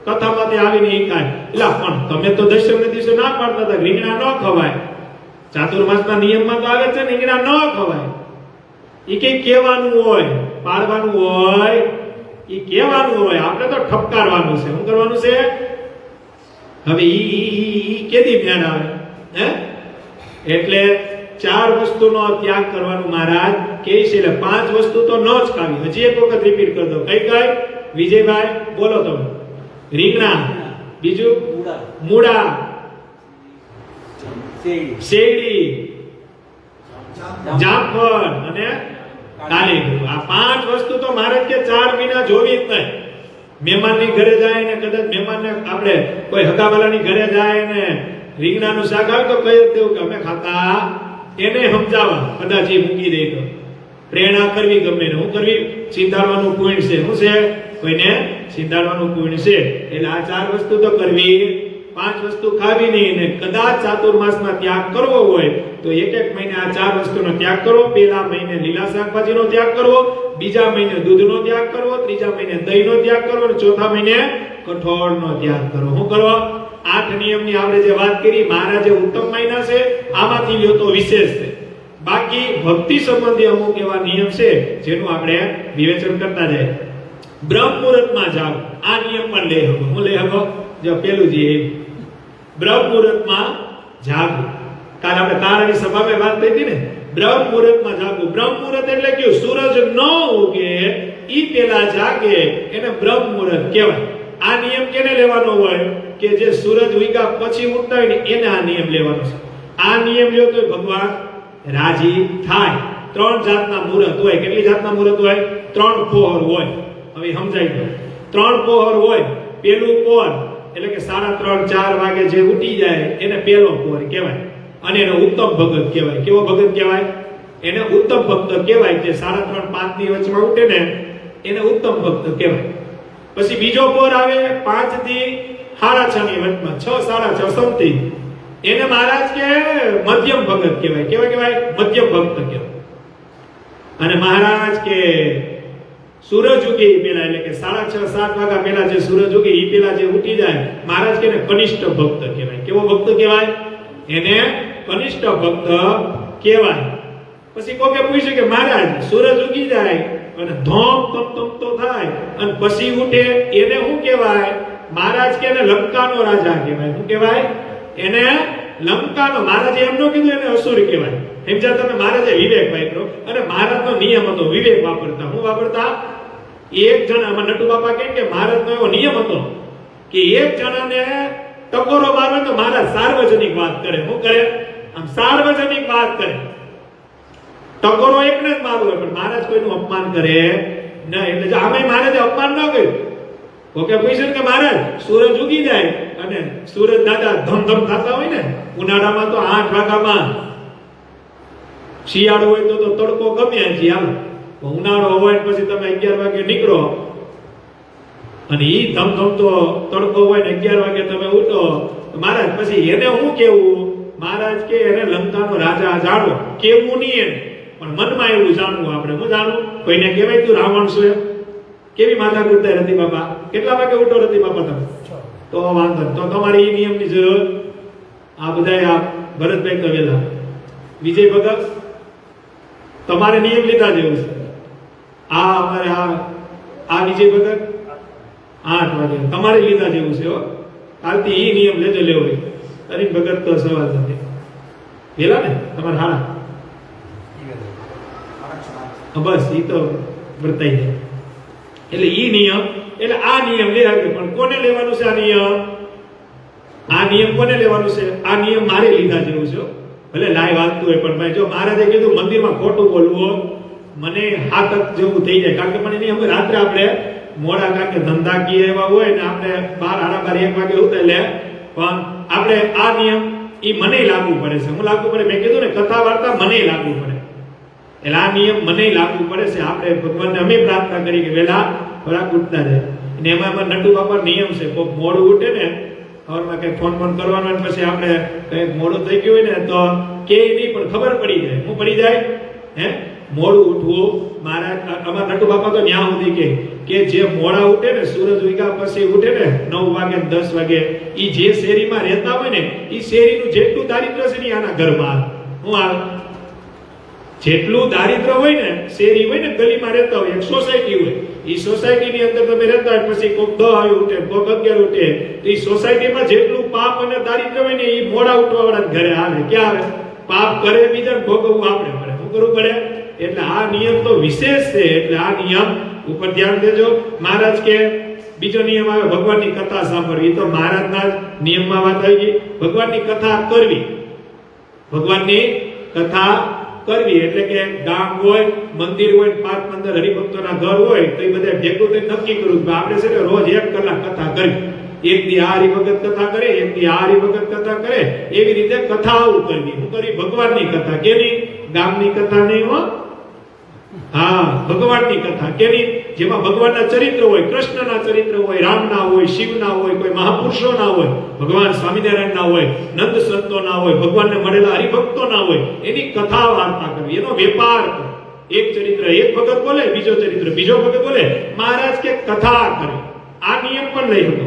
Speaker 1: કથામાંથી આવીને ઈ કાય એટલે પણ તમે તો દશમને દિવસે ના પાડતા હતા રીંગણા ન ખવાય. ચાતુર્માસના નિયમમાં તો આવે છે રીંગણા ન ખવાય. ઈ કઈ કહેવાનું હોય, પાડવાનું હોય, ઈ કહેવાનું હોય. આપણે તો ઠપકારવાનું છે. શું કરવાનું છે? હવે ઈ કેદી ધ્યાન આવે હે? એટલે 4 વસ્તુનો ત્યાગ કરવાનું મહારાજ કહે છે. એટલે 5 વસ્તુ તો ન જ ખાવી. હજી એક વખત રિપીટ કરી દો. કઈ વિજયભાઈ બોલો તમે? રીંગણા, બીજું મૂળા, શેરડી, જામફળ અને કાલીગુરુ. આ 5 વસ્તુ તો મહારાજ કે 4 મહિના જોવી જ નહીં. મહેમાનની ઘરે જાય ને કદાચ મહેમાનને આપણે કોઈ હગાવાલાની ઘરે જાય ને રીંગણાનું શાક આવે તો કઈ દેવું કે અમે ખાતા, એને સમજાવવા કદાચ એ મૂકી દે તો પ્રેરણા કરવી ગમે ને હું કરવી, સિંધાડવાનું પુણ્ય છે. શું છે? કોઈને સિંધાડવાનું પુણ્ય છે. એટલે આ 4 વસ્તુ તો કરવી, 5 વસ્તુ ખાવી નહીં. ને કદાચ ચાતુર્માસમાં ત્યાગ કરવો હોય તો એક મહિને આ 4 વસ્તુનો ત્યાગ કરવો. પહેલા મહિને લીલા શાકભાજીનો ત્યાગ કરવો, બીજા મહિને દૂધનો ત્યાગ કરવો, ત્રીજા મહિને દહીંનો ત્યાગ કરવો અને ચોથા મહિને કઠોળનો ત્યાગ કરવો. શું કરવો? 8 નિયમની આપણે જે વાત કરી, મારા જે ઉત્તમ મહિના છે આમાંથી લ્યો તો વિશેષ છે. બાકી ભક્તિ સંબંધી અમુક એવા નિયમ છે જેનું આપણે વિવેચન કરતા જાય. બ્રહ્મ મુહૂર્તમાં જાવ, આ નિયમ પણ લે હકો. હું લે હકો? જો પેલું જે બ્રહ્મ મુહૂર્તમાં જાગવું. કાલે આપણે તારાની સભામાં વાત થઈ હતી ને, બ્રહ્મ મુહૂર્તમાં જાગવું. બ્રહ્મ મુહૂર્ત એટલે કે સૂરજ ન ઉગે ઈ પેલા જાગે એને બ્રહ્મ મુહૂર્ત કહેવાય. આ નિયમ કેને લેવાનો હોય કે જે સૂરજ ઉગ્યા પછી ઉઠતા હોય ને એને આ નિયમ લેવાનો છે. આ નિયમ લ્યો તો ભગવાન રાજી થાય. 3 જાતના મુહૂર્ત હોય. કેટલી જાતના મુહૂર્ત હોય? 3 પહોર હોય. હવે સમજાઈ ગયું. 3 પહોર હોય. પેલું પહોર એટલે કે 3:30 4 વાગે જે ઉઠી જાય એને પેલો પહોર કહેવાય અને એને ઉત્તમ ભગત કહેવાય. કેવો ભગત કહેવાય? એને ઉત્તમ ભક્ત કહેવાય. જે 3:30 5 ની વચમાં ઉઠે ને એને ઉત્તમ ભક્ત કહેવાય. પછી બીજો પહોર આવે 5 થી 6:30 ની વચમાં, 6 6:30 સમથિંગ, એને મહારાજ કે મધ્યમ ભગત કહેવાય. કેવા કહેવાય? મધ્યમ ભક્ત કહેવાય. અને મહારાજ કે સૂરજ ઉગે પેલા એટલે કે 6:30 7 વાગ્યા પહેલા જે સૂરજ ઉગે ઈ પેલા જે ઉઠી જાય મહારાજ કે કનિષ્ઠ ભક્ત કહેવાય. કેવો ભક્ત કહેવાય? એને કનિષ્ઠ ભક્ત કહેવાય. પછી કોકે પૂછ્યું કે મહારાજ સૂરજ ઉગી જાય અને ધોમ તમતો થાય અને પછી ઉઠે એને શું કહેવાય? મહારાજ કે એને લંકાનો રાજા કહેવાય. શું કહેવાય? એને લંકાનો. મહારાજે એમ ન કીધું એને અસુર કહેવાય. સમજ્યા તમે? મહારાજે વિવેક વાપર્યો અને મહારાજનો નિયમ હતો વિવેક વાપરતા. શું વાપરતા? એક જણામાં નટુ બાપા કહે કે મહારાજનો એવો નિયમ હતો કે એક જણાને ટકોરો મારવે તો મહારાજ સાર્વજનિક વાત કરે. શું કરે? આમ સાર્વજનિક વાત કરે. ટકોરો એકને જ મારવો પણ મહારાજ કોઈનું અપમાન કરે નહીં. એટલે જો આમે મહારાજે અપમાન ન કર્યું. ઓકે પૂછ્યું કે મહારાજ સૂરજ ઉગી જાય અને સૂરજ દાદા ધમધમ થતા હોય ને ઉનાળામાં તો 8 વાગ્યામાં, શિયાળો હોય તો તડકો ગમે છે હાલ, ઉનાળો હોય પછી તમે 11 વાગે નીકળો અને ઈ ધમધમતો તડકો હોય ને 11 વાગે તમે ઉઠો મહારાજ પછી એને હું કેવું? મહારાજ કે એને લંકાનો રાજા જાણો. કેવું નહીં એને પણ મનમાં એવું જાણવું. આપણે હું જાણવું? કોઈને કહેવાય તું રાવણ છો એમ? કેવી માથા કૂટતા રતિ બાપા? કેટલા વાગે ઉઠો રતિ બાપા તમે? તો વાંધો તો તમારી ઈ નિયમની જરૂર. આ બધા આ ભરતભાઈ તો વેલા, વિજય ભગત તમારે નિયમ લીધા જેવું છે. આ અમારે આ વિજય ભગત 8 વાગે તમારે લીધા જેવું છે. હો કાલથી ઈ નિયમ લેજો લેવો. અરે ભગત તો સવાલ નથી વેલા ને તમારે હારા બસ ઈ તો વર્તાઈ જાય. એટલે ઈ નિયમ એટલે આ નિયમ લે આવે પણ કોને લેવાનું છે? આ નિયમ કોને લેવાનું છે? આ નિયમ મારે લીધા જેવું છે. ભલે લાઈવ આવતું હોય પણ ભાઈ જો મહારાજે કીધું મંદિરમાં ખોટું બોલવું મને હાથક જેવું થઈ જાય. કારણ કે મને નહીં હવે રાત્રે આપણે મોડા કારણ કે ધંધાકીય એવા હોય ને આપણે 12 1 વાગે ઉતરે લે પણ આપણે આ નિયમ ઈ મને લાગુ પડે છે. હું લાગુ પડે? મેં કીધું ને કથા વાર્તા મને લાગુ પડે. એટલે આ નિયમ મને લાગુ પડે છે. આપણે ભગવાનને અમે પ્રાર્થના કરી કે વેલા થોડાક ઉઠતા જાય. અને એમાં નટુ બાપા નિયમ છે કોક મોડું ઉઠે ને સવારમાં કઈ ફોન કરવાનો અને પછી આપણે કઈક મોડું થઈ ગયું હોય ને તો કે નહીં પણ ખબર પડી જાય. હું પડી જાય હે મોડું ઉઠવું. મહારાજ અમારા નટુ બાપા તો ન્યા સુધી કે જે મોડા ઉઠે ને સૂરજ ઉગ્યા પછી ઉઠે ને 9 વાગે 10 વાગે ઈ જે શેરીમાં રહેતા હોય ને ઈ શેરીનું જેટલું દારિદ્ર છે ને આના ઘરમાં હું આ જેટલું દારિદ્ર હોય ને શેરી હોય ને ગલીમાં રહેતા હોય એક સોસાયટી હોય ઈ સોસાયટીની અંદર તમે રહેતા હોય પછી કોક 10 ઉઠે કોક 11 ઉઠે તો ઈ સોસાયટીમાં જેટલું પાપ અને દારિદ્ર હોય ને ઈ મોડા ઉઠવાવાળા ઘરે આવે. ક્યાં આવે? પાપ કરે બીજા ભોગવવું આપણે પડે. શું કરવું પડે? એટલે આ નિયમ તો વિશેષ છે. એટલે આ નિયમ ઉપર ધ્યાન દેજો. મહારાજ કે બીજો નિયમ આવે ભગવાનની કથા સાંભળવી. તો મહારાજના નિયમમાં વાત આવી ગઈ ભગવાનની કથા કરવી. ભગવાનની કથા કરવી એટલે કે ગામ હોય મંદિર હોય 5-15 હરિભક્તોના ઘર હોય તો એ બધા ભેગું થઈને નક્કી કરવું કે આપણે છે ને રોજ 1 કલાક કથા કરવી. એક દી આ હરિભગત કથા કરે, એક દી આ હરિભગત કથા કરે, એવી રીતે કથાઓ કરવી. હું કરી ભગવાનની કથા, કેની? ગામની કથા નહીં હો, હા ભગવાનની કથા, કેની? જેમાં ભગવાનના ચરિત્ર હોય, કૃષ્ણના ચરિત્ર હોય, રામના હોય, શિવના હોય, કોઈ મહાપુરુષોના હોય, ભગવાન સ્વામિનારાયણના હોય, નંદ સંતોના હોય, ભગવાનને મળેલા હરિભક્તોના હોય, એની કથા વાર્તા કરવી, એનો વેપાર કરવો. એક ચરિત્ર એક ભગત બોલે, બીજો ચરિત્ર બીજો ભગત બોલે, મહારાજ કે કથા કરે. આ નિયમ પણ લઈ હતો.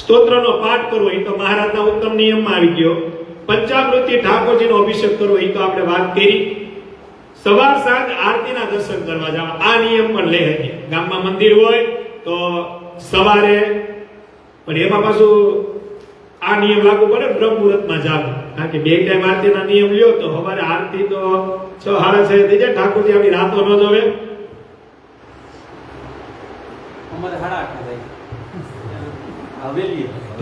Speaker 1: સ્તોત્રનો પાઠ કરવો એ તો મહારાજના ઉત્તમ નિયમમાં આવી ગયો. પંચામૃતથી ઠાકોરજીનો અભિષેક કરવો એ તો આપણે વાત કરી. સવાર સાંજ આરતીના દર્શન કરવા જવા, આ નિયમ પણ લઈ હતી. ગામમાં મંદિર હોય તો સવારે, પણ એમાં પાછું આ નિયમ લાગુ પડે બ્રહ્મ મુહૂર્તમાં જાવ, કારણ કે બે ટાઈમ આરતીના નિયમ લ્યો તો સવારે આરતી તો 6:30 થઈ જાય. ઠાકોરજી આપણી રાતો ન જોવે.
Speaker 2: અમારે 8:30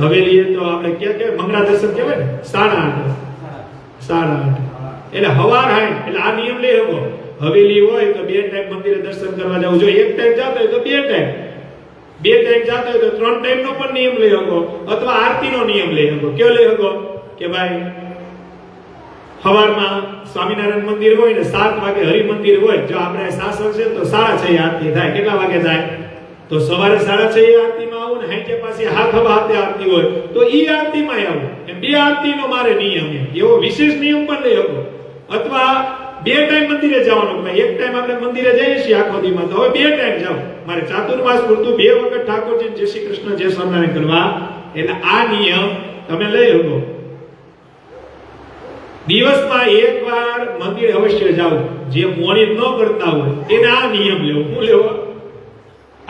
Speaker 2: હવેલી
Speaker 1: તો આપણે કે મંગળા દર્શન કહેવાય ને, 8:30 એટલે હવાર હાય. એટલે આ નિયમ લઈ શકો. હવેલી હોય તો બે ટાઈમ મંદિરે દર્શન કરવા જવું. જો એક ટાઈમ જાતો હોય તો બે ટાઈમ, બે ટાઈમ જાતો હોય તો 3 ટાઈમનો પણ નિયમ લઈ શકો, અથવા આરતીનો નિયમ લઈ શકો. કયો લઈ શકો કે ભાઈ સવારમાં સ્વામિનારાયણ મંદિર હોય ને 7 વાગે હરિ મંદિર હોય, જો આપણે સાસણ છે તો 6:30 આરતી થાય. કેટલા વાગે થાય? તો સવારે 6:30 આરતીમાં આવું ને, હાઈજે પાસે હાથ હાથે આરતી હોય તો ઈ આરતીમાં આવું. એમ બે આરતીનો મારે નિયમ એવો વિશેષ નિયમ પણ લઈ શકો. અથવા બે ટાઈમ મંદિરે જવાનું. એક ટાઈમ આપણે મંદિરે જઈએ છીએ આખો દીમાં, તો હવે બે ટાઈમ જાવ. મારે ચાતુર્માસ પૂરતું 2 વખત ઠાકોરજી જય શ્રી કૃષ્ણ જય સ્વામિનારાયણ કરવા. એટલે આ નિયમ તમે લઈ શકો. દિવસમાં એકવાર મંદિરે અવશ્ય જાવ. જે મોણી ન કરતા હોય એને આ નિયમ લેવો. શું લેવો?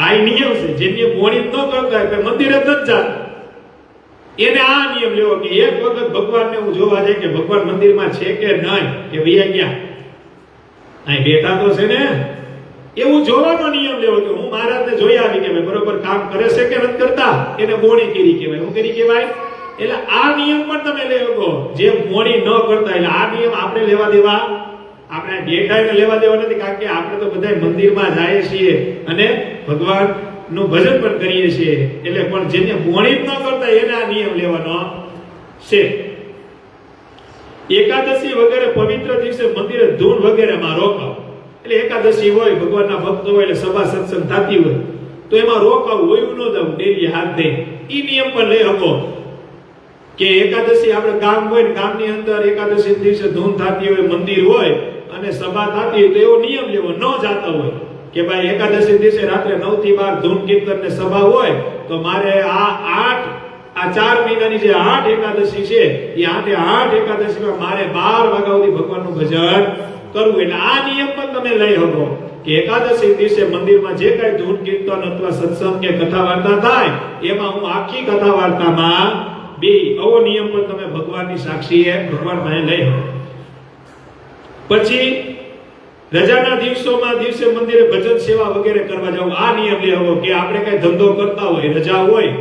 Speaker 1: આ નિયમ છે. જેને મોણી ન કરતા હોય મંદિરે જ જાત, એને આ નિયમ લેવો કે એક વખત ભગવાનને હું જોવા જાય કે ભગવાન મંદિરમાં છે કે નહીં, કે ભૈયા ગયા અહીં બેઠા તો છે ને, એવું જોવાનો નિયમ લેવો કે હું મહારાજને જોઈ આવી કે ભાઈ બરોબર કામ કરે છે કે નથી કરતા. એને મોણી કરી કહેવાય. હું કરી કહેવાય. એટલે આ નિયમ પણ તમે લઈ શકો, જે મોણી ન કરતા. એટલે આ નિયમ આપણે લેવા દેવા, આપણે બેઠાઈને લેવા દેવા નથી, કારણ કે આપણે તો બધા મંદિરમાં જઈએ છીએ અને ભગવાન નું ભજન પણ કરીએ છીએ. એટલે પણ જેને મોણી ન કરતા એને આ નિયમ લેવાનો છે. એકાદશી વગેરે પવિત્ર દિવસે મંદિરે ધૂન વગેરેમાં રોકાવ. એટલે એકાદશી હોય, ભગવાનના ભક્તો હોય, એટલે સભા સત્સંગ થતી હોય તો એમાં રોકાવ હોય ન જવું, ડેલી હાથ દે. ઈ નિયમ પણ લઈ શકો કે એકાદશી આપણે ગામ હોય ને, ગામની અંદર એકાદશી દિવસે ધૂન થતી હોય, મંદિર હોય અને સભા થતી હોય તો એવો નિયમ લેવો. ન જાતા હોય કે ભાઈ એકાદશી દિવસે રાત્રે 9 થી 12 ધૂન કીર્તન ને સભા હોય તો મારે આ 4 મહિનાની જે 8 એકાદશી છે એ 8 એકાદશીમાં મારે 12 વાગ્યા સુધી ભગવાનનું ભજન કરવું. એટલે આ નિયમ પણ તમે લઈ શકો કે એકાદશી દિવસે મંદિરમાં જે કઈ ધૂન કીર્તન અથવા સત્સંગ કે કથા વાર્તા થાય એમાં હું આખી કથા વાર્તામાં બે. આવો નિયમ પણ તમે ભગવાનની સાક્ષીએ ભગવાન પાસે લઈ શકો. પછી રજાના દિવસે મંદિરે ભજન સેવા વગેરે કરવા જવું. આ નિયમ લેવો કે આપણે કઈ ધંધો કરતા હોય, રજા હોય,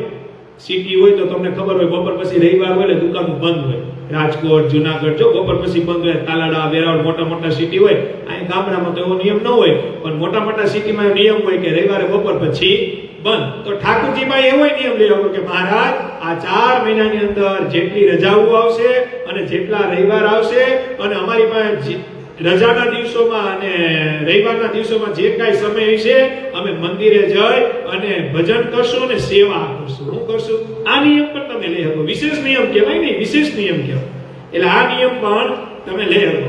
Speaker 1: સિટી હોય તો તમને ખબર હોય બપોર પછી રવિવાર હોય એટલે દુકાન બંધ હોય. રાજકોટ, જુનાગઢ જો બપોર પછી બંધ હોય. તાલાડા, વેરાવળ મોટા સિટી હોય. અહીં ગામડામાં તો એવો નિયમ ન હોય, પણ મોટા સિટીમાં નિયમ હોય કે રવિવારે બપોર પછી બંધ. તો ઠાકોરજીમાં એવો નિયમ લેવો કે મહારાજ આ 4 મહિનાની અંદર જેટલી રજાઓ આવશે અને જેટલા રવિવાર આવશે અને અમારી પાસે રજાના દિવસોમાં અને રવિવારના દિવસોમાં જે કાંઈ સમય હશે અમે મંદિરે જઈ અને ભજન કરશું અને સેવા કરશું. શું કરશું? આ નિયમ પણ તમે લઈ શકો. વિશેષ નિયમ કહેવાય ને, વિશેષ નિયમ કહેવાય. એટલે આ નિયમ પણ તમે લઈ શકો.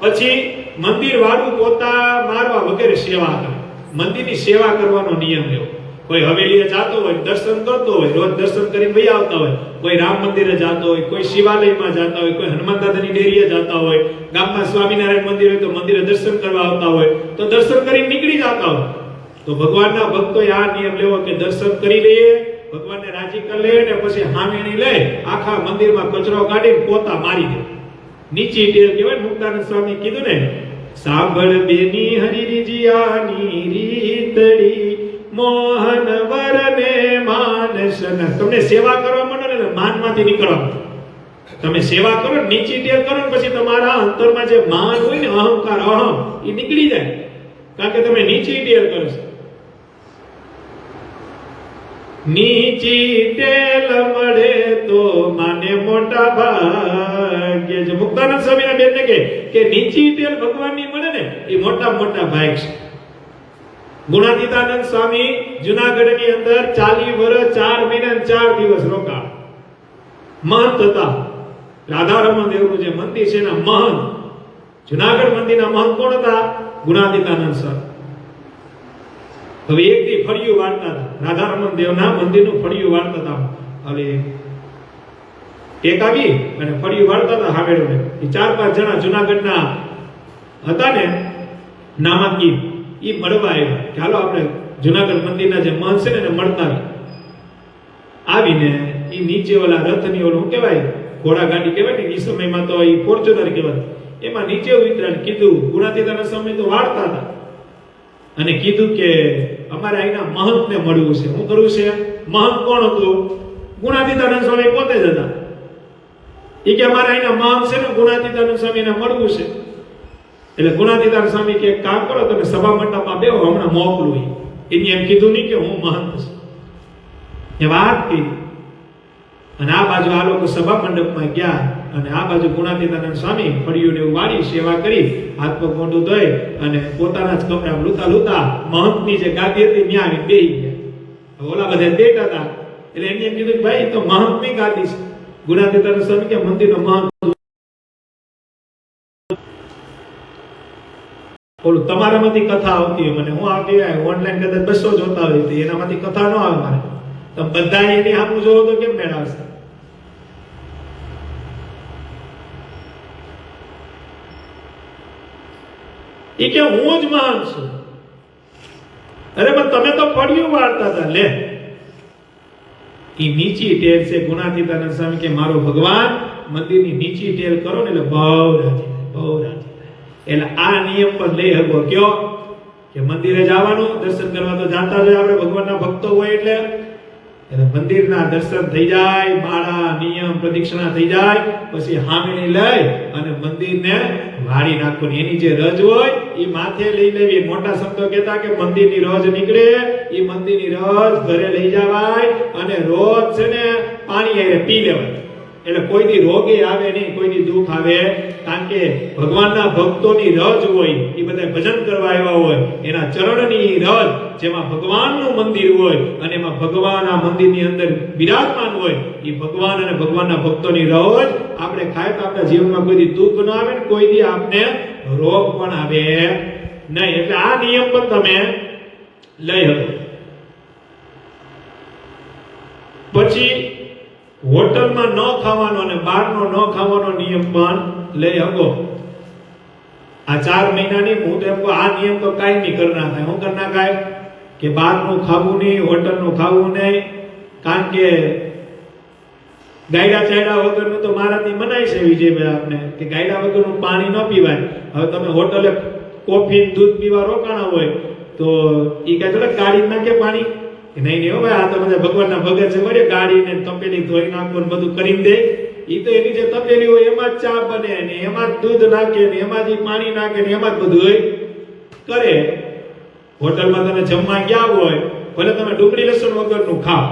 Speaker 1: પછી મંદિર વાળું પોતા મારવા વગેરે સેવા કરે. મંદિરની સેવા કરવાનો નિયમ લેવો. કોઈ હવેલીએ જાતો હોય, દર્શન કરતો હોય, રોજ દર્શન કરીને ભાઈ આવતા હોય, કોઈ રામ મંદિરે જાતો હોય, કોઈ શિવાલયમાં જાતા હોય, કોઈ હનુમાન દાદાની ડેરીએ જાતા હોય, ગામમાં સ્વામિનારાયણ મંદિર હોય તો મંદિરે દર્શન કરવા આવતા હોય તો દર્શન કરીને નીકળી જતા હોય. તો ભગવાનના ભક્તોએ આ નિયમ લેવો કે દર્શન કરી લઈએ, ભગવાનને રાજી કરી લઈએ ને પછી હામેણી લઈ આખા મંદિરમાં કચરો કાઢીને પોતા મારી દે. નીચી ટેવ કહેવાય. મુક્તાનંદ સ્વામી કીધું ને, સાંભળ બેની હરિજીયાની રીતડી મોહન વરને માનસન. તમને સેવા કરવા માંડો ને માનમાંથી નીકળો. તમે સેવા કરો, નીચી ટેવ કરો ને પછી તમારા અંતરમાં જે માન હોય ને, અહંકાર, અહમ, એ નીકળી જાય, કારણ કે તમે નીચી ટેવ કરો છો. નીચી ટેલ મળે તો માને મોટા ભાગ્ય. જે મુક્તાનંદ સ્વામીના બેનને કે નીચી ટેલ ભગવાનની મળે ને એ મોટા મોટા ભાગ છે. ગુણાતીતાનંદ સ્વામી જુનાગઢની અંદર 40 વર્ષ 4 મહિના 4 દિવસ રોકાણ. મહંત હતા. રાધારમણ દેવનું જે મંદિર છે એના મહંત, જુનાગઢ મંદિરના મહંત કોણ હતા? ગુણાતીતાનંદ સ્વામી. હવે એક દી ફળિયું વાળતા હતા, રાધારમણ દેવના મંદિરનું ફળિયું વાળતા હતા. હવે એક આવી અને ફળિયું વાળતા હતા હાવેડોને. એ 4-5 જણા જુનાગઢના હતા ને નામાકી, એ મળવા આવ્યા કે હાલો આપણે જુનાગઢ મંદિરના જે મહંત છે ને એને મળતા આવીને એ નીચે ઓલા રથની ઓલું કહેવાય ઘોડા ગાડી કહેવાય ને, એ સમયમાં તો એ ફોર્ચ્યુનર કહેવાય, એમાં નીચે ઉતરાને કીધું. ગુણાતીતાના સમય તો વાળતા હતા અને કીધું કે અમારે અહીંના મહંતને મળવું છે. શું કરવું છે? મહંત કોણ હતું? ગુણાતીતાનંદ સ્વામી પોતે જ હતા. એ કે અમારે અહીંના મહંત છે ને ગુણાતીતાનંદ સ્વામીને મળવું છે. એટલે ગુણાતીતાનંદ સ્વામી કે કામ કરો તમે સભા મંડપમાં બેહો, હમણાં મોકલું. એને એમ કીધું નહીં કે હું મહંત છું. એ વાત કરી અને આ બાજુ આ લોકો સભા મંડપમાં ગયા અને આ બાજુ ગુણાતીતાનંદ સ્વામી ફળિયું ને વાળી સેવા કરી, હાથ પગ મોઢું ધોઈ અને પોતાના જ કપડા લૂતા લૂતા મહંતની જે ગાદી હતી ત્યાં આવીને બેહી ગયા. ઓલા બધા બેઠા હતા એટલે એને એમ કીધું કે ભાઈ તો મહંતની ગાદી છે. ગુણાતીતાનંદ સ્વામી કે મંદિરનો મહંત ઓલું તમારામાંથી કથા આવતી હોય, મને હું આવતી હોય ઓનલાઈન કદાચ 200 જોતા હોય તો એનામાંથી કથા ન આવે મારે. તમે બધા એની સામું જોવો તો કેમ મેળ આવશે? એ કે હું જ મહાન છું. અરે પણ તમે તો ફળિયું વાળતા હતા. લે એ નીચી ટેલ છે. ગુણાતીતાનંદ સ્વામી કે મારો ભગવાન મંદિરની નીચી ટેલ કરો ને એટલે બહુ રાજી થાય, બહુ રાજી થાય. એટલે આ નિયમ પણ લઈ હગો કયો કે મંદિરે જવાનું, દર્શન કરવા તો જાતા જ હોય આપણે, ભગવાનના ભક્તો હોય એટલે મંદિરના દર્શન થઈ જાય, માળા નિયમ પ્રદક્ષિણા થઈ જાય, પછી હામીણી લઈ અને મંદિરને વાળી નાખવાની. એની જે રજ હોય એ માથે લઈ લેવી. મોટા શબ્દો કહેતા કે મંદિરની રજ નીકળે, એ મંદિરની રજ ઘરે લઈ જવાય અને રોજ છે ને પાણી આરે પી લેવાય. એટલે કોઈ દી રોગે આવે નહીં, કોઈ દી દુઃખ આવે, કારણ કે ભગવાનના ભક્તોની રજ હોય, એ બધા ભજન કરવા આવ્યા હોય, એના ચરણની રજ જેમાં ભગવાનનું મંદિર હોય અને એમાં ભગવાન આ મંદિરની અંદર બિરાજમાન હોય, એ ભગવાન અને ભગવાનના ભક્તોની રજ આપણે ખાય તો આપણા જીવનમાં કોઈ દી દુઃખ ન આવે ને કોઈ દી આપને રોગ પણ આવે નહીં. એટલે આ નિયમ પણ તમે લઈ શકો. પછી હોટલમાં ન ખાવાનો અને બહારનો ન ખાવાનો નિયમ પણ લઈ શકો. આ 4 મહિનાની હું તો એમ કહું આ નિયમ તો કાયમી કરી નાખાય. હું કરી નાખાય કે બહારનું ખાવું નહીં, હોટલનું ખાવું નહીં. કારણ કે ગાયડા ચાયડા વગરનું તો મારાથી મનાય છે વિજયભાઈ આપને કે ગાયડા વગરનું પાણી ન પીવાય. હવે તમે હોટલે કોફી દૂધ પીવા રોકાણા હોય તો ઈ કહે છે ગાડી નાખે પાણી નહીં નહીં હવે આ તો બધા ભગવાનના ભગત છે, બરે ગાડીને તપેલી ધોઈ નાખો ને બધું કરી દે. ઈ તો એની જે તપેલી હોય એમાં જ ચા બને ને એમાં જ દૂધ નાખે ને એમાં જ પાણી નાખે ને એમાં જ બધું કરે. હોટલમાં તમે જમવા ગયા હોય, ભલે તમે ડુંગળી લસણ વગરનું ખાઓ,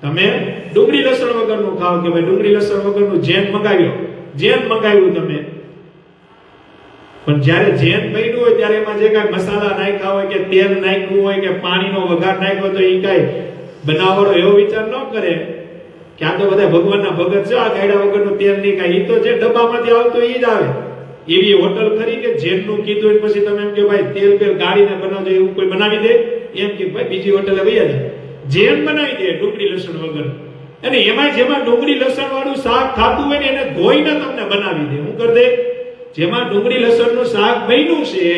Speaker 1: તમે ડુંગળી લસણ વગરનું ખાઓ કે ભાઈ ડુંગળી લસણ વગરનું જેન મંગાવ્યું તમે, પણ જ્યારે જેન બન્યું હોય ત્યારે એમાં જે કાંઈ મસાલા નાખ્યા હોય કે તેલ નાખ્યું હોય કે પાણીનો વઘાર નાખ્યો તો એ કાંઈ બનાવવાનો એવો વિચાર ન કરે કે આ તો બધા ભગવાનના ભગત છે, આ ગાયડા વગરનું તેલ નહીં કાંઈ, એ તો જે ડબ્બામાંથી આવતું એ જ આવે. એવી હોટલ ખરી કે જેનનું કીધું હોય પછી તમે એમ કે ભાઈ તેલ પેલ ગાળીને બનાવજો એવું કોઈ બનાવી દે? એમ કે ભાઈ બીજી હોટલે વૈયા જાય, જેન બનાવી દે ડુંગળી લસણ વગર. અને એમાં જેમાં ડુંગળી લસણ વાળું શાક ખાતું હોય ને એને ધોઈને તમને બનાવી દે. હું કરી દે? જેમાં ડુંગળી લસણનું શાક બન્યું છે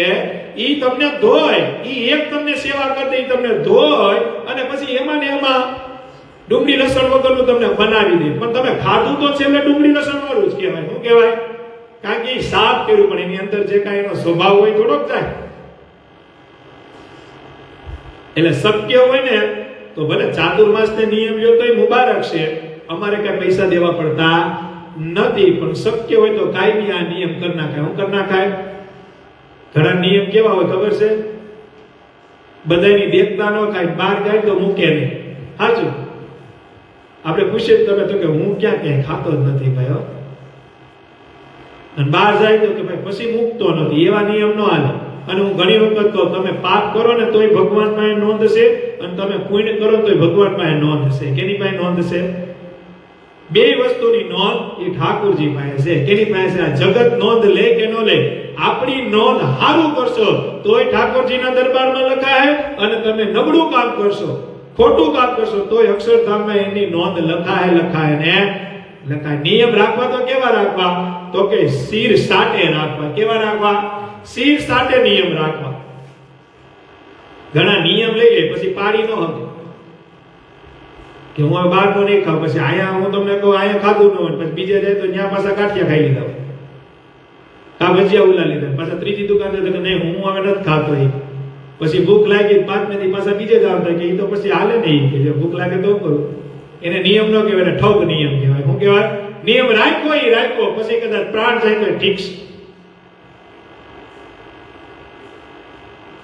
Speaker 1: ઈ તમને ધોય, ઈ એક તમને સેવા કરી દે, ઈ તમને ધોય અને પછી એમાં ને એમાં ડુંગળી લસણ વગરનું તમને બનાવી દે. પણ તમે ખાધું તો છે એટલે ડુંગળી લસણ વાળું જ કહેવાય. શું કહેવાય? કારણ કે ઈ સાફ કર્યું, પણ એની અંદર જે કાંઈ એનો સ્વભાવ હોય થોડોક જાય. એટલે શક્ય હોય ને તો ભલે ચાતુર્માસને નિયમ જો તોય મુબારક છે, અમારે કઈ પૈસા દેવા પડતા નથી, પણ શક્ય હોય તો કાયમી આ નિયમ કરી નાખાય. હું કરી નાખાય? ઘણા નિયમ કેવા હોય ખબર છે? બધાની દેખતા ન ખાય, બહાર જાય તો મૂકે નહીં. સાચું. આપણે પૂછીએ તમે તો કે હું ક્યાંય ખાતો જ નથી ભાઈ હો. અને બહાર જાય તો કે ભાઈ પછી મૂકતો નથી, એવા નિયમ ન હાલે. અને હું ઘણી વખત કહું તમે પાપ કરો ને તોય ભગવાન પાસે નોંધ છે, અને તમે પુણ્ય કરો તોય ભગવાન પાસે નોંધ છે. કેની પાસે નોંધ છે? બે વસ્તુની નોંધ એ ઠાકોરજી પાસે છે. કેની પાસે? આ જગત નોંધ લે કે ન લે? આપણી નોંધ સારું કરશો તોય ઠાકોરજીના દરબારમાં લખાય, અને તમે નબળું કામ કરશો, ખોટું કામ કરશો તોય અક્ષરધામમાં એની નોંધ લખાય ને લખાય. નિયમ રાખવા તો કેવા રાખવા? તો કે શિર સાટે રાખવા. કેવા રાખવા? શિર સાટે નિયમ રાખવા. ઘણા નિયમ લઈ લે પછી પાડી ન હકે કે હું હવે બહાર નહીં ખાવ, પછી અહીંયા હું તમને કહું અહીંયા ખાધું ન હોય, પછી બીજે જાય તો ત્યાં પાછા ગાંઠિયા ખાઈ લીધા હોય, કા ભજીયા ઉલા લીધા, પાછા ત્રીજી દુકાન કે નહીં હું હવે નથી ખાતો. પછી ભૂખ લાગી 5 મિનિટ પાછા બીજે જ આવતા કે એ તો પછી હાલે નહીં, કે જે ભૂખ લાગે તો કરું. એને નિયમ ન કહેવાય, ઠગ નિયમ કહેવાય. શું કહેવાય? નિયમ રાખ્યો એ રાખ્યો, પછી કદાચ પ્રાણ જાય તો ઠીક છે.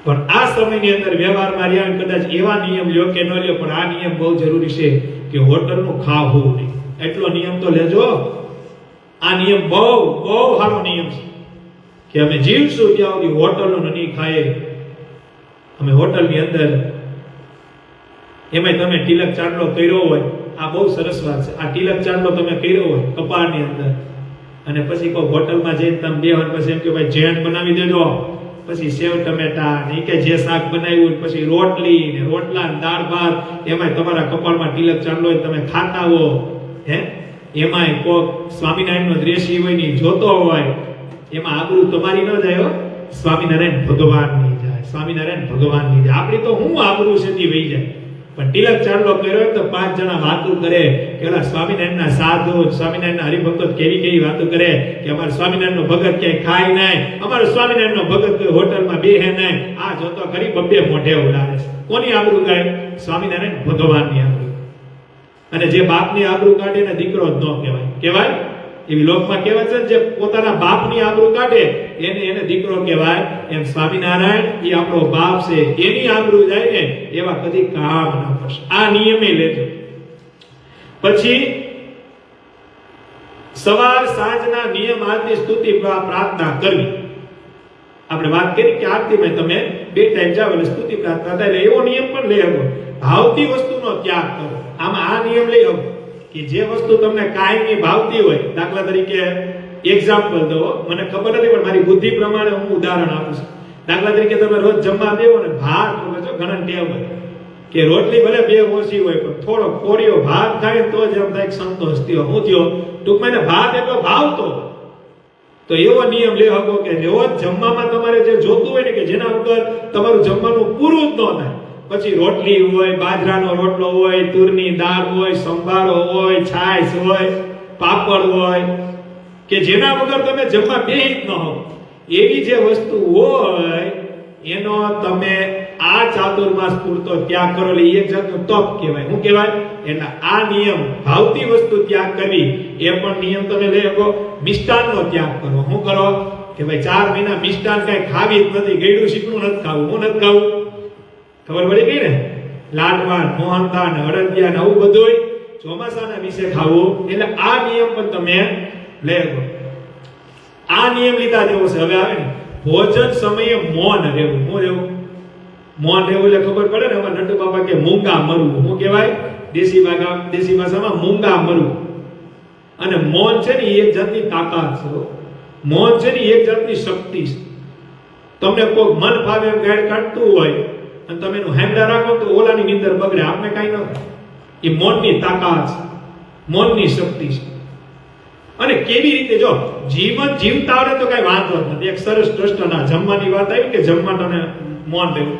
Speaker 1: પણ આ સમયની અંદર વ્યવહારમાં રહ્યા કદાચ એવા નિયમ લ્યો કે ન લ્યો, પણ આ નિયમ બહુ જરૂરી છે કે હોટલનું ખાવું નહીં. એટલો નિયમ તો લેજો. આ નિયમ બહુ બહુ સારો નિયમ છે કે અમે જીવશું ત્યાં સુધી હોટલનું નહીં ખાઈએ. અમે હોટલની અંદર એમાંય તમે તિલક ચાંદલો કર્યો હોય, આ બહુ સરસ વાત છે. આ તિલક ચાંદલો તમે કર્યો હોય કપાળની અંદર, અને પછી કોઈ હોટલમાં જઈને તમે બેહો, પછી એમ કે ભાઈ જેન બનાવી દેજો, પછી સેવ ટમેટા ને કે જે શાક બનાવ્યું, પછી રોટલી ને રોટલા ને દાળ ભાત, એમાંય તમારા કપાળમાં તિલક ચાંદલો હોય, તમે ખાતા હો હે, એમાંય કોક સ્વામિનારાયણનો દ્વેષી હોય ની જોતો હોય, એમાં આબરૂ તમારી ન જાય હો, સ્વામિનારાયણ ભગવાનની જાય. સ્વામિનારાયણ ભગવાનની જાય. આપણી તો હું આબરૂ છે તે વહી જાય. પણ તિલક ચાંદલો કર્યો તો 5 જણા વાતો કરે કે ઓલા સ્વામિનારાયણના સાધુ, સ્વામિનારાયણના હરિભક્તો કેવી વાતો કરે કે અમારા સ્વામિનારાયણનો ભગત ક્યાંય ખાય નહીં, અમારો સ્વામિનારાયણનો ભગત કોઈ હોટલમાં બેહે નહીં. આ જોતો ખરી બબ્બે મોઢે ઉડાડે છે. કોની આબરૂ ગાય? સ્વામિનારાયણ ભગવાનની આબરૂ. અને જે બાપની આબરૂ કાઢે ને દીકરો જ ન કહેવાય. કહેવાય? એવી લોકમાં કહેવાય છે જે પોતાના બાપની આબરૂ કાઢે એને દીકરો કહેવાય. એમ સ્વામિનારાયણ એ આપણો બાપ છે, એની આબરૂ જાય ને એવા કદી કામ ના કરશે. આ નિયમે લેજો. પછી સવાર સાંજના નિયમ આરતી સ્તુતિ પ્રાર્થના કરવી. આપણે વાત કરી કે આરતીમાં તમે 2 ટાઈમ જાવ એટલે સ્તુતિ પ્રાર્થના થાય, એટલે એવો નિયમ પણ લઈ આવો. ભાવતી વસ્તુનો ત્યાગ કરો. આમાં આ નિયમ લઈ આવો કે જે વસ્તુ તમને કાયમી ભાવતી હોય, દાખલા તરીકે એક્ઝામ્પલ દો, મને ખબર નથી પણ મારી બુદ્ધિ પ્રમાણે હું ઉદાહરણ આપું છું. દાખલા તરીકે તમે રોજ જમવા બેહો ને ભાત, ઘણા ટેવ હોય કે રોટલી ભલે 2 ઓછી હોય પણ થોડો કોરિયો ભાત ખાય તો જ એમ થાય સંતોષ થયો. હું થયો ટૂંકમાં ભાત એટલો ભાવતો. તો એવો નિયમ લે હકો કે રોજ જમવામાં તમારે જે જોતું હોય ને કે જેના વગર તમારું જમવાનું પૂરું જ ન થાય. પછી રોટલી હોય, બાજરાનો રોટલો હોય, તુરની દાળ હોય, સંભારો હોય, છાશ હોય, પાપડ હોય, કે જેના વગર તમે જમવા બેહી જ ન હો, એવી જે વસ્તુ હોય એનો તમે આ ચાતુર્માસ પૂરતો ત્યાગ કરો. એટલે એક જાતનો તપ કહેવાય. શું કહેવાય? એટલે આ નિયમ ભાવતી વસ્તુ ત્યાગ કરવી એ પણ નિયમ તમે લઈ શકો. મિષ્ટાનનો ત્યાગ કરો. શું કરો કે ભાઈ 4 મહિના મિષ્ટાન કઈ ખાવી જ નથી, ગળ્યું શીકણું નથી ખાવું. હું નથી ખાવું, ખબર પડી ગઈ ને? લાડવા, મોહનથાળ, અડદિયા ને આવું બધું ચોમાસાના વિશે ખાવું. એટલે આ નિયમ પણ તમે લઈ શકો. આ નિયમ લીધા જેવો છે. હવે આવે ને ભોજન સમયે મૌન રહેવું. શું રહેવું? મૌન રહેવું એટલે ખબર પડે ને. અમારા નટુ બાપા કે મૂંગા મરવું. શું કહેવાય? દેશી ભાષામાં મૂંગા મરવું. અને મૌન છે ને એક જાતની તાકાત છે. મૌન છે ને એક જાતની શક્તિ છે. તમને કોઈ મન ભાવે એમ ગાડ કાઢતું હોય અને તમે એનું હેન્ડા રાખો તો ઓલાની નીંદર બગડે, આપને કાંઈ ન થાય. એ મૌનની તાકાત છે, મૌનની શક્તિ છે. અને કેવી રીતે જો જીવન જીવતા આવડે તો કઈ વાંધો જ નથી. એક સરસ દ્રષ્ટાના જમવાની વાત આવી કે જમવાનું મૌન રહેવું.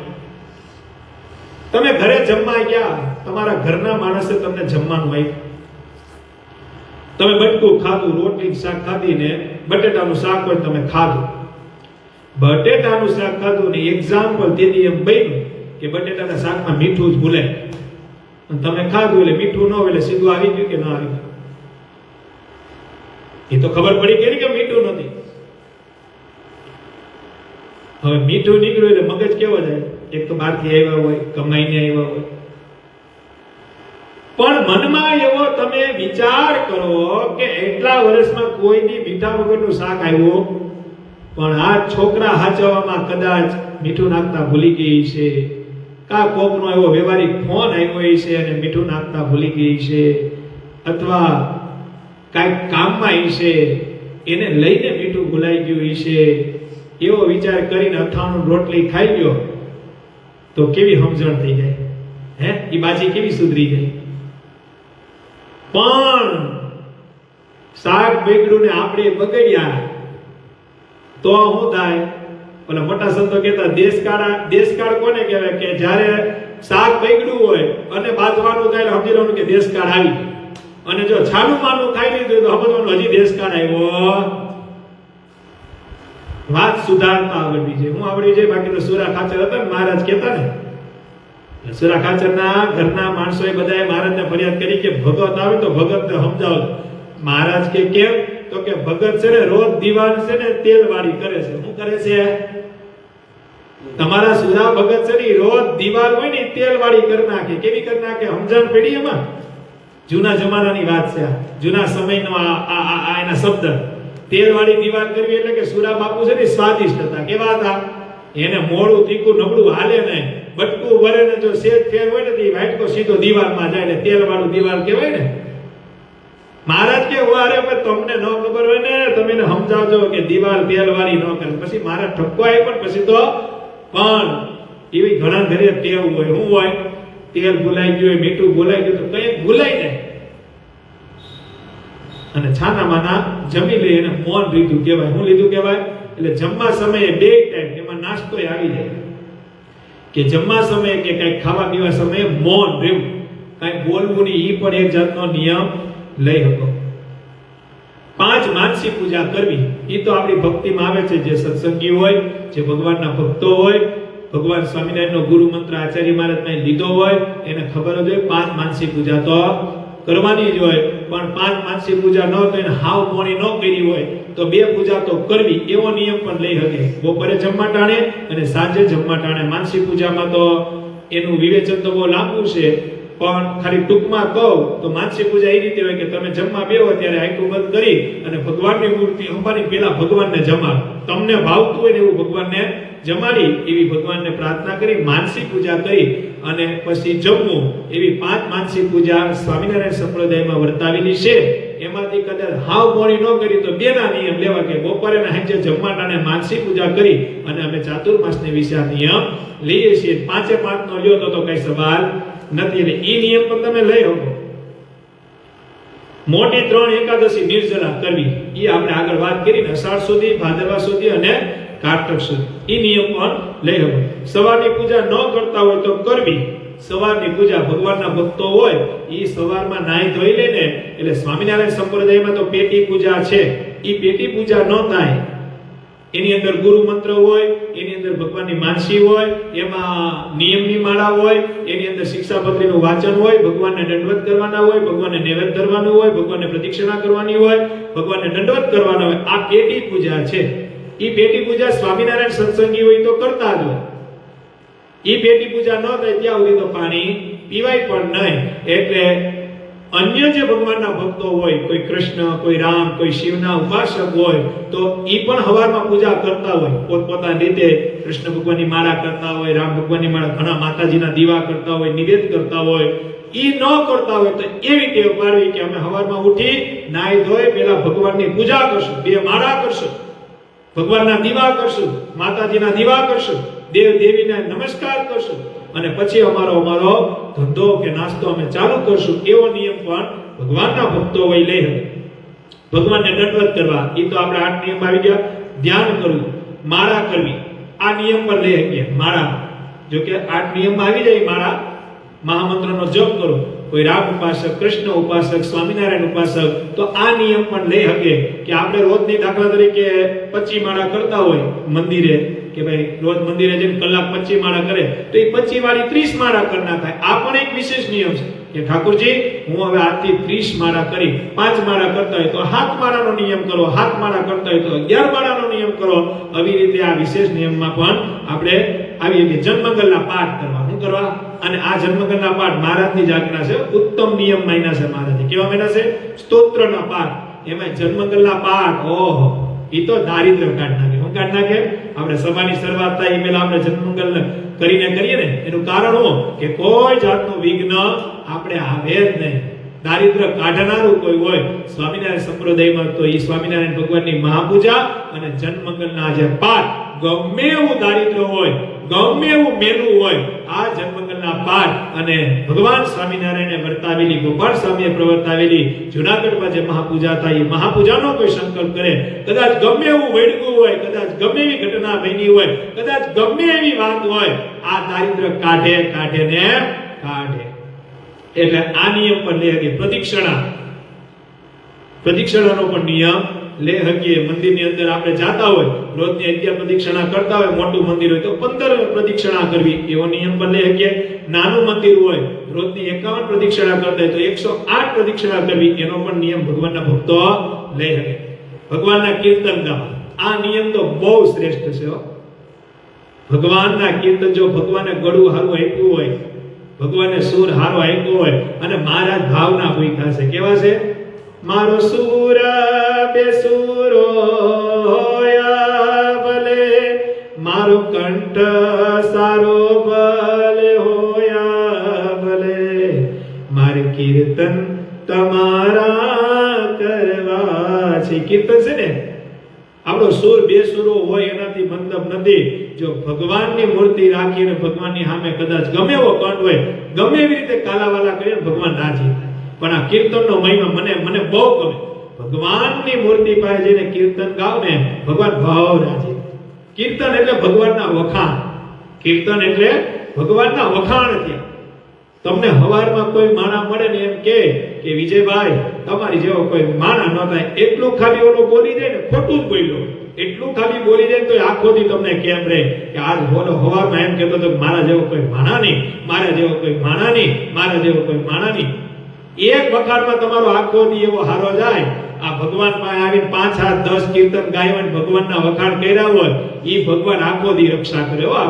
Speaker 1: તમે ઘરે જમવા ગયા, તમારા ઘરના માણસે તમને જમવાનું આપ્યું, તમે બટકું ખાધું, રોટલી શાક ખાધી ને બટેટાનું શાક હોય તમે ખાધું. બટેટાનું શાક ખાધું ને એક્ઝામ્પલ તેથી એમ બન્યું કે બટેટાના શાકમાં મીઠું જ ભૂલે, અને તમે ખાધું એટલે મીઠું ન હોય એટલે સીધું આવી ગયું કે ન આવી ગયું? એ તો ખબર પડી ગઈ કે મીઠું નથી. હવે મીઠું નીકળ્યું એટલે મગજ કેવો જાય? એક તો બહારથી આવ્યા હોય, કમાઈને આવ્યા હોય, પણ મનમાં એવો તમે વિચાર કરો કે એટલા વર્ષમાં કોઈની મીઠા વગરનું શાક આવ્યું, પણ આ છોકરા હાચવામાં કદાચ મીઠું નાખતા ભૂલી ગઈ છે, કા કોકનો એવો વ્યવહારિક ફોન આવ્યો છે અને મીઠું નાખતા ભૂલી ગઈ છે, અથવા કાંઈક કામમાં છે એને લઈને મીઠું ભૂલાઈ ગયું છે, એવો વિચાર કરીને અથાણું રોટલી ખાઈ ગયો તો કેવી સમજણ થઈ જાય? હે, એ બાજી કેવી સુધરી જાય? પણ શાક બગડ્યું ને આપણે બગડ્યા તો શું થાય? ઓલા મોટા સંતો કહેતા દેશકાળ કોને કહેવાય? કે જ્યારે શાક બગડ્યું હોય અને બાજવાનું થાય સમજી લેવાનું કે દેશકાળ આવી ગયો, અને જો છાનું માનું ખાઈ લીધું તો સમજવાનું હજી દેશકાળ આવ્યો. વાત સુધારતા આવડવી છે. હું આવડી છે, બાકી તો સુરા ખાચર હતા ને મહારાજ કહેતા ને, સુરા ખાચરના ઘરના માણસોએ બધાએ મહારાજને ફરિયાદ કરી કે ભગત આવે તો ભગતને સમજાવો. મહારાજ કે કેમ? તો કે ભગત છે ને રોજ દીવાન છે ને તેલ વાળી કરે છે. શું કરે છે? તમારા સુરા ભગત છે ને રોજ દીવાલ હોય ને તેલ વાળી કરી નાખે. કેવી કરી નાખે? સમજણ પડી એમાં? જૂના જમાનાની વાત છે, જૂના સમયનો આ એના શબ્દ. તેલ વાળી દીવાલ કરવી એટલે કે સુરા બાપુ છે ને સ્વાદિષ્ટ હતા. કેવા હતા? એને મોડું તીખું નબળું હાલે નહીં, બટકું વરે ને જો સેજ ફેર હોય ને તો વાટકો સીધો દીવાલમાં જાય ને તેલ વાળું દીવાલ કહેવાય ને. મહારાજ કે અરે તમને ન ખબર હોય ને તમે એને સમજાવજો કે દીવાલ તેલ વાળી ન કરે. પછી મારા ઠપકો આવી, પણ પછી તો પણ એવી ઘણા ઘરે ટેવ હોય. શું હોય? તેલ ભૂલાઈ ગયું હોય, મીઠું ભૂલાઈ ગયું તો કંઈક ભૂલાઈ જાય અને છાના માના જમી લે. એને મૌન લીધું કહેવાય. શું લીધું કહેવાય? એટલે જમવા સમયે બે ટાઈમ એમાં નાસ્તો આવી જાય કે જમવા સમયે કે કઈ ખાવા પીવા સમયે મૌન રહેવું, કઈ બોલવું નહીં. એ પણ એક જાતનો નિયમ લઈ શકો. 5 માનસી પૂજા કરવી એ તો આપણી ભક્તિમાં આવે છે. જે સત્સંગી હોય, જે ભગવાનના ભક્તો હોય, ભગવાન સ્વામિનારાયણનો ગુરુ મંત્ર આચાર્ય મહારાજને લીધો હોય, એને ખબર જ હોય 5 માનસી પૂજા તો કરવાની જ હોય. પણ 5 માનસી પૂજા ન તો એને હાવ મોણી ન કરી હોય તો 2 પૂજા તો કરવી, એવો નિયમ પણ લઈ શકે. બપોરે જમવા ટાણે અને સાંજે જમવા ટાણે. માનસી પૂજામાં તો એનું વિવેચન તો બહુ લાંબુ છે, પણ ખાલી ટૂંકમાં કહું તો માનસી પૂજા એ રીતે હોય કે તમે જમવા બેહો ત્યારે આંખો બંધ કરી અને ભગવાનની મૂર્તિ અંબાની પેલા ભગવાનને જમાડો. તમને ભાવતું હોય ને એવું ભગવાનને જમાડી એવી ભગવાનને પ્રાર્થના કરી માનસી પૂજા કરી અને પછી જમવું. એવી 5 માનસી પૂજા સ્વામિનારાયણ સંપ્રદાયમાં વર્તાવેલી છે. એમાંથી કદાચ હાવ મોડી ન કરી તો 2 ના નિયમ લેવા કે બપોરે ને સાંજે જમવા ટાણે માનસી પૂજા કરી અને અમે ચાતુર્માસને વિશે આ નિયમ લઈએ છીએ. 5 નો લ્યો તો કઈ સવાલ નથી. એટલે ઈ નિયમ પણ તમે લઈ શકો. મોટી 3 એકાદશી નિર્જલા કરવી ઈ આપણે આગળ વાત કરી ને, અષાઢ સુધી, ભાદરવા સુધી અને કારતક સુધી. ઈ નિયમ પણ લઈ શકો. સવારની પૂજા ન કરતા હોય તો કરવી. સવારની પૂજા ભગવાનના ભક્તો હોય ઈ સવારમાં નાઈ ધોઈ લે ને, એટલે સ્વામિનારાયણ સંપ્રદાયમાં તો પેટી પૂજા છે. ઈ પેટી પૂજા ન થાય. એની અંદર ગુરુ મંત્ર હોય, એની અંદર ભગવાનની માનસી હોય, એમાં નિયમની માળા હોય, એની અંદર શિક્ષાપત્રીનું વાંચન હોય, ભગવાનને દંડવત કરવાના હોય, ભગવાનને નૈવેદ્ય ધરવાનું હોય, ભગવાનને પ્રદક્ષિણા કરવાની હોય, ભગવાનને દંડવત કરવાના હોય. આ પેટી પૂજા છે. ઈ પેટી પૂજા સ્વામિનારાયણ સત્સંગી હોય તો કરતા જ હોય. ઈ પેટી પૂજા ન થાય ત્યાં સુધી તો પાણી પીવાય પણ નહીં. એટલે અન્ય જે ભગવાનના ભક્તો હોય, કોઈ કૃષ્ણ, કોઈ રામ, કોઈ શિવના ઉપાસક હોય તો ઈ પણ હવારમાં પૂજા કરતા હોય. પોતપોતાની રીતે કૃષ્ણ ભગવાનની માળા કરતા હોય, રામ ભગવાનની માળા, ઘણા માતાજીના દીવા કરતા હોય, નિવેદ કરતા હોય. ઈ ન કરતા હોય તો એવી ટેવ પાડવી કે અમે હવારમાં ઉઠી નાઈ ધોઈ પેલા ભગવાનની પૂજા કરશું, 2 માળા કરશું, ભગવાનના દીવા કરશું, માતાજીના દીવા કરશું, દેવ દેવીને નમસ્કાર કરશું અને પછી અમારો ધંધો કે નાસ્તો અમે ચાલુ કરશું. એવો નિયમ પણ ભગવાનના ભક્તો હોય લઈ શકે. ભગવાનને દંડવત કરવા ઈ તો આપણે 8 નિયમ આવી ગયા. ધ્યાન કરવું, માળા કરવી, આ નિયમ પર લઈ શકીએ. માળા જો કે 8 નિયમમાં આવી જાય. માળા મહામંત્રનો જપ કરો. કોઈ રામ ઉપાસક, કૃષ્ણ ઉપાસક, સ્વામિનારાયણ ઉપાસક તો આ નિયમ પણ લઈ શકે કે આપણે રોજની દાખલા તરીકે 25 માળા કરતા હોય મંદિરે, કે ભાઈ રોજ મંદિરે જઈને કલાક 25 માળા કરે તો એ 25 વાળી 30 માળા કરી નાખાય. આ પણ એક વિશેષ નિયમ છે કે ઠાકોરજી હું હવે આજથી 30 માળા કરી. 5 માળા કરતા હોય તો 7 માળાનો નિયમ કરો, 7 માળા કરતા હોય તો 11 માળાનો નિયમ કરો. આવી રીતે આ વિશેષ નિયમમાં પણ આપણે આવી જન્મંગલના પાઠ કરવા. હું કરવા? અને આ જન્મગલના પાઠ મહારાજની જ આજ્ઞા છે, ઉત્તમ નિયમ માન્યા છે મહારાજે. કેવા માન્યા છે? સ્તોત્રના પાઠ. એમાં જન્મગલના પાઠ, ઓહો, ઈ તો દારિદ્ર કાઢ નાખે. શું કાઢ નાખે? આપણે સભાની શરૂઆત થાય એ પહેલા આપણે જન્મગલ કરીને કરીએ ને, એનું કારણ શું? કે કોઈ જાતનું વિઘ્ન આપણે આવે જ નહીં. દારિદ્ર કાઢનારું કોઈ હોય સ્વામિનારાયણ સંપ્રદાયમાં તો એ સ્વામિનારાયણ ભગવાનની મહાપૂજા અને જન્મગલના જે પાઠ, ગમે એવું દારિદ્ર હોય, ગમે એવું મેલું હોય, આ જન્મગલના પાઠ અને ભગવાન સ્વામિનારાયણે વર્તાવેલી, ગોપાલ સ્વામીએ પ્રવર્તાવેલી જુનાગઢમાં જે મહાપૂજા થાય, એ મહાપૂજાનો કોઈ સંકલ્પ કરે, કદાચ ગમે એવું વૈડગું હોય, કદાચ ગમે એવી ઘટના બની હોય, કદાચ ગમે એવી વાત હોય, આ દારિદ્ર કાઢે ને કાઢે. એટલે આ નિયમ પર લે હકે. પ્રદક્ષિણાનો પણ નિયમ લે હકીએ. મંદિરની અંદર આપણે જાતા હોય, રોજની 11 પ્રદક્ષિણા કરતા હોય, મોટું મંદિર હોય તો 15 પ્રદક્ષિણા કરવી, એવો નિયમ પર લે હકીએ. નાનું મંદિર હોય, રોજની 51 પ્રદક્ષિણા કરતા હોય તો 108 પ્રદક્ષિણા કરવી, એનો પણ નિયમ ભગવાનના ભક્તો લે હકે. ભગવાનના કીર્તન ગાવા, આ નિયમ તો બહુ શ્રેષ્ઠ છે હો. ભગવાનના કીર્તન, જો ભગવાને ગળું હારું આપ્યું હોય, ભગવાને સુર હારો આપ્યો હોય અને મહારાજ ભાવના ભૂખ્યા છે. કેવા છે? મારો સુર બેસુરો હોયા ભલે, મારો કંઠ સારો ભલે હોયા ભલે, મારે કીર્તન તમારા કરવા છે. કીર્તન છે ને, આપણો સુર બેસુરો હોય એનાથી મતલબ નથી. જો ભગવાનની મૂર્તિ રાખીને ભગવાનની સામે કદાચ ગમે એવો કંઠ હોય, ગમે એવી રીતે કાલાવાલા કરીને ભગવાન રાજી થાય. પણ આ કીર્તનનો મહિમા મને બહુ ગમે. ભગવાનની મૂર્તિ પાસે જઈને કીર્તન ગાવ ને, ભગવાન ભાવ રાજી. કીર્તન એટલે ભગવાનના વખાણ. કીર્તન એટલે ભગવાનના વખાણ થયા. તમને હવારમાં કોઈ માણા મળે ને એમ કે વિજયભાઈ તમારી જેવો કોઈ માણા ન થાય, એટલું ખાલી ઓલો બોલી જાય ને, ખોટું જ બોલ્યો, એટલું ખાલી બોલી જાય તો આખો દી તમને કેમ રહે કે આજ બોલો હવારમાં એમ કહેતો તો મારા જેવો કોઈ માણા નહીં, મારા જેવો કોઈ માણા નહીં, મારા જેવો કોઈ માણા નહીં. એક વખાણમાં તમારો આખો દી એવો હારો જાય. આ ભગવાન પાસે આવીને 5 7 10 કીર્તન ગાયવા ભગવાનના વખાણ કર્યા હોય, ઈ ભગવાન આખો દી રક્ષા કરે હો.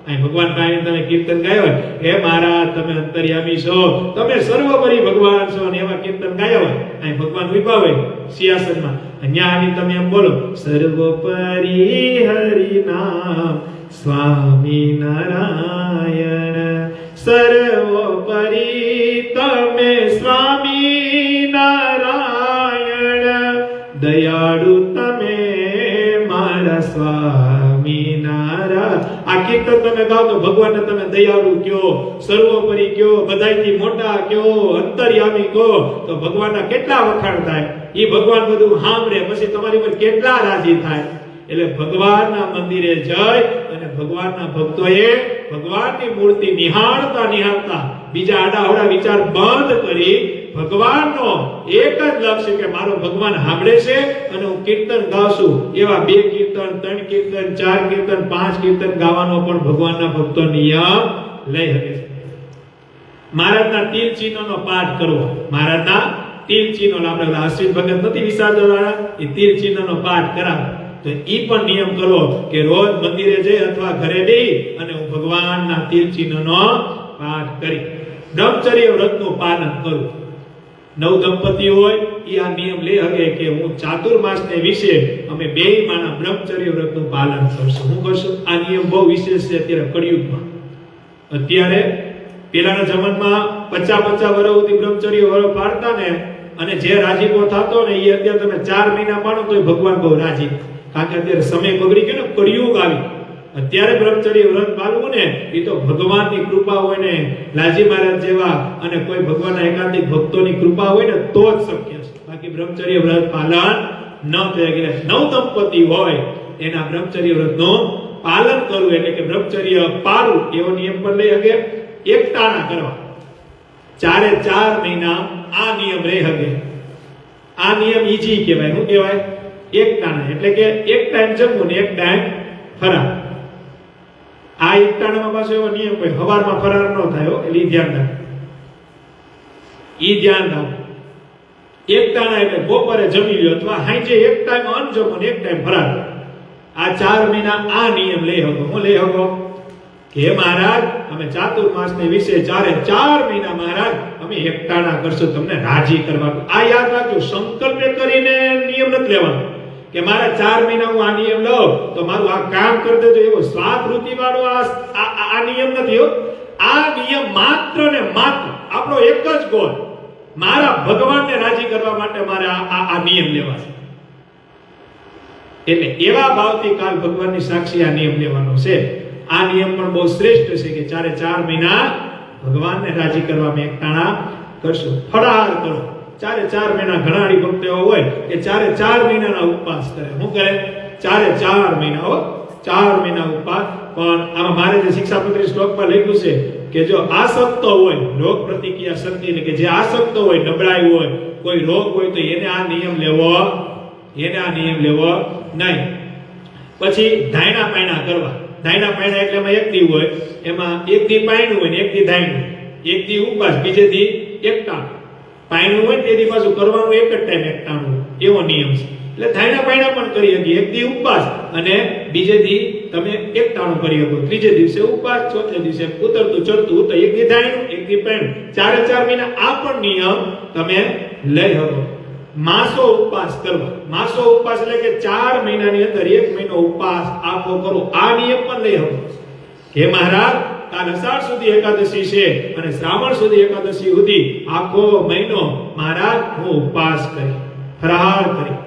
Speaker 1: અહીં ભગવાન પાસે તમે કીર્તન ગાયા હોય, હે મહારાજ તમે અંતર્યામી છો, તમે સર્વોપરી ભગવાન છો, અને એવા કીર્તન ગાયા હોય, અહીં ભગવાન ઉભા હોય સિંહાસનમાં, અહીંયા આવીને તમે એમ બોલો, સર્વોપરી હરિ નામ સ્વામી નારાયણ, સર્વોપરી તમે સ્વામી નારાયણ, દયાળુ તમે મારા સ્વામી નારાયણ. આ કીર્તન તમે ગાઓ તો ભગવાનને તમે દયાળુ કયો, સર્વોપરી કયો, બધાયથી મોટા કયો, અંતર્યામી કહો, તો ભગવાનના કેટલા વખાણ થાય. ઈ ભગવાન બધું સાંભળે, પછી તમારી પર કેટલા રાજી થાય. એટલે ભગવાનના મંદિરે જઈ અને ભગવાનના ભક્તોએ ભગવાનની મૂર્તિ નિહાળતા બીજા આડાઅવળા વિચાર બંધ કરી ભગવાનનો એક જ લક્ષ્ય કે મારો ભગવાન સાંભળે છે અને હું કીર્તન ગાઉં. એવા 2 કીર્તન 3 કીર્તન 4 કીર્તન 5 કીર્તન ગાવાનો પણ ભગવાનના ભક્તો નિયમ લઈ શકે છે. મહારાજના તિલ ચિહ્નોનો પાઠ કરવો. મહારાજના તિલ ચિહ્નો, આપણે અશ્વિન ભગત નથી વિસારવાળા, એ તિલ ચિહ્નનો પાઠ કરાવે તો ઈ પણ નિયમ કરવો કે રોજ મંદિરે જઈ અથવા ઘરે જઈ અને હું ભગવાનના તિલ ચિહ્નનો પાઠ કરી બ્રહ્મચર્ય વ્રતનું પાલન કરું. નવ દંપતી હોય એ આ નિયમ લે હકે કે હું ચાતુર્માસને વિશે અમે 2 માના બ્રહ્મચર્ય વ્રતનું પાલન કરશું. હું કરશું. આ નિયમ બહુ વિશેષ છે અત્યારે કળિયુગમાં. અત્યારે પેલાના જમાનામાં 50 વર્ષ સુધી બ્રહ્મચર્ય વ્રત પાળતા ને, અને જે રાજીપો થતો ને એ અત્યારે તમે 4 મહિના પાડો તો ભગવાન બહુ રાજી. કારણ કે અત્યારે સમય બગડી ગયો ને, કળિયુગ આવી. અત્યારે બ્રહ્મચર્ય વ્રત પાળવું ને એ તો ભગવાનની કૃપા હોય ને, લાલજી મહારાજ જેવા અને કોઈ ભગવાનના એકાંતિક ભક્તોની કૃપા હોય ને તો જ શક્ય છે. બાકી બ્રહ્મચર્ય વ્રત પાલન ન થઈ શકે. 9 દંપતી હોય એના બ્રહ્મચર્ય વ્રતનું પાલન કરવું એટલે કે બ્રહ્મચર્ય પાળવું એવો નિયમ પર લઈ શકે. એકટાણા કરવા 4 મહિના આ નિયમ રહી શકે. આ નિયમ ઈજી કહેવાય. શું કહેવાય? એકટાણા એટલે કે એક ટાઈમ જમવું ને એક ટાઈમ ફરાર. આ એકટાણામાં પાછો એવો નિયમ હોય, સવારમાં ફરાર ન થાય એટલે ઈ ધ્યાન રાખો. એકટાણા એટલે બપોરે જમી લ્યો અથવા સાંજે એક ટાઈમ અન્ન જમો ને એક ટાઈમ ફરાર. આ 4 મહિના આ નિયમ લઈ શકો. હું લઈ શકો કે હે મહારાજ અમે ચાતુર્માસને વિશે 4 મહિના મહારાજ અમે એકટાણા કરશું તમને રાજી કરવા. આ યાદ રાખજો, સંકલ્પ કરીને નિયમ નથી લેવાનો કે મારા 4 મહિના હું આ નિયમ લઉં તો મારું આ કામ કરી દેજો, એવો સ્વાતૃતિ વાળો આ નિયમ નથી હો. આ નિયમ માત્ર ને માત્ર આપણો એક જ ગોલ, મારા ભગવાનને રાજી કરવા માટે મારે આ નિયમ લેવા છે. એટલે એવા ભાવથી કાલ ભગવાનની સાક્ષી આ નિયમ લેવાનો છે. આ નિયમ પણ બહુ શ્રેષ્ઠ છે કે 4 મહિના ભગવાનને રાજી કરવા મેં એકટાણા કરશું. ફળાહાર કરો 4 મહિના. ઘણા હરિભક્તો એવા હોય કે 4 મહિનાના ઉપવાસ કરે. શું કરે? 4 મહિના હો, 4 મહિના ઉપવાસ. પણ આમાં મારે જે શિક્ષાપત્રી શ્લોકમાં લખ્યું છે કે જો આસક્ત હોય, રોગ પ્રતિક્રિયા શક્તિ એટલે કે જે આસક્ત હોય, નબળાઈ હોય, કોઈ રોગ હોય તો એને આ નિયમ લેવો નહીં. પછી ધાયણા પાયણા કરવા. ધાયણા પાયણા એટલે એમાં એક દી હોય, એમાં એક દી પાયણું હોય ને એક દી ધાયણું, એક દી ઉપવાસ, બીજે દી એકટાણું. પાયણું હોય તે દી પાછું કરવાનું એક જ ટાઈમ એકટાણું, એવો નિયમ છે. એટલે ધાયણા પાયણા પણ કરી હતી, એક દી ઉપવાસ અને બીજે દી તમે એકટાણું કરી શકો. ત્રીજે દિવસે ઉપવાસ, ચોથે દિવસે ઉતરતું ચડતું ઉતર, એક દી ધાયણું, એક દી પાયણું. 4 મહિના આ પણ નિયમ તમે લઈ શકો. માસો ઉપવાસ કરવા. માસો ઉપવાસ એટલે કે 4 મહિનાની અંદર 1 મહિનો ઉપવાસ આખો કરો. આ નિયમ પણ લઈ શકો. હે મહારાજ કાલ અષાઢ સુધી એકાદશી છે અને શ્રાવણ સુધી એકાદશી સુધી આખો મહિનો મહારાજ હું ઉપવાસ કરી, ફરાળ કરી.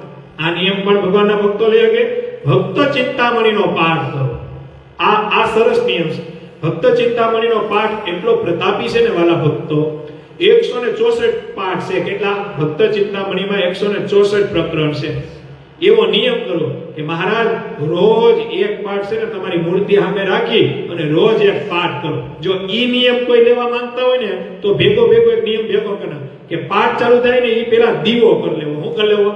Speaker 1: આ નિયમ પણ ભગવાનના ભક્તો લઈ શકે. ભક્ત ચિંતામણીનો પાઠ કરો. આ સરસ નિયમ છે. ભક્ત ચિંતામણીનો પાઠ એટલો પ્રતાપી છે ને વાલા ભક્તો, 164 પાઠ છે. કેટલા? ભક્ત ચિંતામણીમાં 164 પ્રકરણ છે. એવો નિયમ કરો કે મહારાજ રોજ એક પાઠ છે ને તમારી મૂર્તિ સામે રાખી અને રોજ એક પાઠ કરો. જો ઈ નિયમ કોઈ લેવા માંગતા હોય ને તો ભેગો એક નિયમ ભેગો કરો કે પાઠ ચાલુ થાય ને ઈ પેલા દીવો કરી લેવો. શું કરી લેવો?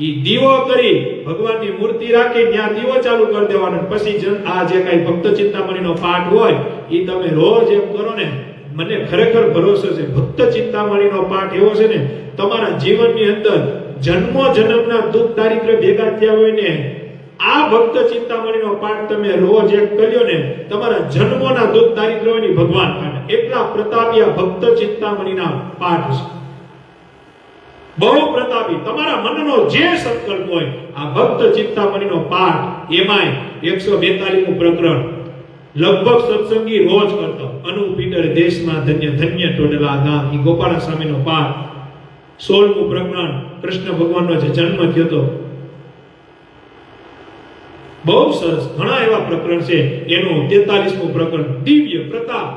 Speaker 1: ઈ દીવો કરી ભગવાનની મૂર્તિ રાખી ત્યાં દીવો ચાલુ કરી દેવાનો. પછી આ જે કઈ ભક્ત ચિંતામણીનો પાઠ હોય ઈ તમે રોજ એમ કરો ને, મને ખરેખર ભરોસો છે ભક્ત ચિંતામણીનો પાઠ એવો છે ને તમારા જીવનની અંદર જન્મો જન્મના દુઃખ દારિદ્ર્ય ભેગા થયા હોય ને, આ ભક્ત ચિંતામણીનો પાઠ તમે રોજ એક કર્યો ને, તમારા જન્મોના દુઃખ દારિદ્ર્યની ભગવાન કાઢે. એટલા પ્રતાપી આ ભક્ત ચિંતામણીના પાઠ છે. બહુ પ્રતાપી. તમારા મનનો જે સંકલ્પ હોય આ ભક્ત ચિંતામણીનો પાઠ, એમાંય 142મું પ્રકરણ લગભગ સત્સંગી રોજ કરતો. અનુપીટર દેશમાં ધન્ય ધન્ય ટોડલા ગામ, ઈ ગોપાલ સ્વામીનો પાઠ. 16મું પ્રકરણ કૃષ્ણ ભગવાનનો જે જન્મ થયો હતો, બહુ સરસ. ઘણા એવા પ્રકરણ છે. એનું 43મું પ્રકરણ દિવ્ય પ્રતાપ.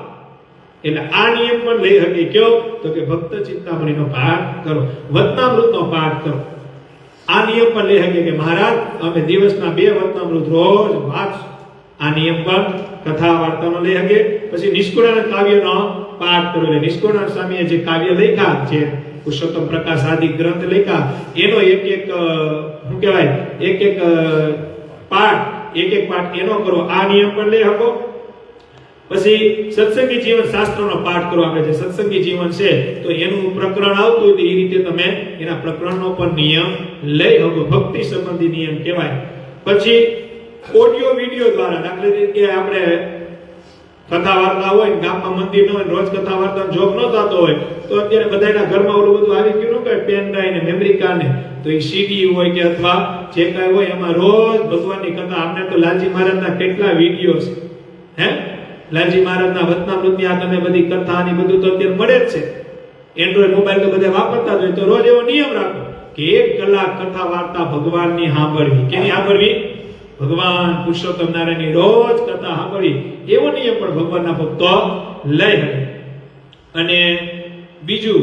Speaker 1: એટલે આ નિયમ પણ લઈ શકે. કયો? તો કે ભક્ત ચિંતામણીનો પાઠ કરો, વચનામૃતનો પાઠ કરો. આ નિયમ પણ લઈ શકે કે મહારાજ અમે દિવસના 2 વચનામૃત રોજ વાંચશું. આ નિયમ પણ કથા વાર્તાનો લઈ શકે. પછી નિષ્કુળાનંદ કાવ્યનો પાઠ કરો. એટલે નિષ્કુળાનંદ સ્વામીએ જે કાવ્ય લખ્યા છે, પુરુષોત્તમ પ્રકાશ આદિ ગ્રંથ લખ્યા, એનો એક શું કહેવાય, એક પાઠ એનો કરો. આ નિયમ પણ લઈ શકો. પછી સત્સંગી જીવન શાસ્ત્રનો પાઠ કરો. આપણે જે સત્સંગી જીવન છે તો એનું પ્રકરણ આવતું હોય તો એ રીતે તમે એના પ્રકરણનો પણ નિયમ લઈ શકો. ભક્તિ સંબંધી નિયમ કહેવાય. પછી ઓડિયો વિડિયો દ્વારા, દાખલા તરીકે આપણે કથા વાર્તા હોય, ગામમાં મંદિર ન હોય, રોજ કથા વાર્તા જોગ ન થતો હોય તો અત્યારે બધાના ઘરમાં ઓલું બધું આવી ગયું કે પેન ડ્રાઈવ ને મેમરી કાર્ડ ને, તો એ સીડી હોય કે અથવા જે કાંઈ હોય એમાં રોજ ભગવાનની કથા. આપણે તો લાલજી મહારાજના કેટલા વિડીયો છે, હે લાલજી મહારાજના વચનામૃતની આ તમે બધી કથા ની બધું તો અત્યારે મળે જ છે. એન્ડ્રોઈડ મોબાઈલ તો બધા વાપરતા જ હોય. તો રોજ એવો નિયમ રાખો કે 1 કલાક કથા વાર્તા ભગવાનની સાંભળવી. કેની સાંભળવી? ભગવાન પુરુષોત્તમ નારાયણની રોજ કથા સાંભળવી. એવો નિયમ પણ ભગવાનના ભક્તો લઈ શકે. અને બીજું,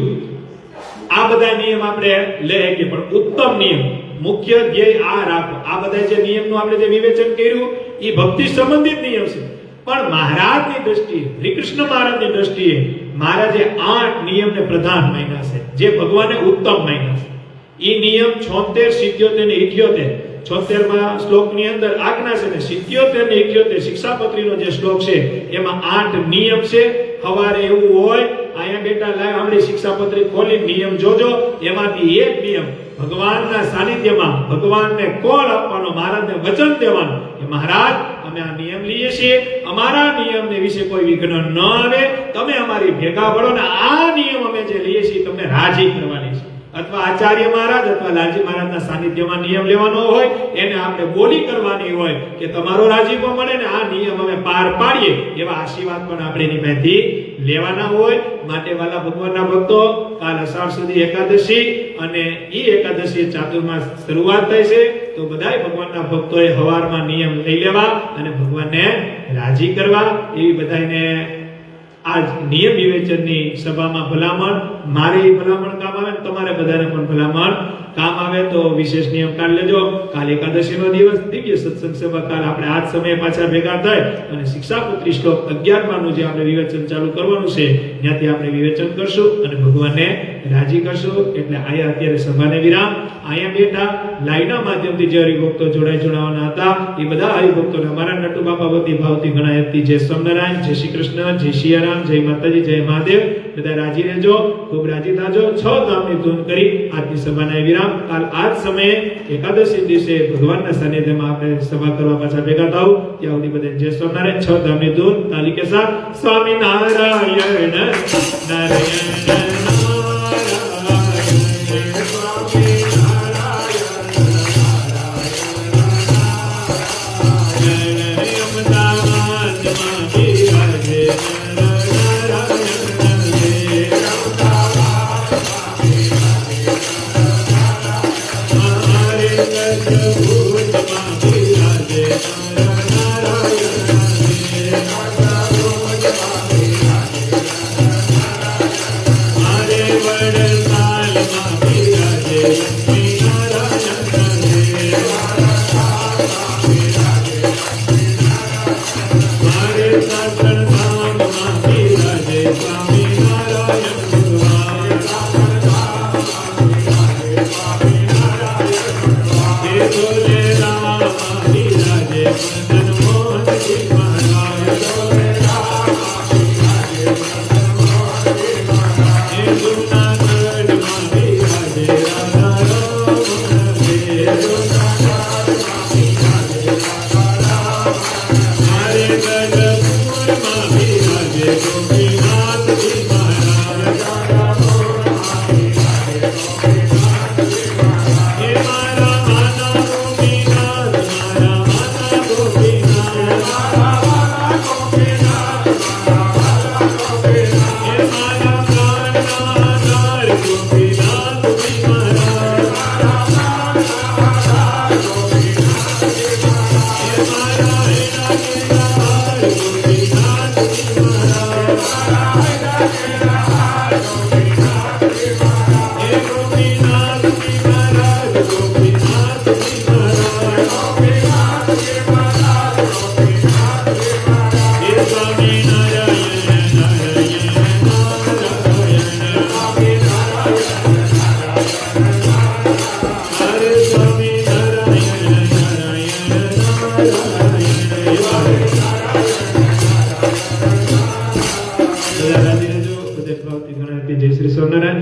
Speaker 1: આ બધા નિયમ આપણે લઈ શકીએ, પણ ઉત્તમ નિયમ, મુખ્ય ધ્યેય આ રાખો. આ બધા જે નિયમનું આપણે જે વિવેચન કર્યું એ ભક્તિ સંબંધિત નિયમ છે. પણ મહારાજની દ્રષ્ટિએ, શ્રી કૃષ્ણ મહારાજની દ્રષ્ટિએ મહારાજે 8 નિયમને પ્રધાન માન્યા છે, જે ભગવાને ઉત્તમ માન્યા છે. એ નિયમ 76, 77 ને 78. 76માં શ્લોકની અંદર આજ્ઞા છે ને 77 ને 78 શિક્ષાપત્રીનો જે શ્લોક છે એમાં 8 નિયમ છે. હવારે એવું હોય અહીંયા બેટા લાવ આપણી શિક્ષાપત્રી ખોલી નિયમ જોજો, એમાંથી એક નિયમ ભગવાનના સાનિધ્યમાં ભગવાનને કોલ આપવાનો, મહારાજને વચન દેવાનું કે મહારાજ અમે આ નિયમ લઈએ છીએ, અમારા નિયમને વિશે કોઈ વિઘ્ન ન આવે, તમે અમારી ભેગા પડો ને આ નિયમ અમે જે લઈએ છીએ તમને રાજી કરવાની છે. અથવા આચાર્ય મહારાજ અથવા લાલજી મહારાજના સાનિધ્યમાં નિયમ લેવાનો હોય, એને આપણે બોલી કરવાની હોય કે તમારો રાજીપો મળે ને આ નિયમ અમે પાર પાડીએ, એવા આશીર્વાદ પણ આપણે એની પાસેથી લેવાના હોય. માટે વાલા ભગવાનના ભક્તો, કાલ અષાઢ સુધી એકાદશી અને ઈ એકાદશી ચાતુર્માસ શરૂઆત થઈ છે, તો બધાય ભગવાનના ભક્તોએ હવારમાં નિયમ લઈ લેવા અને ભગવાનને રાજી કરવા. એવી બધાને આ નિયમ વિવેચનની સભામાં ભલામણ, મારે ભલામણ કામ આવે, તમારે બધાને પણ ભલામણ કામ આવે. તો વિશેષ નિયમ કાઢ લેજો. કાલ એકાદશીનો દિવસ, દિવ્ય સત્સંગ સભા. કાલ આપણે આ જ સમયે પાછા ભેગા થાય અને શિક્ષાપુત્રી શ્લોક 11 નું જે આપણે વિવેચન ચાલુ કરવાનું છે, ત્યાંથી આપણે વિવેચન કરશું અને ભગવાનને રાજી કરશું. એટલે આયા અત્યારે સભાને વિરામ. અહીંયા બેઠા લાઈના માધ્યમથી જે હરિભક્તો જોડાવાના હતા, એ બધા હરિભક્તોને અમારા નટુ બાપા વતી ભાવથી ગણાયતી જય સ્વામિનારાયણ, જય શ્રી કૃષ્ણ, જય સિયારામ, જય માતાજી, જય મહાદેવ. બધા રાજી રહેજો, ખૂબ રાજી થાજો. 6 ધામની ધૂન કરી આજની સભાના વિરામ. કાલ આ જ સમયે એકાદશી દિવસે ભગવાનના સાનિધ્યમાં આપણે સભા કરવા પાછા ભેગા થાવ. ત્યાં સુધી બધા જય સ્વામિનારાયણ. 6 ધામની ધૂન તાલી કે સાથ. સ્વામિનારાયણ નારાયણ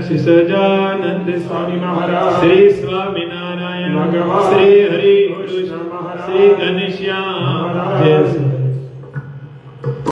Speaker 1: શ્રી સહજાનંદ સ્વામી મહારાજ, શ્રી સ્વામિનારાયણ, શ્રી હરિ કૃષ્ણ, શ્રી ઘનશ્યામ, જય